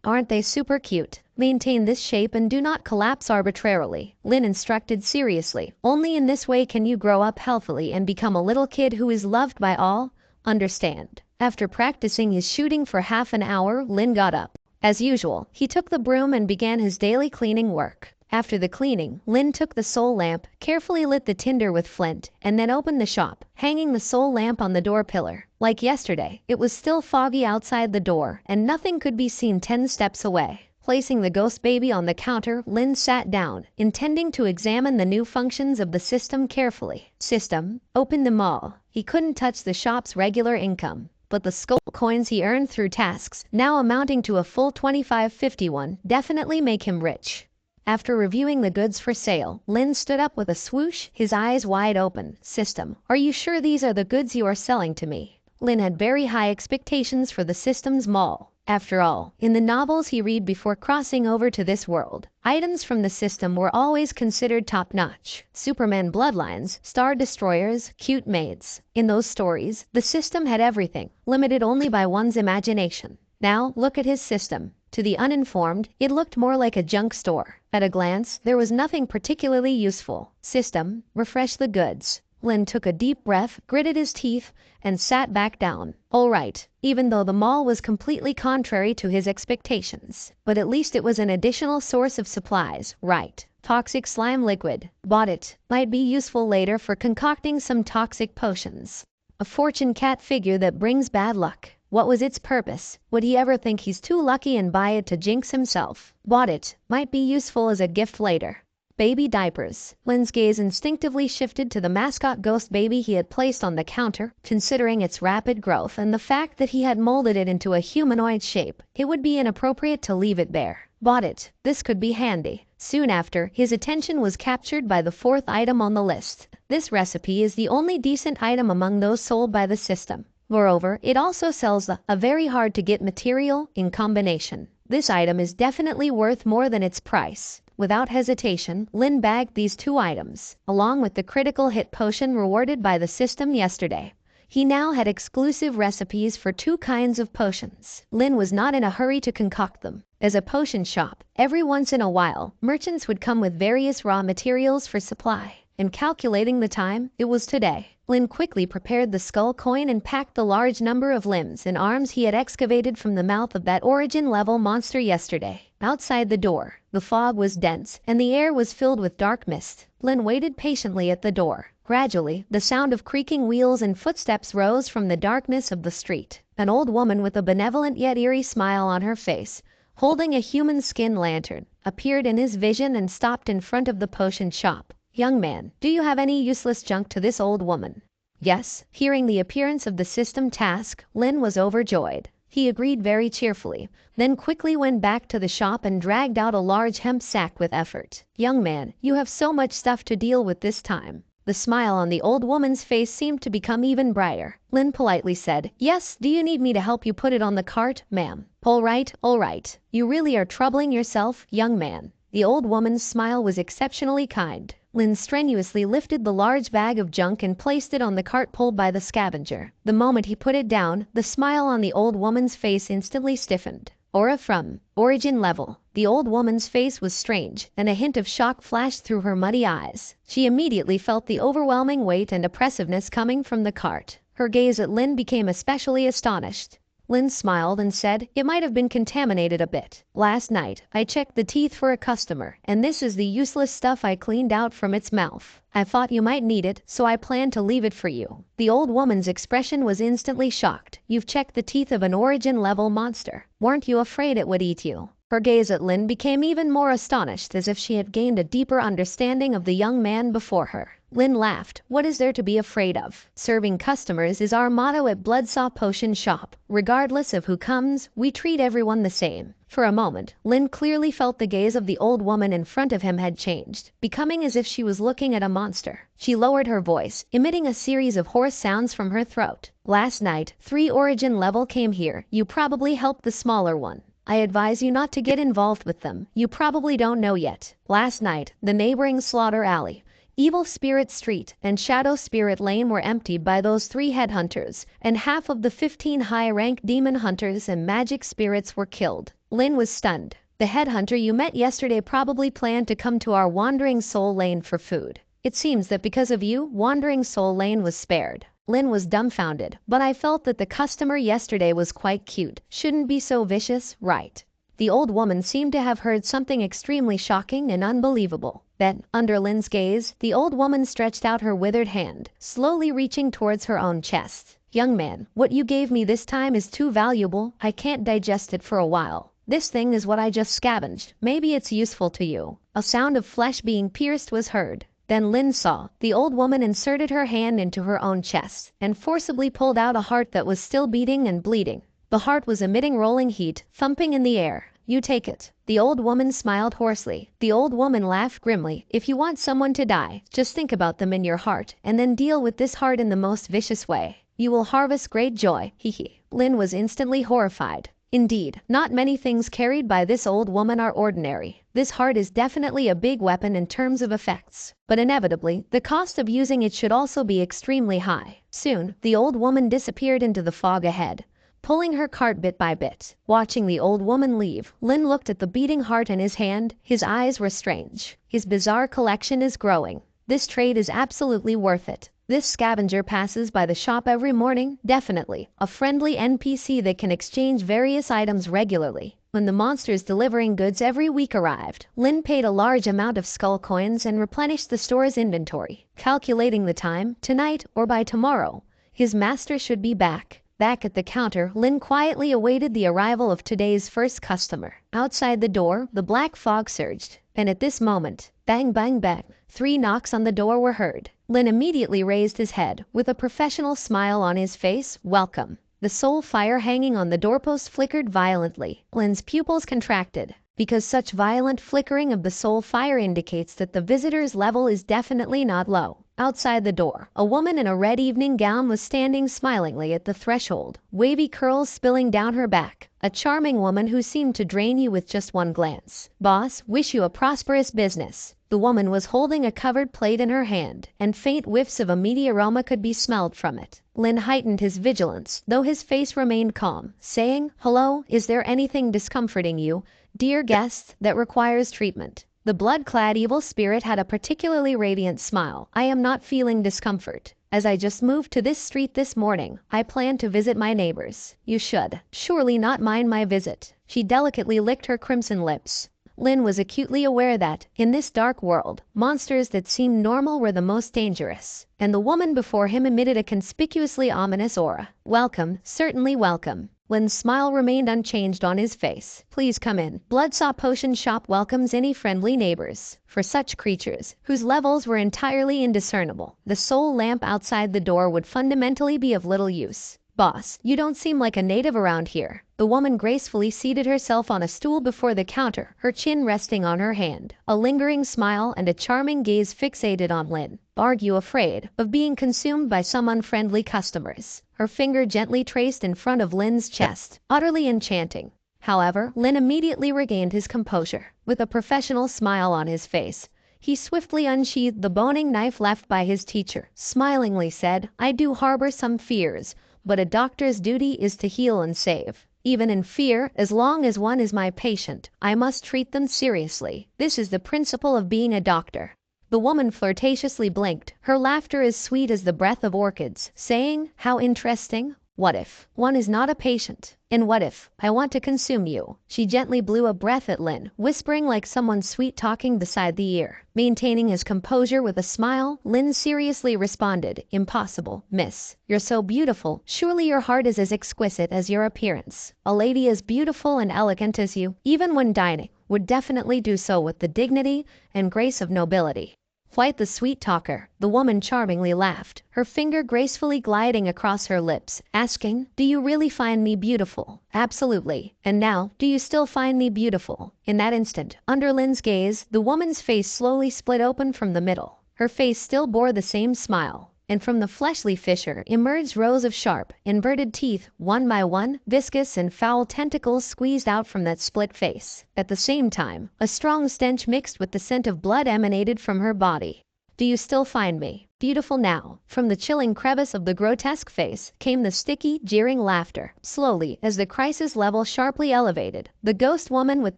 Aren't they super cute? Maintain this shape and do not collapse arbitrarily. Lin instructed seriously. Only in this way can you grow up healthily and become a little kid who is loved by all. Understand? After practicing his shooting for half an hour, Lin got up. As usual, he took the broom and began his daily cleaning work. After the cleaning, Lin took the soul lamp, carefully lit the tinder with flint, and then opened the shop, hanging the soul lamp on the door pillar. Like yesterday, it was still foggy outside the door, and nothing could be seen 10 steps away. Placing the ghost baby on the counter, Lin sat down, intending to examine the new functions of the system carefully. System, open them all. He couldn't touch the shop's regular income, but the skull coins he earned through tasks, now amounting to a full 2551, definitely make him rich. After reviewing the goods for sale, Lin stood up with a swoosh, his eyes wide open. System, are you sure these are the goods you are selling to me? Lin had very high expectations for the system's mall. After all, in the novels he read before crossing over to this world, items from the system were always considered top-notch. Superman bloodlines, star destroyers, cute maids. In those stories, the system had everything, limited only by one's imagination. Now, look at his system. To the uninformed, it looked more like a junk store. At a glance, there was nothing particularly useful. System, refresh the goods. Lin took a deep breath, gritted his teeth, and sat back down. All right, even though the mall was completely contrary to his expectations. But at least it was an additional source of supplies, right? Toxic slime liquid. Bought it. Might be useful later for concocting some toxic potions. A fortune cat figure that brings bad luck. What was its purpose? Would he ever think he's too lucky and buy it to jinx himself? Bought it. Might be useful as a gift later. Baby diapers. Lin's gaze instinctively shifted to the mascot ghost baby he had placed on the counter. Considering its rapid growth and the fact that he had molded it into a humanoid shape, it would be inappropriate to leave it there. Bought it. This could be handy. Soon after, his attention was captured by the 4th item on the list. This recipe is the only decent item among those sold by the system. Moreover, it also sells a very hard-to-get material in combination. This item is definitely worth more than its price. Without hesitation, Lin bagged these 2 items, along with the critical hit potion rewarded by the system yesterday. He now had exclusive recipes for 2 kinds of potions. Lin was not in a hurry to concoct them. As a potion shop, every once in a while, merchants would come with various raw materials for supply. In calculating the time, it was today. Lin quickly prepared the skull coin and packed the large number of limbs and arms he had excavated from the mouth of that origin-level monster yesterday. Outside the door, the fog was dense and the air was filled with dark mist. Lin waited patiently at the door. Gradually, the sound of creaking wheels and footsteps rose from the darkness of the street. An old woman with a benevolent yet eerie smile on her face, holding a human skin lantern, appeared in his vision and stopped in front of the potion shop. Young man, do you have any useless junk to this old woman? Yes. Hearing the appearance of the system task, Lin was overjoyed. He agreed very cheerfully, then quickly went back to the shop and dragged out a large hemp sack with effort. Young man, you have so much stuff to deal with this time. The smile on the old woman's face seemed to become even brighter. Lin politely said, yes, do you need me to help you put it on the cart, ma'am? All right. You really are troubling yourself, young man. The old woman's smile was exceptionally kind. Lin strenuously lifted the large bag of junk and placed it on the cart pulled by the scavenger. The moment he put it down, the smile on the old woman's face instantly stiffened. Aura from origin level. The old woman's face was strange, and a hint of shock flashed through her muddy eyes. She immediately felt the overwhelming weight and oppressiveness coming from the cart. Her gaze at Lin became especially astonished. Lin smiled and said, "It might have been contaminated a bit. Last night, I checked the teeth for a customer, and this is the useless stuff I cleaned out from its mouth. I thought you might need it, so I planned to leave it for you." The old woman's expression was instantly shocked. "You've checked the teeth of an origin-level monster. Weren't you afraid it would eat you?" Her gaze at Lin became even more astonished, as if she had gained a deeper understanding of the young man before her. Lin laughed. "What is there to be afraid of? Serving customers is our motto at Bloodsaw Potion Shop. Regardless of who comes, we treat everyone the same." For a moment, Lin clearly felt the gaze of the old woman in front of him had changed, becoming as if she was looking at a monster. She lowered her voice, emitting a series of hoarse sounds from her throat. "Last night, 3 origin level came here. You probably helped the smaller one. I advise you not to get involved with them. You probably don't know yet. Last night, the neighboring Slaughter Alley, Evil Spirit Street, and Shadow Spirit Lane were emptied by those 3 headhunters, and half of the 15 high-rank demon hunters and magic spirits were killed." Lin was stunned. "The headhunter you met yesterday probably planned to come to our Wandering Soul Lane for food. It seems that because of you, Wandering Soul Lane was spared." Lin was dumbfounded, "But I felt that the customer yesterday was quite cute. Shouldn't be so vicious, right?" The old woman seemed to have heard something extremely shocking and unbelievable. Then, under Lin's gaze, the old woman stretched out her withered hand, slowly reaching towards her own chest. "Young man, what you gave me this time is too valuable. I can't digest it for a while. This thing is what I just scavenged. Maybe it's useful to you." A sound of flesh being pierced was heard. Then Lin saw the old woman inserted her hand into her own chest and forcibly pulled out a heart that was still beating and bleeding. The heart was emitting rolling heat, thumping in the air. "You take it." The old woman smiled hoarsely. The old woman laughed grimly. "If you want someone to die, just think about them in your heart, and then deal with this heart in the most vicious way. You will harvest great joy, hee hee." Lin was instantly horrified. Indeed, not many things carried by this old woman are ordinary. This heart is definitely a big weapon in terms of effects, but inevitably, the cost of using it should also be extremely high. Soon, the old woman disappeared into the fog ahead, pulling her cart bit by bit. Watching the old woman leave, Lin looked at the beating heart in his hand. His eyes were strange. His bizarre collection is growing. This trade is absolutely worth it. This scavenger passes by the shop every morning, definitely. A friendly NPC that can exchange various items regularly. When the monsters delivering goods every week arrived, Lin paid a large amount of skull coins and replenished the store's inventory. Calculating the time, tonight or by tomorrow, his master should be back. Back at the counter, Lin quietly awaited the arrival of today's first customer. Outside the door, the black fog surged, and at this moment, bang bang bang, 3 knocks on the door were heard. Lin immediately raised his head, with a professional smile on his face. "Welcome." The soul fire hanging on the doorpost flickered violently. Lin's pupils contracted, because such violent flickering of the soul fire indicates that the visitor's level is definitely not low. Outside the door, a woman in a red evening gown was standing smilingly at the threshold, wavy curls spilling down her back. A charming woman who seemed to drain you with just one glance. "Boss, wish you a prosperous business." The woman was holding a covered plate in her hand, and faint whiffs of a meaty aroma could be smelled from it. Lin heightened his vigilance, though his face remained calm, saying, "Hello, is there anything discomforting you, dear guests, that requires treatment?" The blood-clad evil spirit had a particularly radiant smile. "I am not feeling discomfort. As I just moved to this street this morning, I plan to visit my neighbors. You should surely not mind my visit." She delicately licked her crimson lips. Lin was acutely aware that, in this dark world, monsters that seemed normal were the most dangerous, and the woman before him emitted a conspicuously ominous aura. "Welcome, certainly welcome." Lin's smile remained unchanged on his face. "Please come in. Bloodsaw Potion Shop welcomes any friendly neighbors." For such creatures, whose levels were entirely indiscernible, the soul lamp outside the door would fundamentally be of little use. "Boss, you don't seem like a native around here." The woman gracefully seated herself on a stool before the counter, her chin resting on her hand. A lingering smile and a charming gaze fixated on Lin. "Aren't you afraid of being consumed by some unfriendly customers?" Her finger gently traced in front of Lin's chest, utterly enchanting. However, Lin immediately regained his composure. With a professional smile on his face, he swiftly unsheathed the boning knife left by his teacher, smilingly said, "I do harbor some fears, but a doctor's duty is to heal and save." even in fear. As long as one is my patient, I must treat them seriously. This is the principle of being a doctor." The woman flirtatiously blinked. Her laughter as sweet as the breath of orchids, saying, "How interesting. What if one is not a patient? And what if I want to consume you?" She gently blew a breath at Lin, whispering like someone sweet talking beside the ear. Maintaining his composure with a smile, Lin seriously responded, "Impossible, miss. You're so beautiful. Surely your heart is as exquisite as your appearance. A lady as beautiful and elegant as you, even when dining, would definitely do so with the dignity and grace of nobility." Quite the sweet talker, the woman charmingly laughed, her finger gracefully gliding across her lips, asking, "Do you really find me beautiful?" "Absolutely. And now, do you still find me beautiful?" In that instant, under Lin's gaze, the woman's face slowly split open from the middle. Her face still bore the same smile, and from the fleshly fissure emerged rows of sharp, inverted teeth, one by one. Viscous and foul tentacles squeezed out from that split face. At the same time, a strong stench mixed with the scent of blood emanated from her body. "Do you still find me beautiful now?" From the chilling crevice of the grotesque face came the sticky, jeering laughter. Slowly, as the crisis level sharply elevated, the ghost woman with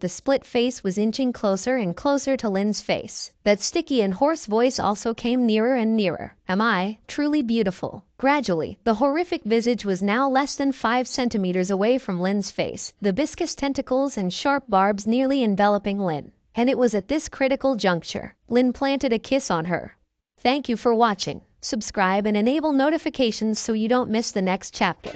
the split face was inching closer and closer to Lin's face. That sticky and hoarse voice also came nearer and nearer. "Am I truly beautiful?" Gradually, the horrific visage was now less than 5 centimeters away from Lin's face, the viscous tentacles and sharp barbs nearly enveloping Lin. And it was at this critical juncture Lin planted a kiss on her. Thank you for watching. Subscribe and enable notifications so you don't miss the next chapter.